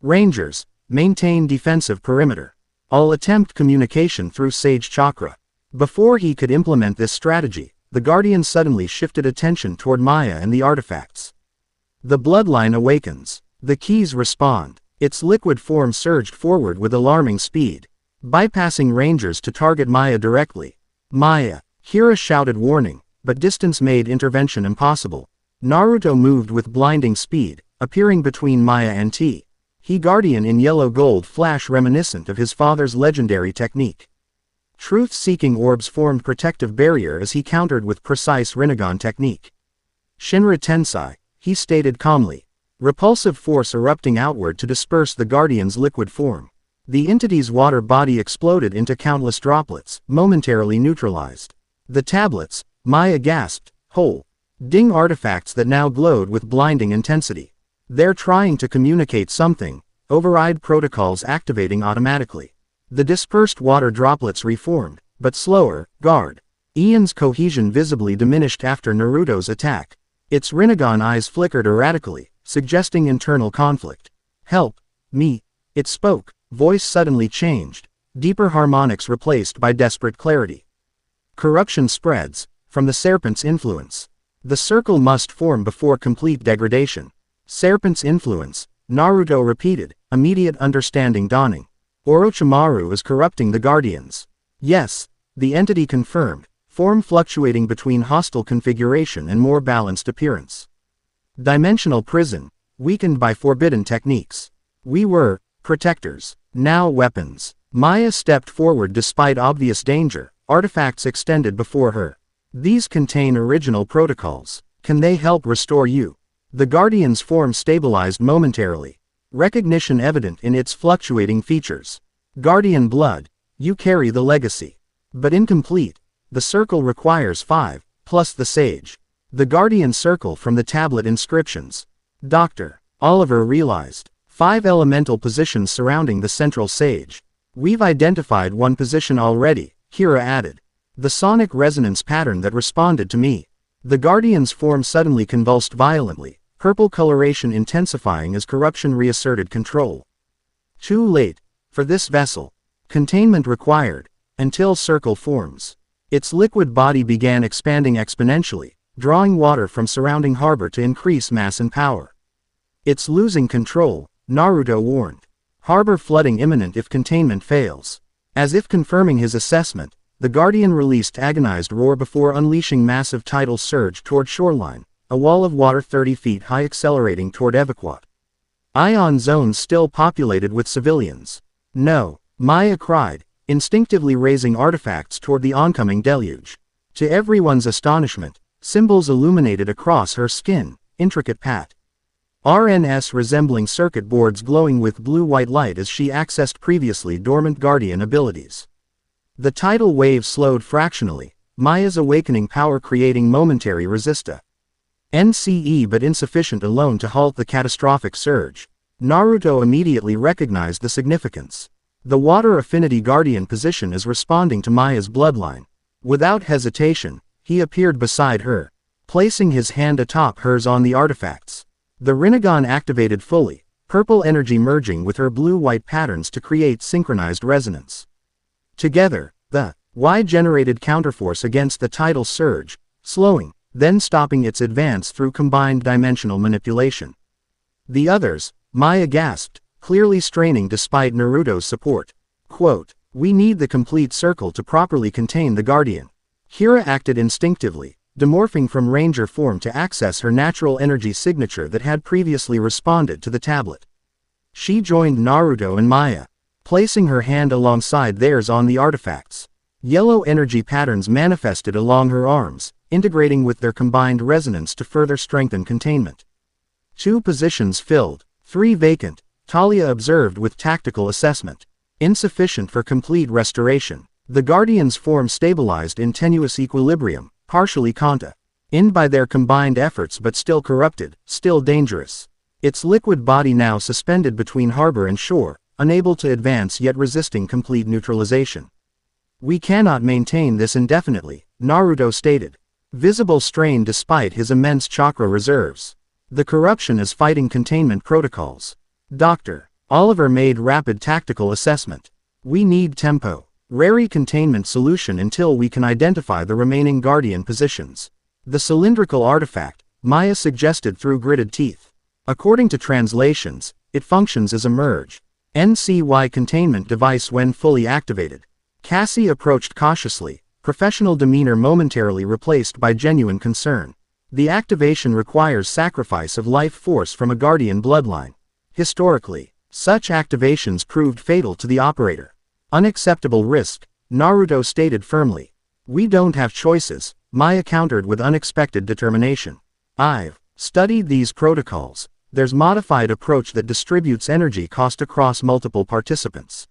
[SPEAKER 1] Rangers, maintain defensive perimeter. I'll attempt communication through sage chakra. Before he could implement this strategy, the Guardian suddenly shifted attention toward Maya and the artifacts. The bloodline awakens. The keys respond. Its liquid form surged forward with alarming speed, bypassing Rangers to target Maya directly. Maya, Kira shouted warning, but distance made intervention impossible. Naruto moved with blinding speed, appearing between Maya and He Guardian in yellow gold flash reminiscent of his father's legendary technique. Truth-seeking orbs formed protective barrier as he countered with precise Rinnegan technique. Shinra Tensai, he stated calmly. Repulsive force erupting outward to disperse the Guardian's liquid form. The entity's water body exploded into countless droplets, momentarily neutralized. The tablets, Maya gasped, whole. Ding artifacts that now glowed with blinding intensity. They're trying to communicate something, override protocols activating automatically. The dispersed water droplets reformed, but slower, guard. Ian's cohesion visibly diminished after Naruto's attack. Its Rinnegan eyes flickered erratically, suggesting internal conflict. Help me, it spoke, voice suddenly changed, deeper harmonics replaced by desperate clarity. Corruption spreads, from the serpent's influence. The circle must form before complete degradation. Serpent's influence, Naruto repeated, immediate understanding dawning. Orochimaru is corrupting the Guardians. Yes, the entity confirmed, form fluctuating between hostile configuration and more balanced appearance. Dimensional prison, weakened by forbidden techniques. We were protectors, now weapons. Maya stepped forward despite obvious danger, artifacts extended before her. These contain original protocols. Can they help restore you? The Guardian's form stabilized momentarily. Recognition evident in its fluctuating features. Guardian blood, you carry the legacy. But incomplete. The circle requires 5, plus the sage. The Guardian circle from the tablet inscriptions. Dr. Oliver realized. 5 elemental positions surrounding the central sage. We've identified one position already, Kira added. The sonic resonance pattern that responded to me. The Guardian's form suddenly convulsed violently, purple coloration intensifying as corruption reasserted control. Too late. For this vessel. Containment required. Until circle forms. Its liquid body began expanding exponentially, drawing water from surrounding harbor to increase mass and power. It's losing control, Naruto warned. Harbor flooding imminent if containment fails. As if confirming his assessment, the Guardian released agonized roar before unleashing massive tidal surge toward shoreline, a wall of water 30 feet high accelerating toward Evacuat. Ion zones still populated with civilians. No, Maya cried, instinctively raising artifacts toward the oncoming deluge. To everyone's astonishment, symbols illuminated across her skin, intricate RNS resembling circuit boards glowing with blue-white light as she accessed previously dormant Guardian abilities. The tidal wave slowed fractionally, Maya's awakening power creating momentary resista. NCE but insufficient alone to halt the catastrophic surge. Naruto immediately recognized the significance. The water affinity Guardian position is responding to Maya's bloodline. Without hesitation, he appeared beside her, placing his hand atop hers on the artifacts. The Rinnegan activated fully, purple energy merging with her blue-white patterns to create synchronized resonance. Together, the Y generated counterforce against the tidal surge, slowing, then stopping its advance through combined dimensional manipulation. The others, Maya gasped, clearly straining despite Naruto's support. Quote, we need the complete circle to properly contain the Guardian. Kira acted instinctively, demorphing from Ranger form to access her natural energy signature that had previously responded to the tablet. She joined Naruto and Maya, placing her hand alongside theirs on the artifacts. Yellow energy patterns manifested along her arms, integrating with their combined resonance to further strengthen containment. 2 positions filled, 3 vacant, Talia observed with tactical assessment. Insufficient for complete restoration. The Guardian's form stabilized in tenuous equilibrium, partially in by their combined efforts but still corrupted, still dangerous. Its liquid body now suspended between harbor and shore, unable to advance yet resisting complete neutralization. We cannot maintain this indefinitely, Naruto stated. Visible strain despite his immense chakra reserves. The corruption is fighting containment protocols. Dr. Oliver made rapid tactical assessment. We need tempo. Rary containment solution until we can identify the remaining Guardian positions. The cylindrical artifact, Maya suggested through gritted teeth. According to translations, it functions as a merge. NCY containment device when fully activated. Cassie approached cautiously, professional demeanor momentarily replaced by genuine concern. The activation requires sacrifice of life force from a Guardian bloodline. Historically, such activations proved fatal to the operator. Unacceptable risk, Naruto stated firmly. We don't have choices, Maya countered with unexpected determination. I've studied these protocols. There's modified approach that distributes energy cost across multiple participants.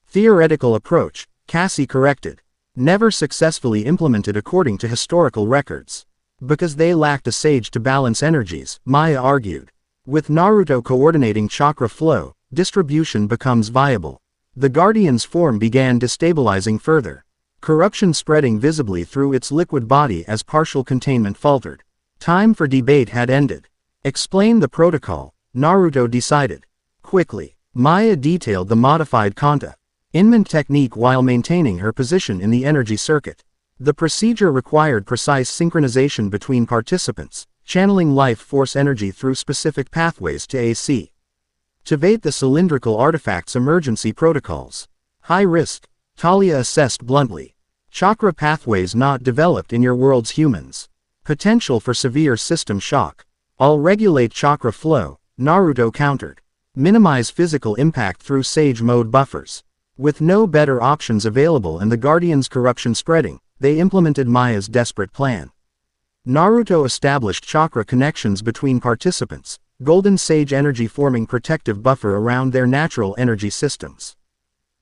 [SPEAKER 1] Theoretical approach, Cassie corrected. Never successfully implemented according to historical records. Because they lacked a sage to balance energies, Maya argued. With Naruto coordinating chakra flow, distribution becomes viable. The Guardian's form began destabilizing further. Corruption spreading visibly through its liquid body as partial containment faltered. Time for debate had ended. Explain the protocol, Naruto decided. Quickly, Maya detailed the modified containment technique while maintaining her position in the energy circuit. The procedure required precise synchronization between participants, channeling life force energy through specific pathways to AC. Activate the cylindrical artifact's emergency protocols. High risk, Talia assessed bluntly. Chakra pathways not developed in your world's humans. Potential for severe system shock. I'll regulate chakra flow, Naruto countered. Minimize physical impact through Sage Mode buffers. With no better options available and the Guardian's corruption spreading, they implemented Maya's desperate plan. Naruto established chakra connections between participants, Golden Sage energy forming protective buffer around their natural energy systems.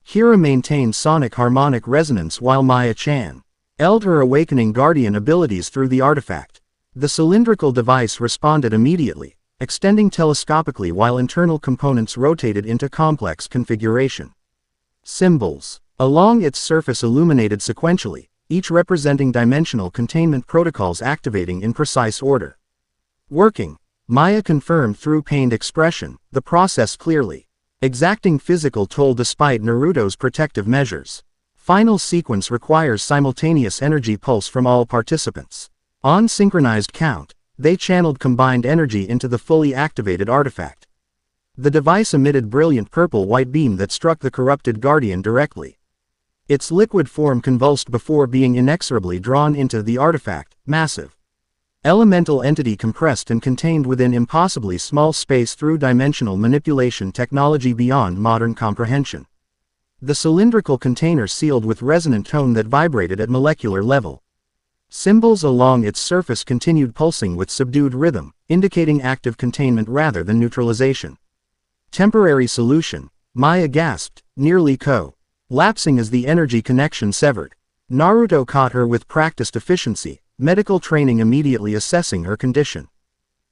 [SPEAKER 1] Kira maintained sonic harmonic resonance while Maya-chan held her awakening Guardian abilities through the artifact. The cylindrical device responded immediately, extending telescopically while internal components rotated into complex configuration. Symbols along its surface illuminated sequentially, each representing dimensional containment protocols activating in precise order. Working, Maya confirmed through pained expression, the process clearly. Exacting physical toll despite Naruto's protective measures. Final sequence requires simultaneous energy pulse from all participants. On synchronized count, they channeled combined energy into the fully activated artifact. The device emitted brilliant purple-white beam that struck the corrupted Guardian directly. Its liquid form convulsed before being inexorably drawn into the artifact, massive. Elemental entity compressed and contained within impossibly small space through dimensional manipulation technology beyond modern comprehension. The cylindrical container sealed with resonant tone that vibrated at molecular level. Symbols along its surface continued pulsing with subdued rhythm, indicating active containment rather than neutralization. Temporary solution, Maya gasped, nearly collapsing as the energy connection severed. Naruto caught her with practiced efficiency, medical training immediately assessing her condition.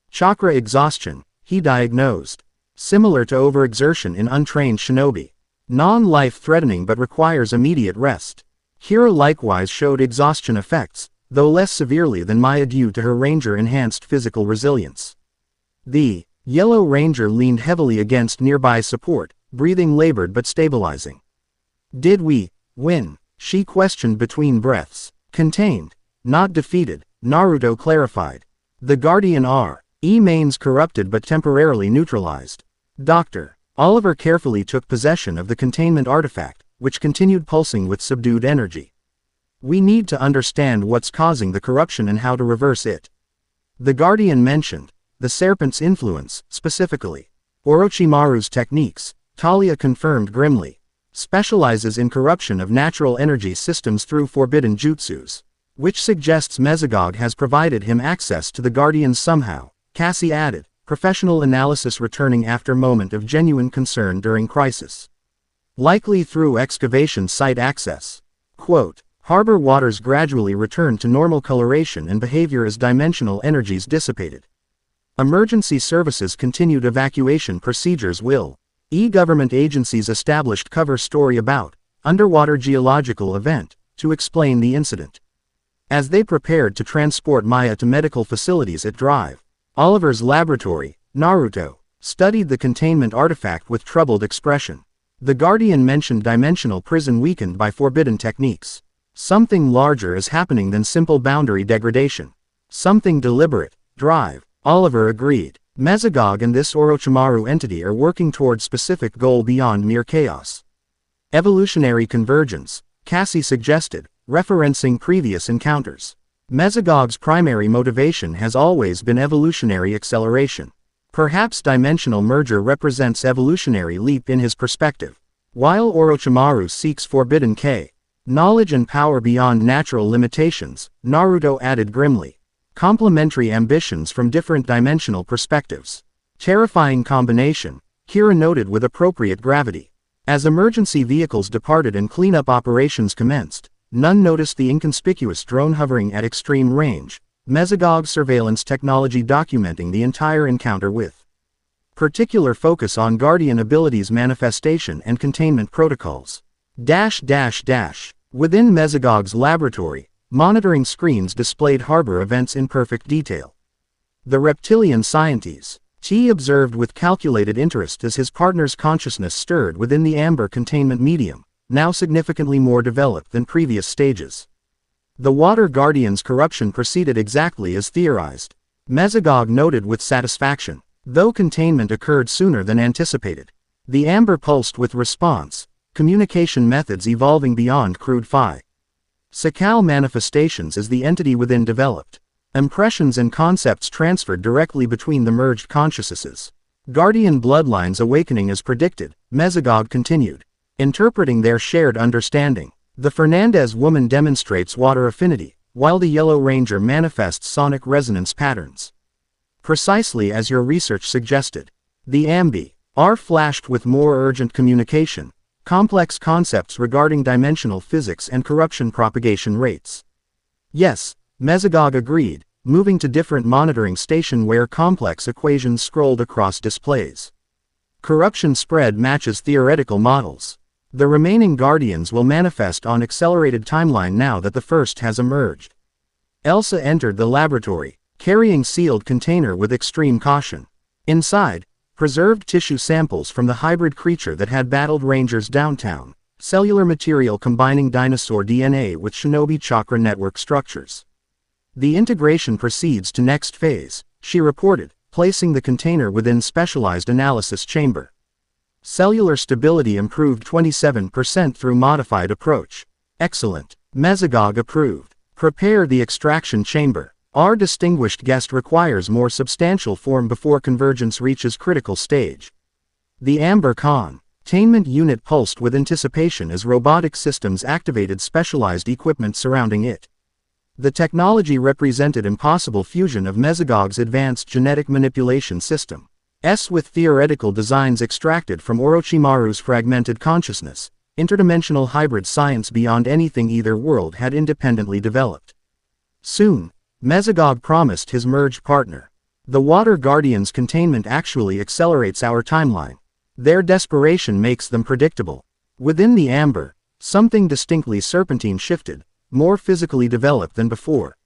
[SPEAKER 1] Chakra exhaustion, he diagnosed. Similar to overexertion in untrained shinobi. Non-life-threatening but requires immediate rest. Kira likewise showed exhaustion effects, though less severely than Maya due to her ranger-enhanced physical resilience. The Yellow Ranger leaned heavily against nearby support, breathing labored but stabilizing. Did we win? She questioned between breaths. Contained, not defeated, Naruto clarified. The Guardian remains corrupted but temporarily neutralized. Dr. Oliver carefully took possession of the containment artifact, which continued pulsing with subdued energy. We need to understand what's causing the corruption and how to reverse it. The Guardian mentioned the serpent's influence, specifically Orochimaru's techniques, Talia confirmed grimly. Specializes in corruption of natural energy systems through forbidden jutsus. Which suggests Mesogog has provided him access to the Guardians somehow, Cassie added, professional analysis returning after moment of genuine concern during crisis. Likely through excavation site access. Quote, harbor waters gradually return to normal coloration and behavior as dimensional energies dissipated. Emergency services continued evacuation procedures will. E-government agencies established cover story about underwater geological event to explain the incident. As they prepared to transport Maya to medical facilities at Drive, Oliver's laboratory, Naruto studied the containment artifact with troubled expression. The Guardian mentioned dimensional prison weakened by forbidden techniques. Something larger is happening than simple boundary degradation. Something deliberate. Drive. Oliver agreed. Mesogog and this Orochimaru entity are working toward specific goal beyond mere chaos. Evolutionary convergence, Cassie suggested, referencing previous encounters. Mesogog's primary motivation has always been evolutionary acceleration. Perhaps dimensional merger represents evolutionary leap in his perspective. While Orochimaru seeks forbidden knowledge and power beyond natural limitations, Naruto added grimly. Complementary ambitions from different dimensional perspectives. Terrifying combination, Kira noted with appropriate gravity. As emergency vehicles departed and cleanup operations commenced, none noticed the inconspicuous drone hovering at extreme range, Mesogog surveillance technology documenting the entire encounter with particular focus on Guardian abilities manifestation and containment protocols. Within Mesogog's laboratory, monitoring screens displayed harbor events in perfect detail. The reptilian scientist, T observed with calculated interest as his partner's consciousness stirred within the amber containment medium, now significantly more developed than previous stages. The Water Guardian's corruption proceeded exactly as theorized. Mesogog noted with satisfaction. Though containment occurred sooner than anticipated, the amber pulsed with response, communication methods evolving beyond crude physical manifestations as the entity within developed. Impressions and concepts transferred directly between the merged consciousnesses. Guardian bloodlines awakening as predicted, Mesogog continued. Interpreting their shared understanding. The Fernandez woman demonstrates water affinity, while the Yellow Ranger manifests sonic resonance patterns. Precisely as your research suggested. The Ambi are flashed with more urgent communication, complex concepts regarding dimensional physics and corruption propagation rates. Yes, Mesogog agreed, moving to different monitoring station where complex equations scrolled across displays. Corruption spread matches theoretical models. The remaining Guardians will manifest on accelerated timeline now that the first has emerged. Elsa entered the laboratory, carrying sealed container with extreme caution. Inside, preserved tissue samples from the hybrid creature that had battled Rangers downtown, cellular material combining dinosaur DNA with shinobi chakra network structures. The integration proceeds to next phase, she reported, placing the container within specialized analysis chamber. Cellular stability improved 27% through modified approach. Excellent. Mesogog approved. Prepare the extraction chamber. Our distinguished guest requires more substantial form before convergence reaches critical stage. The Amber containment unit pulsed with anticipation as robotic systems activated specialized equipment surrounding it. The technology represented impossible fusion of Mesogog's advanced genetic manipulation system. With theoretical designs extracted from Orochimaru's fragmented consciousness, interdimensional hybrid science beyond anything either world had independently developed. Soon, Mesogog promised his merged partner. The Water Guardians' containment actually accelerates our timeline. Their desperation makes them predictable. Within the Amber, something distinctly serpentine shifted, more physically developed than before.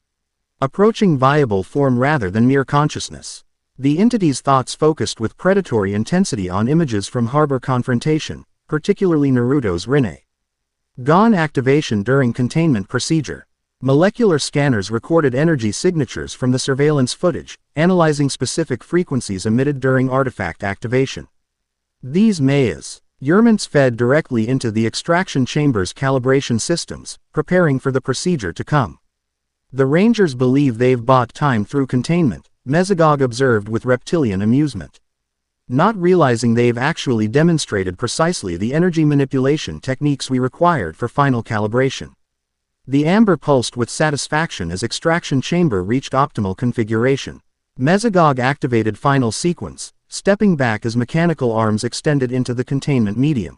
[SPEAKER 1] Approaching viable form rather than mere consciousness. The entity's thoughts focused with predatory intensity on images from Harbor Confrontation, particularly Naruto's Rinnegan activation during containment procedure. Molecular scanners recorded energy signatures from the surveillance footage, analyzing specific frequencies emitted during artifact activation. These measurements fed directly into the extraction chamber's calibration systems, preparing for the procedure to come. The Rangers believe they've bought time through containment, Mesogog observed with reptilian amusement. Not realizing they've actually demonstrated precisely the energy manipulation techniques we required for final calibration. The Amber pulsed with satisfaction as extraction chamber reached optimal configuration. Mesogog activated final sequence, stepping back as mechanical arms extended into the containment medium.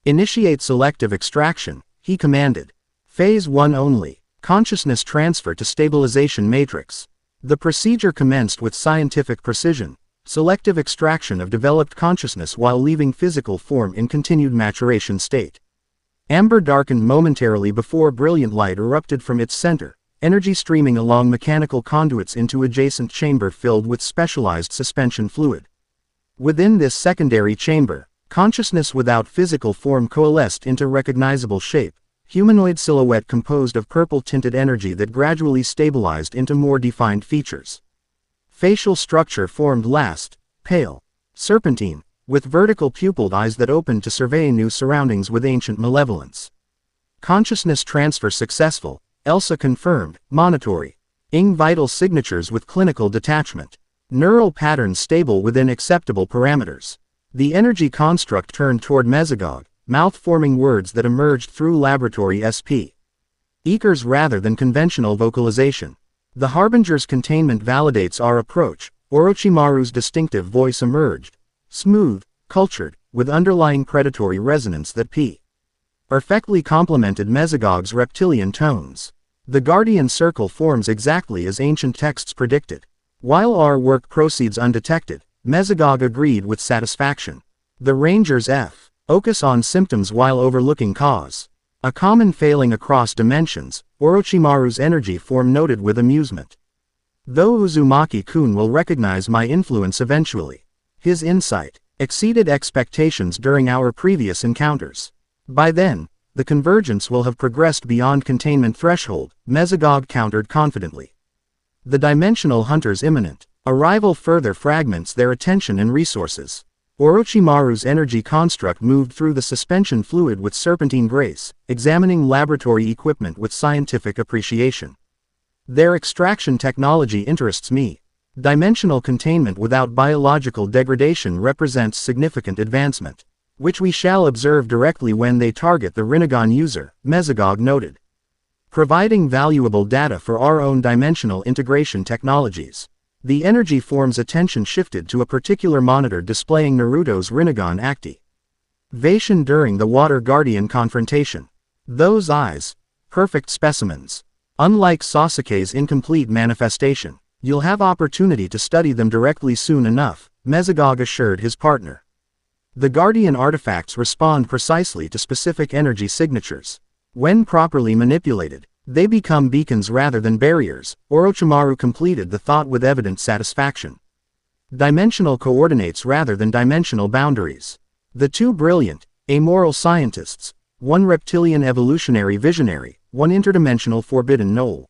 [SPEAKER 1] Initiate selective extraction, he commanded. Phase 1 only, consciousness transfer to stabilization matrix. The procedure commenced with scientific precision, selective extraction of developed consciousness while leaving physical form in continued maturation state. Amber darkened momentarily before brilliant light erupted from its center, energy streaming along mechanical conduits into adjacent chamber filled with specialized suspension fluid. Within this secondary chamber, consciousness without physical form coalesced into recognizable shape, humanoid silhouette composed of purple-tinted energy that gradually stabilized into more defined features. Facial structure formed last, pale, serpentine, with vertical pupilled eyes that opened to survey new surroundings with ancient malevolence. Consciousness transfer successful, Elsa confirmed, monitory. Vital signatures with clinical detachment. Neural patterns stable within acceptable parameters. The energy construct turned toward Mesogog, mouth-forming words that emerged through laboratory speakers rather than conventional vocalization. The Harbinger's containment validates our approach. Orochimaru's distinctive voice emerged, smooth, cultured, with underlying predatory resonance that perfectly complemented Mesogog's reptilian tones. The Guardian Circle forms exactly as ancient texts predicted. While our work proceeds undetected, Mesogog agreed with satisfaction. The Rangers focus on symptoms while overlooking cause. A common failing across dimensions, Orochimaru's energy form noted with amusement. Though Uzumaki-kun will recognize my influence eventually. His insight exceeded expectations during our previous encounters. By then, the convergence will have progressed beyond containment threshold, Mesogog countered confidently. The dimensional hunter's imminent Arrival further fragments their attention and resources. Orochimaru's energy construct moved through the suspension fluid with serpentine grace, examining laboratory equipment with scientific appreciation. Their extraction technology interests me. Dimensional containment without biological degradation represents significant advancement, which we shall observe directly when they target the Rinnegan user, Mesogog noted. Providing valuable data for our own dimensional integration technologies. The energy form's attention shifted to a particular monitor displaying Naruto's Rinnegan activation during the Water Guardian confrontation. Those eyes, perfect specimens. Unlike Sasuke's incomplete manifestation, you'll have opportunity to study them directly soon enough, Mesogog assured his partner. The Guardian artifacts respond precisely to specific energy signatures. When properly manipulated, they become beacons rather than barriers. Orochimaru completed the thought with evident satisfaction. Dimensional coordinates rather than dimensional boundaries. The two brilliant, amoral scientists, one reptilian evolutionary visionary, one interdimensional forbidden knoll.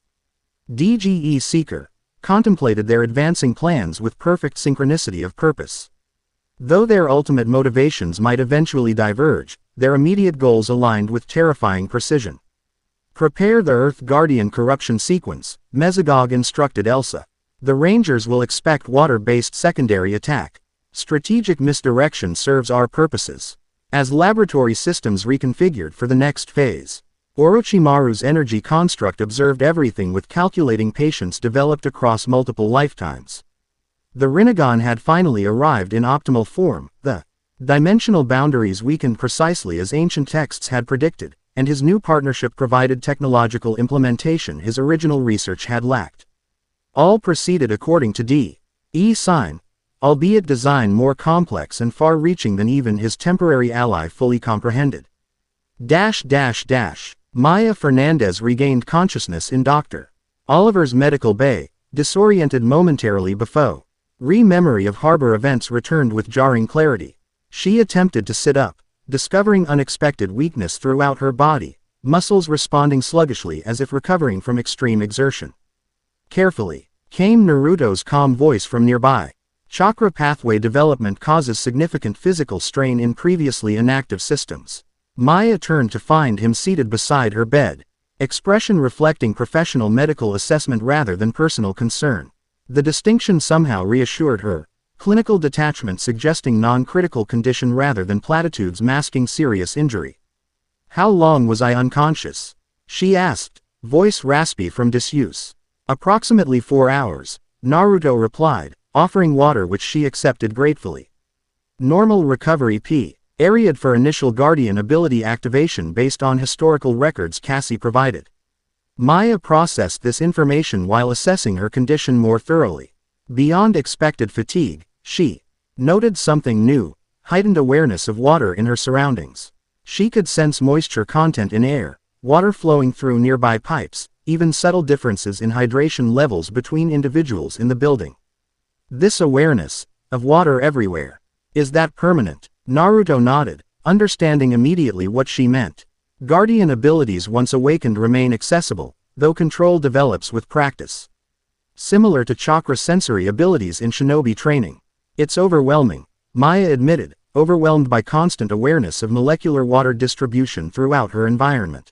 [SPEAKER 1] DGE seeker, contemplated their advancing plans with perfect synchronicity of purpose. Though their ultimate motivations might eventually diverge, their immediate goals aligned with terrifying precision. Prepare the Earth Guardian corruption sequence, Mesogog instructed Elsa. The Rangers will expect water-based secondary attack. Strategic misdirection serves our purposes. As laboratory systems reconfigured for the next phase, Orochimaru's energy construct observed everything with calculating patience developed across multiple lifetimes. The Rinnegan had finally arrived in optimal form, the dimensional boundaries weakened precisely as ancient texts had predicted, and his new partnership provided technological implementation his original research had lacked. All proceeded according to D.E. sign, albeit design more complex and far-reaching than even his temporary ally fully comprehended. Maya Fernandez regained consciousness in Dr. Oliver's medical bay, disoriented momentarily before. Memory of harbor events returned with jarring clarity. She attempted to sit up, discovering unexpected weakness throughout her body, muscles responding sluggishly as if recovering from extreme exertion. Carefully, came Naruto's calm voice from nearby. Chakra pathway development causes significant physical strain in previously inactive systems. Maya turned to find him seated beside her bed, expression reflecting professional medical assessment rather than personal concern. The distinction somehow reassured her. Clinical detachment suggesting non-critical condition rather than platitudes masking serious injury. How long was I unconscious? She asked, voice raspy from disuse. Approximately 4 hours, Naruto replied, offering water which she accepted gratefully. Normal recovery period for initial Guardian ability activation based on historical records Cassie provided. Maya processed this information while assessing her condition more thoroughly. Beyond expected fatigue, she noted something new, heightened awareness of water in her surroundings. She could sense moisture content in air, water flowing through nearby pipes, even subtle differences in hydration levels between individuals in the building. This awareness of water everywhere, is that permanent? Naruto nodded, understanding immediately what she meant. Guardian abilities once awakened remain accessible, though control develops with practice. Similar to chakra sensory abilities in shinobi training. It's overwhelming, Maya admitted, overwhelmed by constant awareness of molecular water distribution throughout her environment.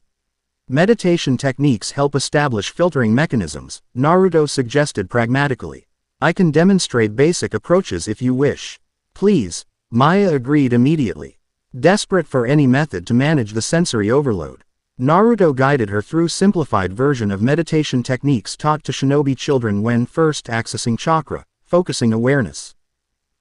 [SPEAKER 1] Meditation techniques help establish filtering mechanisms, Naruto suggested pragmatically. I can demonstrate basic approaches if you wish. Please, Maya agreed immediately. Desperate for any method to manage the sensory overload, Naruto guided her through simplified version of meditation techniques taught to shinobi children when first accessing chakra, focusing awareness,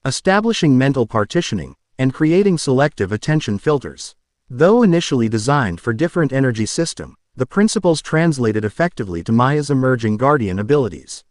[SPEAKER 1] establishing mental partitioning, and creating selective attention filters. Though initially designed for different energy system, the principles translated effectively to Maya's emerging Guardian abilities.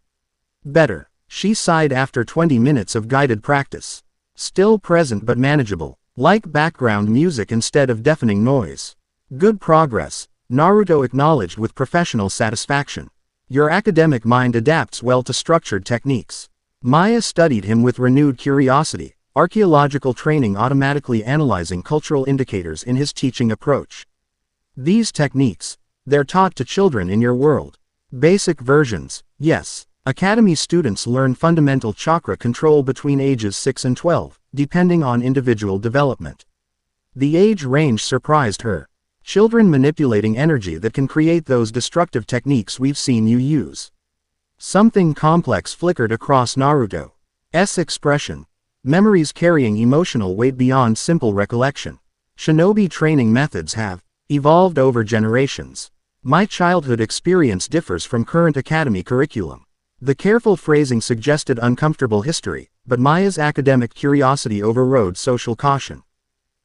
[SPEAKER 1] Better, she sighed after 20 minutes of guided practice. Still present but manageable, like background music instead of deafening noise. Good progress, Naruto acknowledged with professional satisfaction. Your academic mind adapts well to structured techniques. Maya studied him with renewed curiosity, archeological training automatically analyzing cultural indicators in his teaching approach. These techniques, they're taught to children in your world. Basic versions, yes. Academy students learn fundamental chakra control between ages 6 and 12, depending on individual development. The age range surprised her. Children manipulating energy that can create those destructive techniques we've seen you use. Something complex flickered across Naruto's expression. Memories carrying emotional weight beyond simple recollection. Shinobi training methods have evolved over generations. My childhood experience differs from current academy curriculum. The careful phrasing suggested uncomfortable history, but Maya's academic curiosity overrode social caution.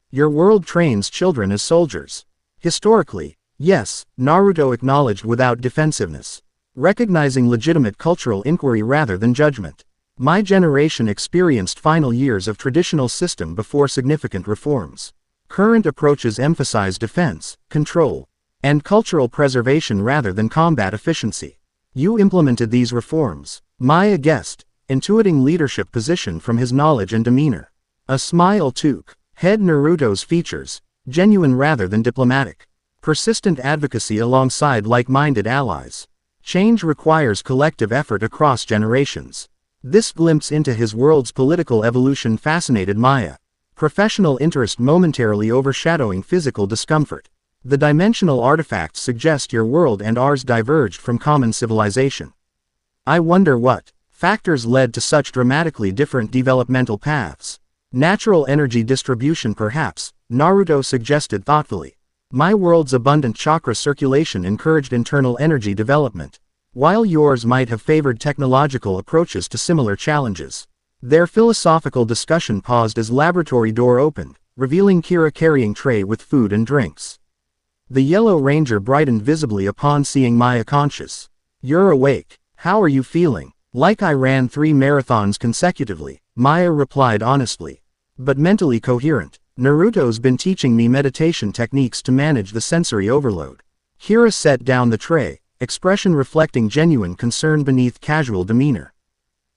[SPEAKER 1] Your world trains children as soldiers. Historically, yes, Naruto acknowledged without defensiveness, recognizing legitimate cultural inquiry rather than judgment. My generation experienced final years of traditional system before significant reforms. Current approaches emphasize defense, control, and cultural preservation rather than combat efficiency. You implemented these reforms, Maya guessed, intuiting leadership position from his knowledge and demeanor. A smile took head Naruto's features, genuine rather than diplomatic. Persistent advocacy alongside like-minded allies. Change requires collective effort across generations. This glimpse into his world's political evolution fascinated Maya. Professional interest momentarily overshadowing physical discomfort. The dimensional artifacts suggest your world and ours diverged from common civilization. I wonder what factors led to such dramatically different developmental paths. Natural energy distribution perhaps, Naruto suggested thoughtfully. My world's abundant chakra circulation encouraged internal energy development, while yours might have favored technological approaches to similar challenges. Their philosophical discussion paused as laboratory door opened, revealing Kira carrying tray with food and drinks. The Yellow Ranger brightened visibly upon seeing Maya conscious. You're awake. How are you feeling? Like I ran 3 marathons consecutively, Maya replied honestly. But mentally coherent. Naruto's been teaching me meditation techniques to manage the sensory overload. Kira set down the tray, expression reflecting genuine concern beneath casual demeanor.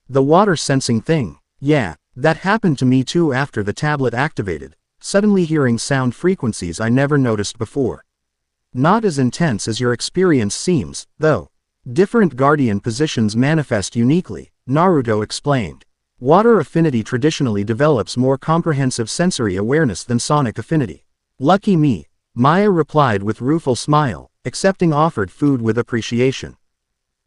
[SPEAKER 1] The water sensing thing. Yeah, that happened to me too after the tablet activated, suddenly hearing sound frequencies I never noticed before. Not as intense as your experience seems, though. Different guardian positions manifest uniquely, Naruto explained. Water affinity traditionally develops more comprehensive sensory awareness than sonic affinity. Lucky me, Maya replied with rueful smile, accepting offered food with appreciation.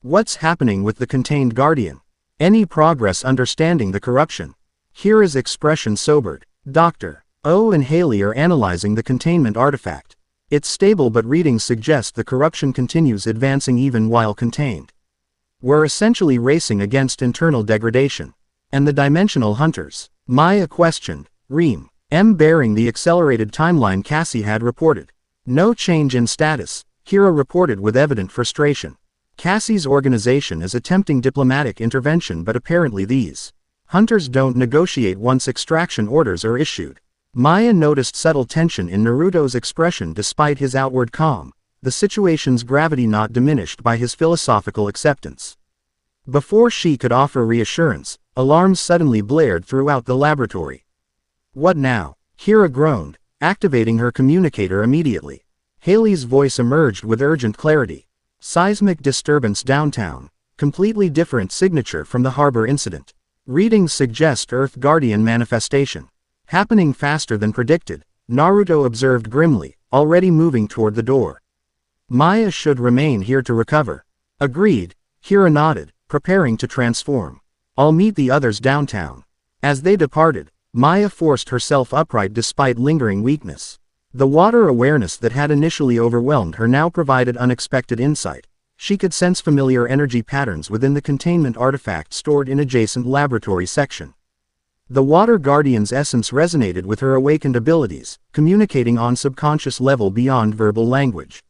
[SPEAKER 1] What's happening with the contained guardian? Any progress understanding the corruption? Kira's expression sobered. Dr. O and Haley are analyzing the containment artifact. It's stable but readings suggest the corruption continues advancing even while contained. We're essentially racing against internal degradation. And the dimensional hunters? Maya questioned. Reem. M bearing the accelerated timeline Cassie had reported. No change in status, Kira reported with evident frustration. Cassie's organization is attempting diplomatic intervention, but apparently these hunters don't negotiate once extraction orders are issued. Maya noticed subtle tension in Naruto's expression despite his outward calm, the situation's gravity not diminished by his philosophical acceptance. Before she could offer reassurance, alarms suddenly blared throughout the laboratory. What now? Kira groaned, activating her communicator immediately. Haley's voice emerged with urgent clarity. Seismic disturbance downtown. Completely different signature from the harbor incident. Readings suggest Earth Guardian manifestation. Happening faster than predicted, Naruto observed grimly, already moving toward the door. Maya should remain here to recover. Agreed, Kira nodded, preparing to transform. I'll meet the others downtown. As they departed, Maya forced herself upright despite lingering weakness. The water awareness that had initially overwhelmed her now provided unexpected insight. She could sense familiar energy patterns within the containment artifact stored in adjacent laboratory section. The Water Guardian's essence resonated with her awakened abilities, communicating on subconscious level beyond verbal language.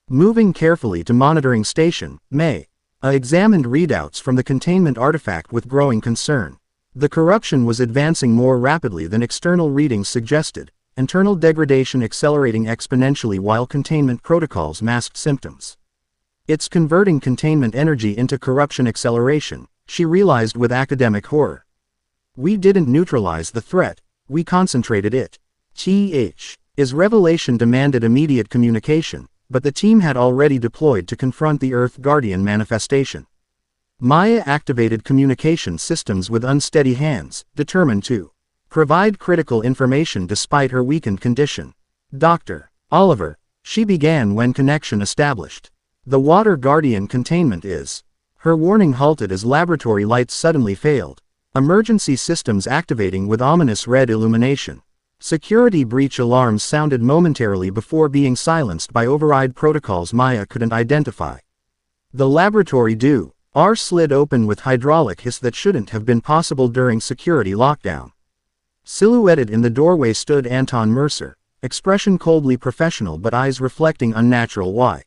[SPEAKER 1] Moving carefully to monitoring station, May examined readouts from the containment artifact with growing concern. The corruption was advancing more rapidly than external readings suggested, internal degradation accelerating exponentially while containment protocols masked symptoms. It's converting containment energy into corruption acceleration, she realized with academic horror. We didn't neutralize the threat, we concentrated it. His revelation demanded immediate communication, but the team had already deployed to confront the Earth Guardian manifestation. Maya activated communication systems with unsteady hands, determined to provide critical information despite her weakened condition. Dr. Oliver, she began when connection established. The Water Guardian containment is. Her warning halted as laboratory lights suddenly failed. Emergency systems activating with ominous red illumination. Security breach alarms sounded momentarily before being silenced by override protocols Maya couldn't identify. The laboratory door slid open with hydraulic hiss that shouldn't have been possible during security lockdown. Silhouetted in the doorway stood Anton Mercer, expression coldly professional but eyes reflecting unnatural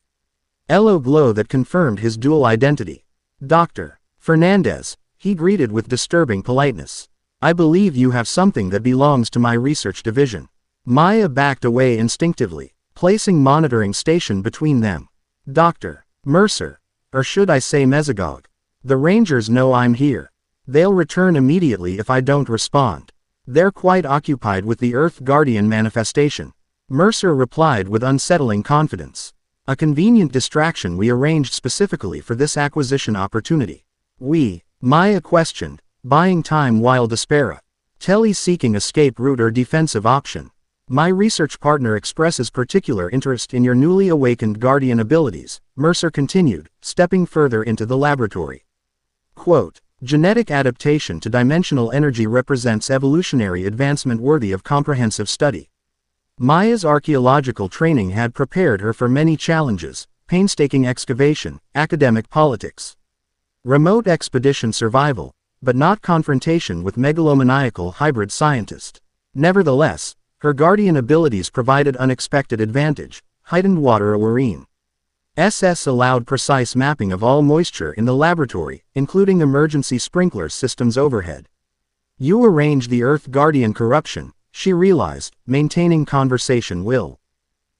[SPEAKER 1] yellow glow that confirmed his dual identity. Dr. Fernandez, he greeted with disturbing politeness. I believe you have something that belongs to my research division. Maya backed away instinctively, placing monitoring station between them. Dr. Mercer, or should I say Mesogog? The Rangers know I'm here. They'll return immediately if I don't respond. They're quite occupied with the Earth Guardian manifestation. Mercer replied with unsettling confidence. A convenient distraction we arranged specifically for this acquisition opportunity. Maya questioned, buying time while despair. Seeking escape route or defensive option. My research partner expresses particular interest in your newly awakened Guardian abilities, Mercer continued, stepping further into the laboratory. Quote, genetic adaptation to dimensional energy represents evolutionary advancement worthy of comprehensive study. Maya's archeological training had prepared her for many challenges: painstaking excavation, academic politics, remote expedition survival, but not confrontation with megalomaniacal hybrid scientist. Nevertheless, her Guardian abilities provided unexpected advantage. Heightened water urine. SS allowed precise mapping of all moisture in the laboratory, including emergency sprinkler systems overhead. You arrange the Earth Guardian corruption, she realized, maintaining conversation will.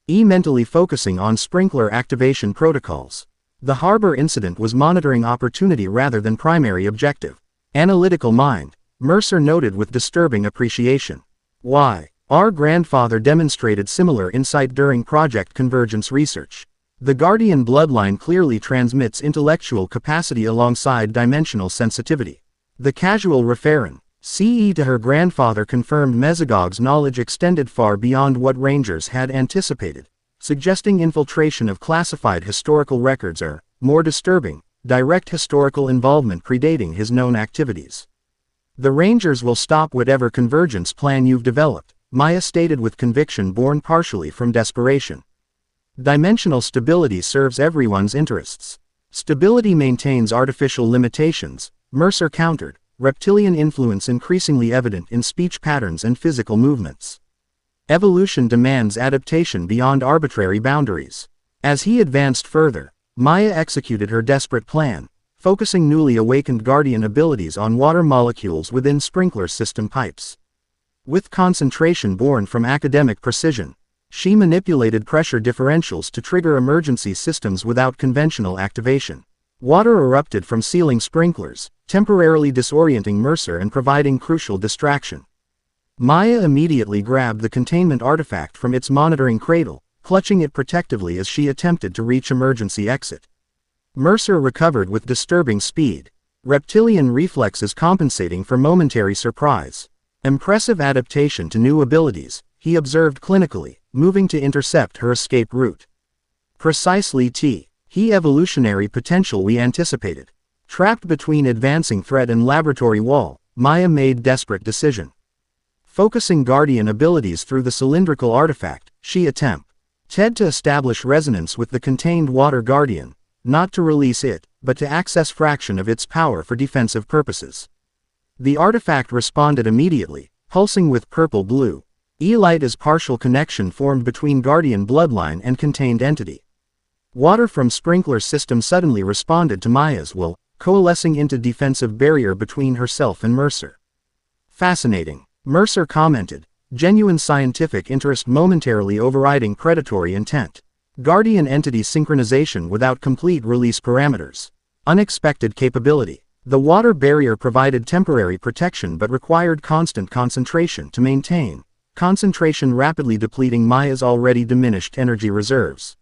[SPEAKER 1] Mentally focusing on sprinkler activation protocols. The harbor incident was monitoring opportunity rather than primary objective. Analytical mind, Mercer noted with disturbing appreciation. Why? Our grandfather demonstrated similar insight during Project Convergence research. The Guardian bloodline clearly transmits intellectual capacity alongside dimensional sensitivity. The casual referent, CE to her grandfather confirmed Mesogog's knowledge extended far beyond what Rangers had anticipated, suggesting infiltration of classified historical records or, more disturbing, direct historical involvement predating his known activities. The Rangers will stop whatever convergence plan you've developed, Maya stated with conviction born partially from desperation. Dimensional stability serves everyone's interests. Stability maintains artificial limitations, Mercer countered, reptilian influence increasingly evident in speech patterns and physical movements. Evolution demands adaptation beyond arbitrary boundaries. As he advanced further, Maya executed her desperate plan, focusing newly awakened Guardian abilities on water molecules within sprinkler system pipes. With concentration born from academic precision, she manipulated pressure differentials to trigger emergency systems without conventional activation. Water erupted from ceiling sprinklers, temporarily disorienting Mercer and providing crucial distraction. Maya immediately grabbed the containment artifact from its monitoring cradle, clutching it protectively as she attempted to reach emergency exit. Mercer recovered with disturbing speed, reptilian reflexes compensating for momentary surprise. Impressive adaptation to new abilities, he observed clinically, moving to intercept her escape route. Precisely he evolutionary potential we anticipated. Trapped between advancing threat and laboratory wall, Maya made desperate decision. Focusing Guardian abilities through the cylindrical artifact, she attempted to establish resonance with the contained Water Guardian, not to release it, but to access fraction of its power for defensive purposes. The artifact responded immediately, pulsing with purple-blue light as partial connection formed between Guardian bloodline and contained entity. Water from sprinkler system suddenly responded to Maya's will, coalescing into defensive barrier between herself and Mercer. Fascinating, Mercer commented, genuine scientific interest momentarily overriding predatory intent. Guardian entity synchronization without complete release parameters. Unexpected capability. The water barrier provided temporary protection but required constant concentration to maintain. Concentration rapidly depleting Maya's already diminished energy reserves.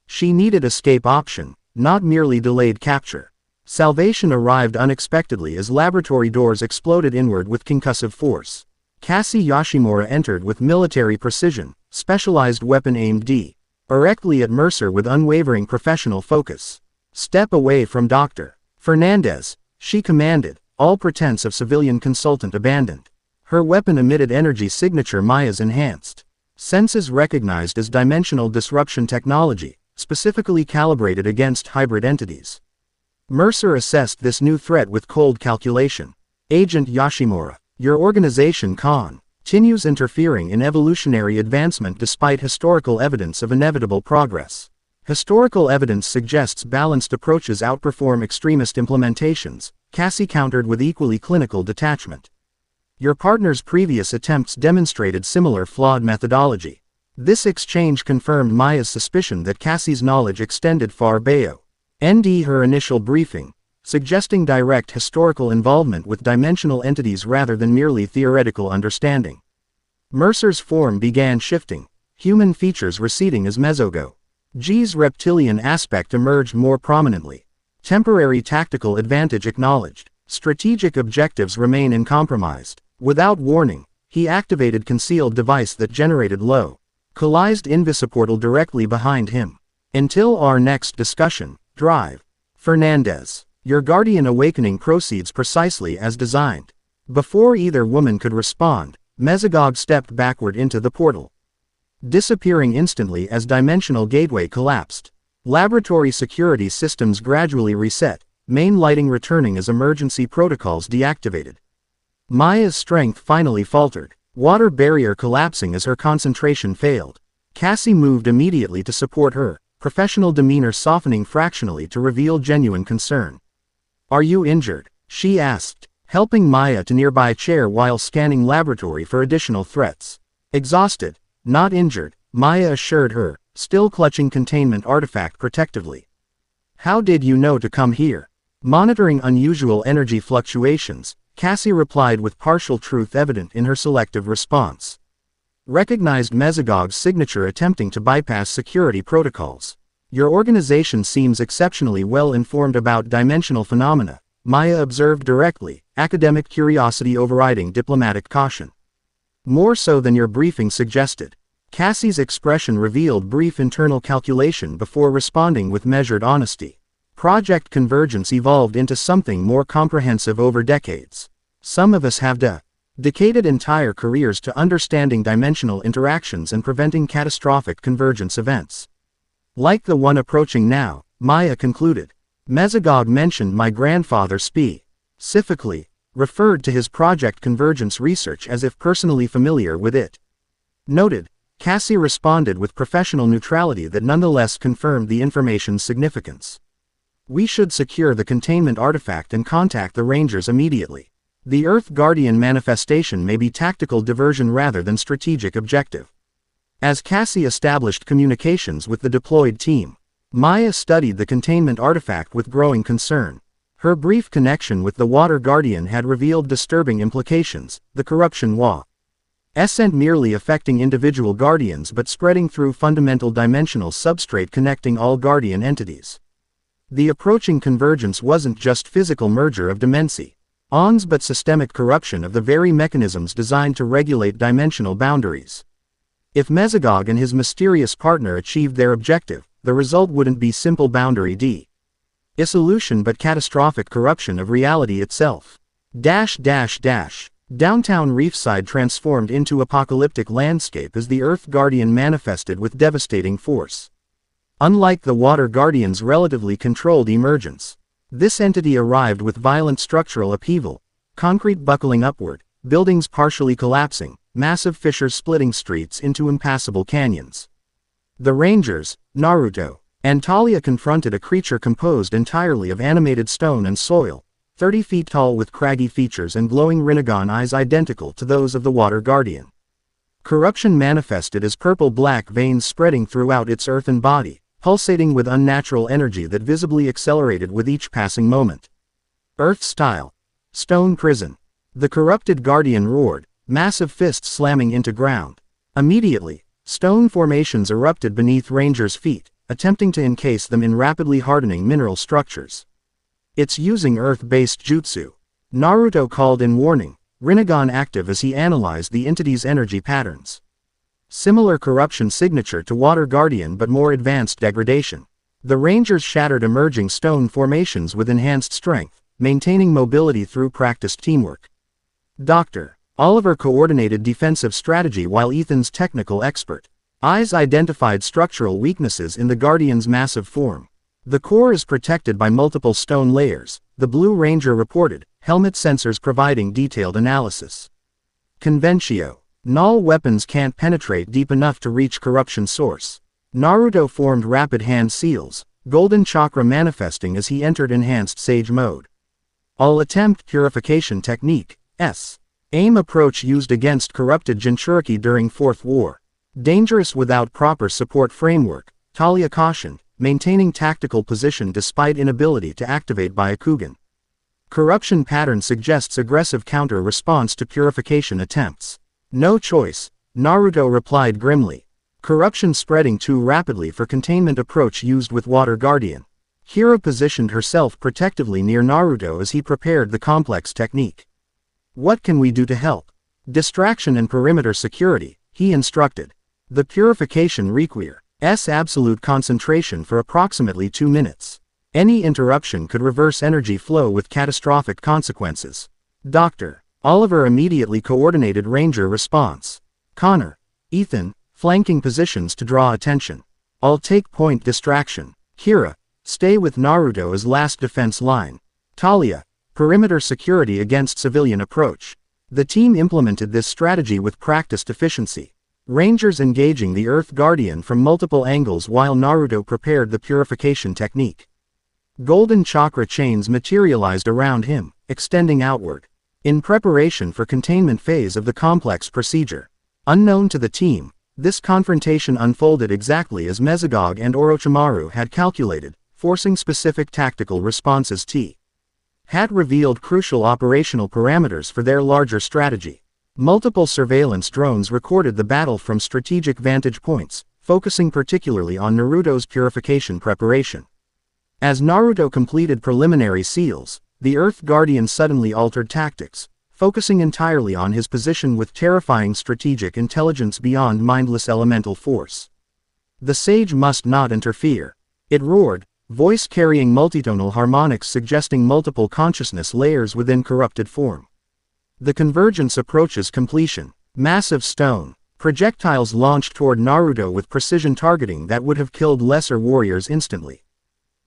[SPEAKER 1] She needed escape option, not merely delayed capture. Salvation arrived unexpectedly as laboratory doors exploded inward with concussive force. Cassie Yoshimura entered with military precision, specialized weapon aimed directly at Mercer with unwavering professional focus. "Step away from Dr. Fernandez," she commanded, all pretense of civilian consultant abandoned. Her weapon emitted energy signature Maya's enhanced senses recognized as dimensional disruption technology, specifically calibrated against hybrid entities. Mercer assessed this new threat with cold calculation. "Agent Yoshimura, your organization continues interfering in evolutionary advancement despite historical evidence of inevitable progress. Historical evidence suggests balanced approaches outperform extremist implementations," Cassie countered with equally clinical detachment. "Your partner's previous attempts demonstrated similar flawed methodology." This exchange confirmed Maya's suspicion that Cassie's knowledge extended far beyond her initial briefing, suggesting direct historical involvement with dimensional entities rather than merely theoretical understanding. Mercer's form began shifting, human features receding as Mesogo's reptilian aspect emerged more prominently. Temporary tactical advantage acknowledged. Strategic objectives remain uncompromised. Without warning, he activated concealed device that generated localized invisiportal directly behind him. "Until our next discussion, Drive. Fernandez. Your Guardian awakening proceeds precisely as designed." Before either woman could respond, Mesogog stepped backward into the portal, disappearing instantly as dimensional gateway collapsed. Laboratory security systems gradually reset, main lighting returning as emergency protocols deactivated. Maya's strength finally faltered, water barrier collapsing as her concentration failed. Cassie moved immediately to support her, professional demeanor softening fractionally to reveal genuine concern. "Are you injured?" she asked, helping Maya to nearby chair while scanning laboratory for additional threats. "Exhausted, not injured," Maya assured her, still clutching containment artifact protectively. "How did you know to come here?" Monitoring unusual energy fluctuations, Cassie replied with partial truth evident in her selective response. Recognized Mesogog's signature attempting to bypass security protocols. "Your organization seems exceptionally well informed about dimensional phenomena," Maya observed directly, academic curiosity overriding diplomatic caution. "More so than your briefing suggested." Cassie's expression revealed brief internal calculation before responding with measured honesty. "Project Convergence evolved into something more comprehensive over decades. Some of us have dedicated entire careers to understanding dimensional interactions and preventing catastrophic convergence events. Like the one approaching now," Maya concluded. "Mesogog mentioned my grandfather specifically, referred to his Project Convergence research as if personally familiar with it." Noted. Cassie responded with professional neutrality that nonetheless confirmed the information's significance. "We should secure the containment artifact and contact the Rangers immediately. The Earth Guardian manifestation may be tactical diversion rather than strategic objective." As Cassie established communications with the deployed team, Maya studied the containment artifact with growing concern. Her brief connection with the Water Guardian had revealed disturbing implications. The corruption wasn't merely affecting individual Guardians but spreading through fundamental dimensional substrate connecting all Guardian entities. The approaching convergence wasn't just physical merger of dimensions but systemic corruption of the very mechanisms designed to regulate dimensional boundaries. If Mesogog and his mysterious partner achieved their objective, the result wouldn't be simple boundary dissolution but catastrophic corruption of reality itself. Downtown Reefside transformed into apocalyptic landscape as the Earth Guardian manifested with devastating force. Unlike the Water Guardian's relatively controlled emergence, this entity arrived with violent structural upheaval, concrete buckling upward, buildings partially collapsing, massive fissures splitting streets into impassable canyons. The Rangers, Naruto, and Talia confronted a creature composed entirely of animated stone and soil, 30 feet tall with craggy features and glowing Rinnegan eyes identical to those of the Water Guardian. Corruption manifested as purple-black veins spreading throughout its earthen body, pulsating with unnatural energy that visibly accelerated with each passing moment. Earth-style. Stone prison. The corrupted Guardian roared, massive fists slamming into ground. Immediately, stone formations erupted beneath Rangers' feet, attempting to encase them in rapidly hardening mineral structures. It's using Earth-based jutsu. Naruto called in warning, Rinnegan active as he analyzed the entity's energy patterns. Similar corruption signature to Water Guardian but more advanced degradation. The Rangers shattered emerging stone formations with enhanced strength, maintaining mobility through practiced teamwork. Dr. Oliver coordinated defensive strategy while Ethan's technical expert eyes identified structural weaknesses in the Guardian's massive form. The core is protected by multiple stone layers, the Blue Ranger reported, helmet sensors providing detailed analysis. Conventio. Null weapons can't penetrate deep enough to reach corruption source. Naruto formed rapid hand seals, golden chakra manifesting as he entered enhanced sage mode. All attempt purification technique, S. Aim approach used against corrupted Jinchuriki during Fourth War. Dangerous without proper support framework, Talia cautioned, maintaining tactical position despite inability to activate Byakugan. Corruption pattern suggests aggressive counter-response to purification attempts. No choice, Naruto replied grimly. Corruption spreading too rapidly for containment approach used with Water Guardian. Hira positioned herself protectively near Naruto as he prepared the complex technique. What can we do to help? Distraction and perimeter security, he instructed. The purification requires absolute concentration for approximately 2 minutes. Any interruption could reverse energy flow with catastrophic consequences. Dr. Oliver immediately coordinated Ranger response. Connor, Ethan, flanking positions to draw attention. I'll take point distraction. Hira, stay with Naruto as last defense line. Talia, perimeter security against civilian approach. The team implemented this strategy with practiced efficiency. Rangers engaging the Earth Guardian from multiple angles while Naruto prepared the purification technique. Golden chakra chains materialized around him, extending outward. In preparation for containment phase of the complex procedure. Unknown to the team, this confrontation unfolded exactly as Mezugog and Orochimaru had calculated, forcing specific tactical responses. Had revealed crucial operational parameters for their larger strategy. Multiple surveillance drones recorded the battle from strategic vantage points, focusing particularly on Naruto's purification preparation. As Naruto completed preliminary seals, the Earth Guardian suddenly altered tactics, focusing entirely on his position with terrifying strategic intelligence beyond mindless elemental force. The sage must not interfere. It roared, voice carrying multitonal harmonics suggesting multiple consciousness layers within corrupted form. The convergence approaches completion. Massive stone projectiles launched toward Naruto with precision targeting that would have killed lesser warriors instantly.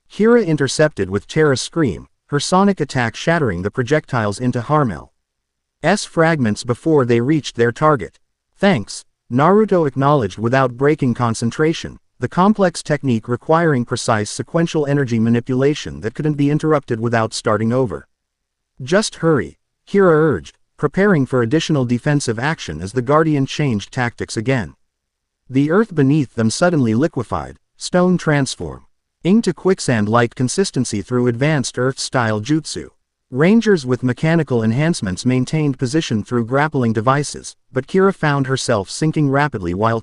[SPEAKER 1] Hira intercepted with Terra's scream, her sonic attack shattering the projectiles into Harmel's fragments before they reached their target. Thanks, Naruto acknowledged without breaking concentration, the complex technique requiring precise sequential energy manipulation that couldn't be interrupted without starting over. Just hurry, Hira urged, preparing for additional defensive action as the Guardian changed tactics again. The earth beneath them suddenly liquefied, stone transform. To quicksand-like consistency through advanced Earth-style jutsu. Rangers with mechanical enhancements maintained position through grappling devices, but Kira found herself sinking rapidly while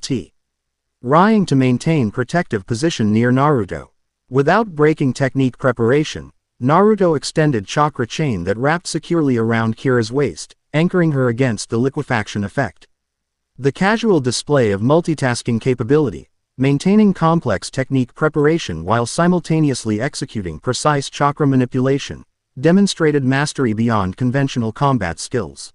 [SPEAKER 1] Rying to maintain protective position near Naruto. Without breaking technique preparation, Naruto extended chakra chain that wrapped securely around Kira's waist, anchoring her against the liquefaction effect. The casual display of multitasking capability, maintaining complex technique preparation while simultaneously executing precise chakra manipulation, demonstrated mastery beyond conventional combat skills.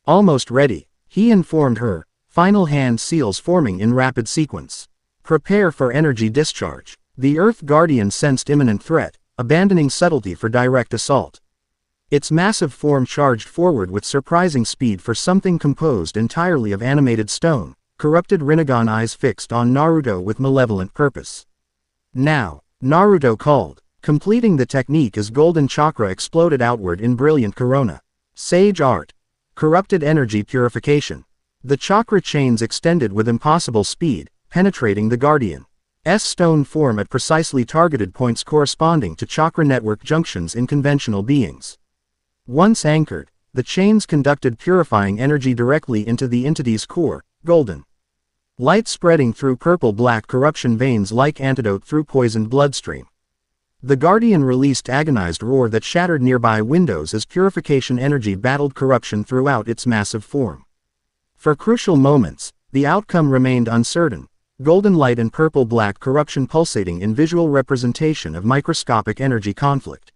[SPEAKER 1] Almost ready, he informed her, final hand seals forming in rapid sequence. Prepare for energy discharge. The Earth Guardian sensed imminent threat, abandoning subtlety for direct assault. Its massive form charged forward with surprising speed for something composed entirely of animated stone. Corrupted Rinnegan eyes fixed on Naruto with malevolent purpose. Now, Naruto called, completing the technique as golden chakra exploded outward in brilliant corona. Sage art. Corrupted energy purification. The chakra chains extended with impossible speed, penetrating the Guardian's stone form at precisely targeted points corresponding to chakra network junctions in conventional beings. Once anchored, the chains conducted purifying energy directly into the entity's core, golden light spreading through purple-black corruption veins like antidote through poisoned bloodstream. The Guardian released agonized roar that shattered nearby windows as purification energy battled corruption throughout its massive form. For crucial moments, the outcome remained uncertain, golden light and purple-black corruption pulsating in visual representation of microscopic energy conflict.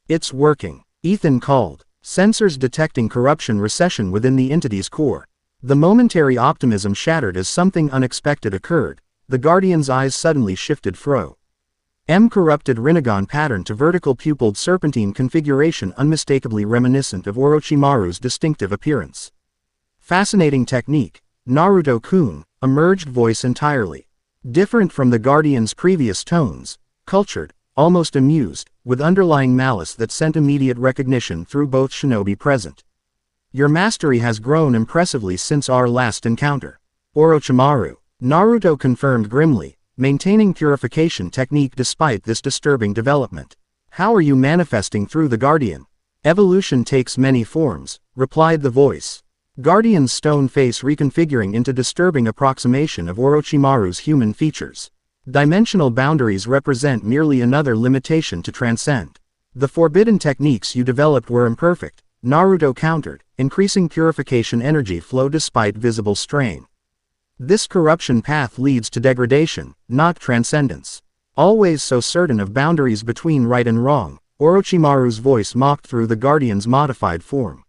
[SPEAKER 1] "It's working," Ethan called, sensors detecting corruption recession within the entity's core. The momentary optimism shattered as something unexpected occurred. The Guardian's eyes suddenly shifted fro. Corrupted Rinnegan pattern to vertical pupilled serpentine configuration unmistakably reminiscent of Orochimaru's distinctive appearance. "Fascinating technique, Naruto-kun," emerged voice entirely. Different from the Guardian's previous tones, cultured, almost amused, with underlying malice that sent immediate recognition through both shinobi present. "Your mastery has grown impressively since our last encounter, Orochimaru," Naruto confirmed grimly, maintaining purification technique despite this disturbing development. "How are you manifesting through the Guardian?" "Evolution takes many forms," replied the voice. Guardian's stone face reconfiguring into disturbing approximation of Orochimaru's human features. "Dimensional boundaries represent merely another limitation to transcend. The forbidden techniques you developed were imperfect," Naruto countered, increasing purification energy flow despite visible strain. "This corruption path leads to degradation, not transcendence." Always so certain of boundaries between right and wrong, Orochimaru's voice mocked through the Guardian's modified form.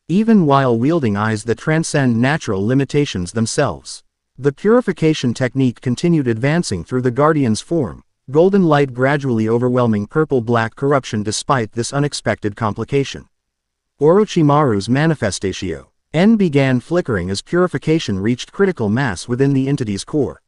[SPEAKER 1] Even while wielding eyes that transcend natural limitations themselves. The purification technique continued advancing through the Guardian's form, golden light gradually overwhelming purple-black corruption despite this unexpected complication. Orochimaru's manifestatio began flickering as purification reached critical mass within the entity's core.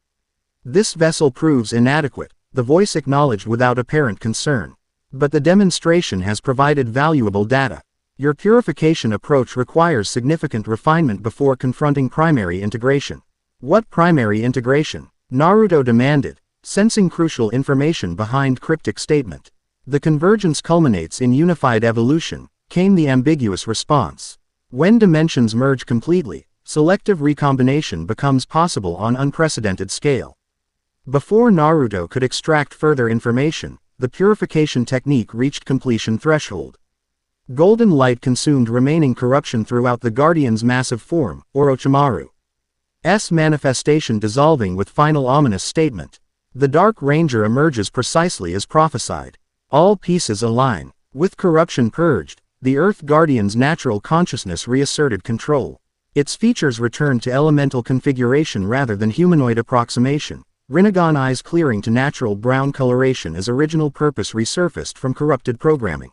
[SPEAKER 1] "This vessel proves inadequate," the voice acknowledged without apparent concern. "But the demonstration has provided valuable data. Your purification approach requires significant refinement before confronting primary integration." "What primary integration?" Naruto demanded, sensing crucial information behind cryptic statement. "The convergence culminates in unified evolution," came the ambiguous response. "When dimensions merge completely, selective recombination becomes possible on unprecedented scale." Before Naruto could extract further information, the purification technique reached completion threshold. Golden light consumed remaining corruption throughout the Guardian's massive form, Orochimaru's manifestation dissolving with final ominous statement. The Dark Ranger emerges precisely as prophesied. All pieces align. With corruption purged, the Earth Guardian's natural consciousness reasserted control. Its features returned to elemental configuration rather than humanoid approximation. Rinnegan eyes clearing to natural brown coloration as original purpose resurfaced from corrupted programming.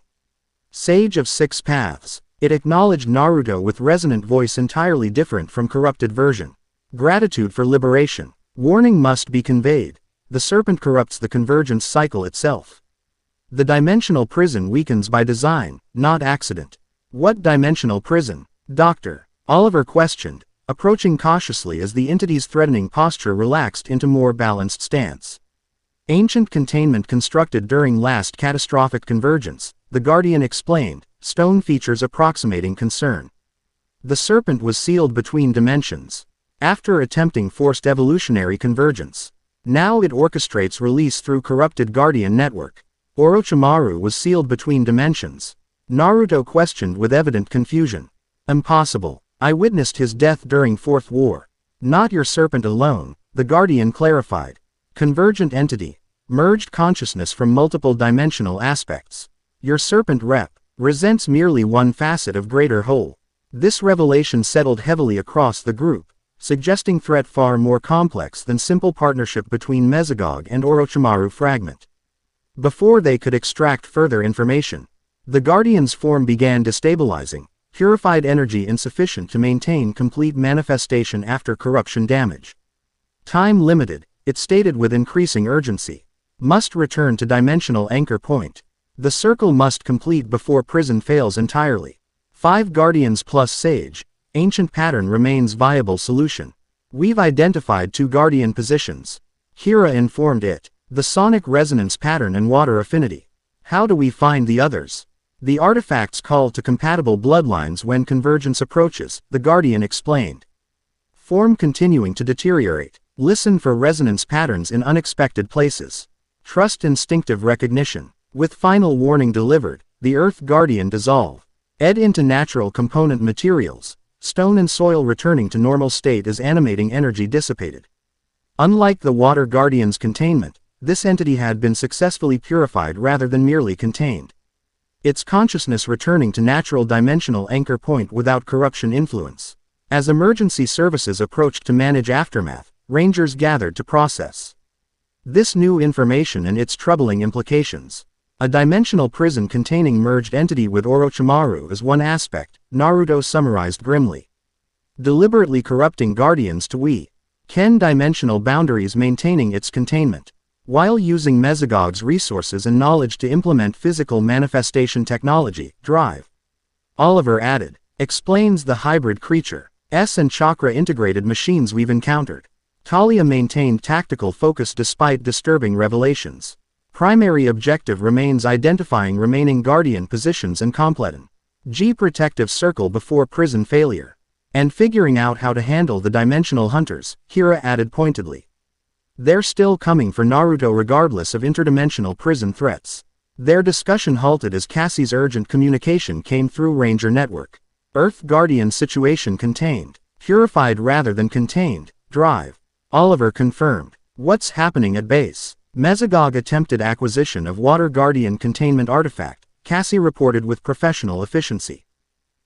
[SPEAKER 1] "Sage of Six Paths," it acknowledged Naruto with resonant voice entirely different from corrupted version. "Gratitude for liberation. Warning must be conveyed. The serpent corrupts the convergence cycle itself. The dimensional prison weakens by design, not accident." "What dimensional prison, Doctor?" Oliver questioned, approaching cautiously as the entity's threatening posture relaxed into more balanced stance. "Ancient containment constructed during last catastrophic convergence," the Guardian explained, stone features approximating concern. "The serpent was sealed between dimensions. After attempting forced evolutionary convergence. Now it orchestrates release through corrupted Guardian network." "Orochimaru was sealed between dimensions?" Naruto questioned with evident confusion. "Impossible. I witnessed his death during Fourth War." "Not your serpent alone," the Guardian clarified. "Convergent entity. Merged consciousness from multiple dimensional aspects. Your serpent resents merely one facet of greater whole." This revelation settled heavily across the group, suggesting threat far more complex than simple partnership between Mesogog and Orochimaru fragment. Before they could extract further information, the Guardian's form began destabilizing, purified energy insufficient to maintain complete manifestation after corruption damage. "Time limited," it stated with increasing urgency. "Must return to dimensional anchor point. The circle must complete before prison fails entirely. 5 Guardians plus Sage, ancient pattern remains viable solution. We've identified 2 Guardian positions," Hira informed it. "The sonic resonance pattern and water affinity. How do we find the others?" "The artifacts call to compatible bloodlines when convergence approaches," the Guardian explained. "Form continuing to deteriorate. Listen for resonance patterns in unexpected places." Trust instinctive recognition. With final warning delivered, the Earth Guardian dissolve. Ed into natural component materials. Stone and soil returning to normal state as animating energy dissipated. Unlike the Water Guardian's containment, this entity had been successfully purified rather than merely contained. Its consciousness returning to natural dimensional anchor point without corruption influence. As emergency services approached to manage aftermath, Rangers gathered to process this new information and its troubling implications. A dimensional prison containing merged entity with Orochimaru is one aspect, Naruto summarized grimly. Deliberately corrupting Guardians to weaken dimensional boundaries, maintaining its containment, while using Mesogog's resources and knowledge to implement physical manifestation technology, drive. Oliver added, explains the hybrid creature and chakra integrated machines we've encountered. Talia maintained tactical focus despite disturbing revelations. Primary objective remains identifying remaining Guardian positions and completing G protective circle before prison failure. And figuring out how to handle the dimensional hunters, Hira added pointedly. They're still coming for Naruto regardless of interdimensional prison threats. Their discussion halted as Cassie's urgent communication came through Ranger Network. Earth Guardian situation contained. Purified rather than contained. Drive. Oliver confirmed. What's happening at base? Mesogog attempted acquisition of Water Guardian containment artifact, Cassie reported with professional efficiency.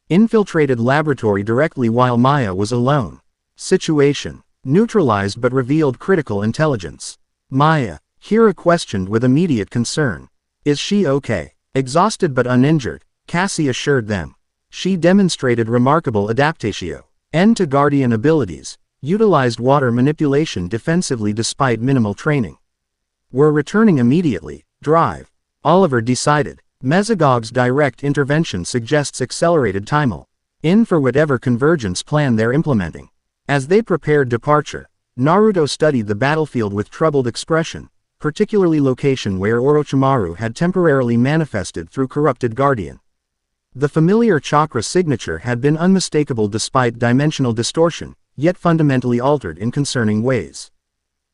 [SPEAKER 1] Infiltrated laboratory directly while Maya was alone. Situation. Neutralized but revealed critical intelligence. Maya. Hira questioned with immediate concern. Is she okay? Exhausted but uninjured, Cassie assured them. She demonstrated remarkable adaptatio to Guardian abilities, utilized water manipulation defensively despite minimal training. We're returning immediately, drive. Oliver decided. Mesogog's direct intervention suggests accelerated timeline in for whatever convergence plan they're implementing. As they prepared departure, Naruto studied the battlefield with troubled expression, particularly location where Orochimaru had temporarily manifested through corrupted Guardian. The familiar chakra signature had been unmistakable despite dimensional distortion, yet fundamentally altered in concerning ways.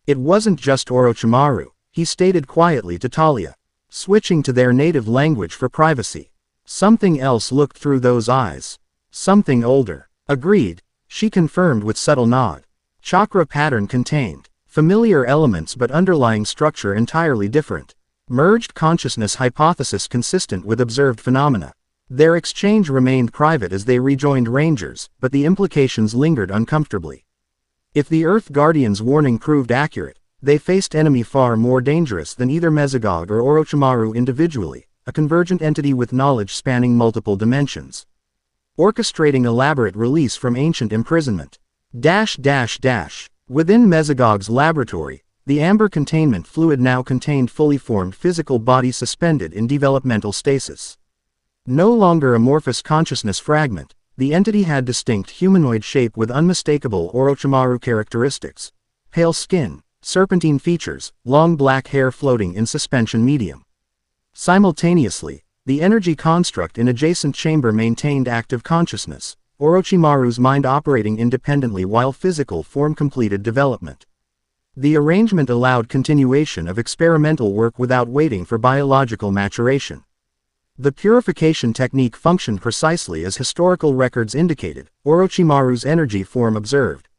[SPEAKER 1] It wasn't just Orochimaru, he stated quietly to Talia, switching to their native language for privacy. Something else looked through those eyes. Something older. Agreed, she confirmed with subtle nod. Chakra pattern contained. Familiar elements but underlying structure entirely different. Merged consciousness hypothesis consistent with observed phenomena. Their exchange remained private as they rejoined Rangers, but the implications lingered uncomfortably. If the Earth Guardian's warning proved accurate, they faced enemy far more dangerous than either Mesogog or Orochimaru individually, a convergent entity with knowledge spanning multiple dimensions. Orchestrating elaborate release from ancient imprisonment. Within Mesogog's laboratory, the amber containment fluid now contained fully formed physical body suspended in developmental stasis. No longer amorphous consciousness fragment, the entity had distinct humanoid shape with unmistakable Orochimaru characteristics. Pale skin, serpentine features, long black hair floating in suspension medium. Simultaneously, the energy construct in adjacent chamber maintained active consciousness, Orochimaru's mind operating independently while physical form completed development. The arrangement allowed continuation of experimental work without waiting for biological maturation. The purification technique functioned precisely as historical records indicated, Orochimaru's energy form observed.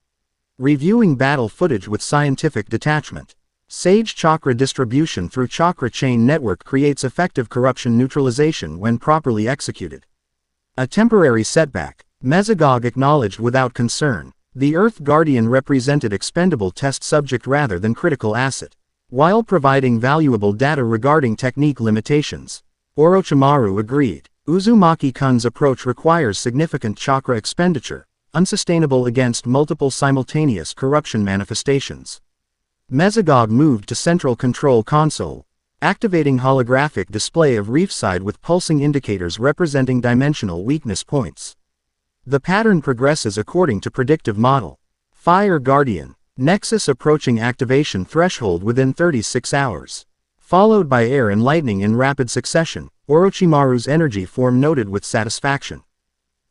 [SPEAKER 1] Reviewing battle footage with scientific detachment. Sage chakra distribution through chakra chain network creates effective corruption neutralization when properly executed. A temporary setback. Mesogog acknowledged without concern. The Earth Guardian represented expendable test subject rather than critical asset, while providing valuable data regarding technique limitations. Orochimaru agreed. Uzumaki-kun's approach requires significant chakra expenditure, unsustainable against multiple simultaneous corruption manifestations. Mesogog moved to central control console, activating holographic display of reefside with pulsing indicators representing dimensional weakness points. The pattern progresses according to predictive model. Fire Guardian. Nexus approaching activation threshold within 36 hours. Followed by air and lightning in rapid succession, Orochimaru's energy form noted with satisfaction.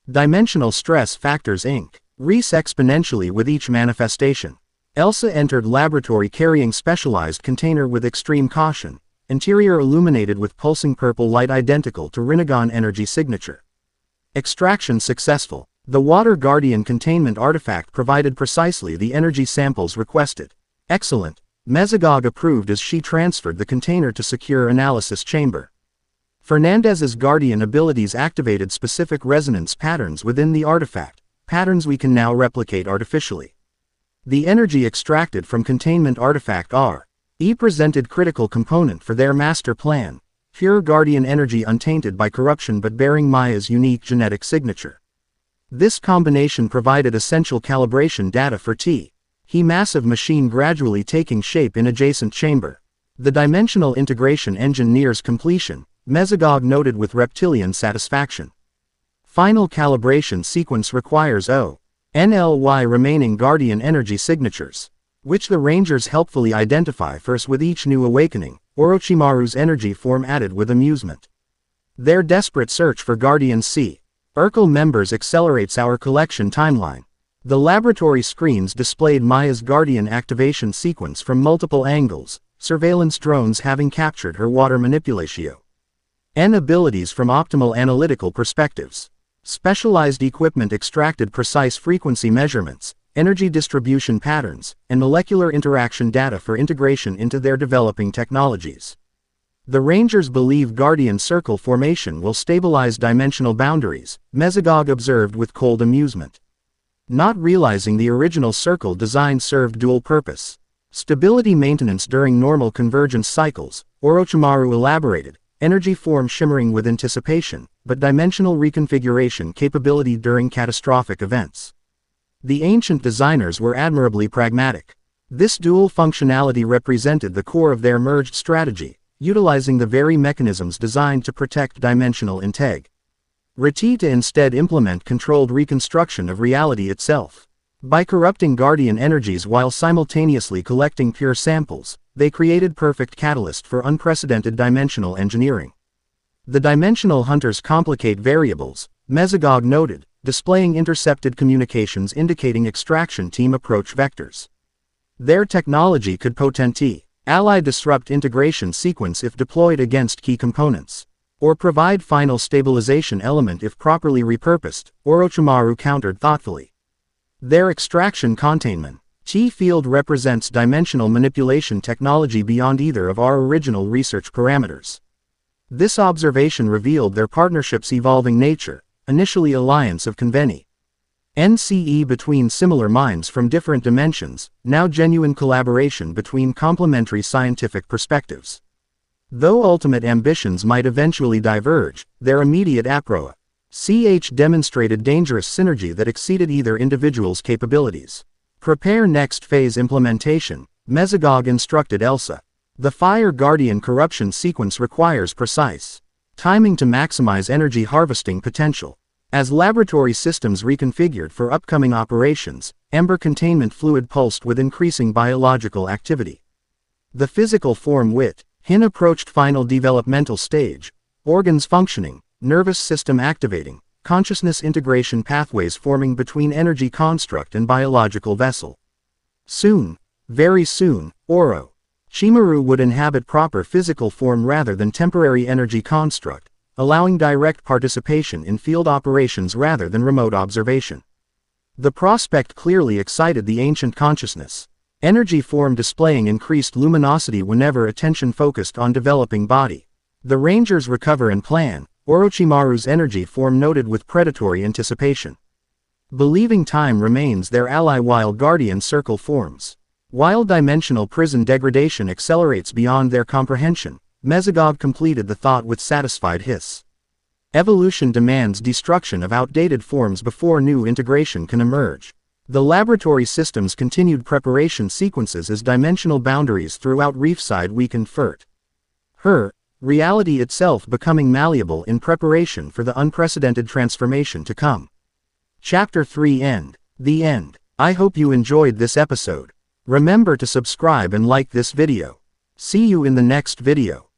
[SPEAKER 1] Dimensional stress factors increase exponentially with each manifestation. Elsa entered laboratory carrying specialized container with extreme caution, interior illuminated with pulsing purple light identical to Rinnegan energy signature. Extraction successful. The Water Guardian containment artifact provided precisely the energy samples requested. Excellent. Mesogog approved as she transferred the container to secure analysis chamber. Fernandez's Guardian abilities activated specific resonance patterns within the artifact, patterns we can now replicate artificially. The energy extracted from containment artifact R.E. presented critical component for their master plan, pure Guardian energy untainted by corruption but bearing Maya's unique genetic signature. This combination provided essential calibration data for T.E. massive machine gradually taking shape in adjacent chamber. The dimensional integration engine nears completion, Mesogog noted with reptilian satisfaction. Final calibration sequence requires ONLY remaining Guardian energy signatures, which the Rangers helpfully identify first with each new awakening, Orochimaru's energy form added with amusement. Their desperate search for Guardian C. Urkel members accelerates our collection timeline. The laboratory screens displayed Maya's Guardian activation sequence from multiple angles, surveillance drones having captured her water manipulation and abilities from optimal analytical perspectives. Specialized equipment extracted precise frequency measurements, energy distribution patterns, and molecular interaction data for integration into their developing technologies. The Rangers believe Guardian Circle formation will stabilize dimensional boundaries, Mesogog observed with cold amusement. Not realizing the original circle design served dual purpose. Stability maintenance during normal convergence cycles, Orochimaru elaborated, energy form shimmering with anticipation, but dimensional reconfiguration capability during catastrophic events. The ancient designers were admirably pragmatic. This dual functionality represented the core of their merged strategy, utilizing the very mechanisms designed to protect dimensional integrity to instead implement controlled reconstruction of reality itself. By corrupting Guardian energies while simultaneously collecting pure samples, they created perfect catalyst for unprecedented dimensional engineering. The dimensional hunters complicate variables, Mesogog noted, displaying intercepted communications indicating extraction team approach vectors. Their technology could potentially ally disrupt integration sequence if deployed against key components, or provide final stabilization element if properly repurposed, Orochimaru countered thoughtfully. Their extraction containment field represents dimensional manipulation technology beyond either of our original research parameters. This observation revealed their partnership's evolving nature, initially alliance of convenience. NCE between similar minds from different dimensions, now genuine collaboration between complementary scientific perspectives. Though ultimate ambitions might eventually diverge, their immediate approach demonstrated dangerous synergy that exceeded either individual's capabilities. Prepare next phase implementation, Mesogog instructed Elsa. The Fire Guardian corruption sequence requires precise timing to maximize energy harvesting potential. As laboratory systems reconfigured for upcoming operations, ember containment fluid pulsed with increasing biological activity. The physical form within approached final developmental stage, organs functioning, nervous system activating, consciousness integration pathways forming between energy construct and biological vessel. Soon, very soon, Orochimaru would inhabit proper physical form rather than temporary energy construct, allowing direct participation in field operations rather than remote observation. The prospect clearly excited the ancient consciousness. Energy form displaying increased luminosity whenever attention focused on developing body. The Rangers recover and plan, Orochimaru's energy form noted with predatory anticipation. Believing time remains their ally while Guardian Circle forms. While dimensional prison degradation accelerates beyond their comprehension, Mesogog completed the thought with satisfied hiss. Evolution demands destruction of outdated forms before new integration can emerge. The laboratory system's continued preparation sequences as dimensional boundaries throughout Reefside weakened her reality itself becoming malleable in preparation for the unprecedented transformation to come. Chapter 3 End. The End. I hope you enjoyed this episode. Remember to subscribe and like this video. See you in the next video.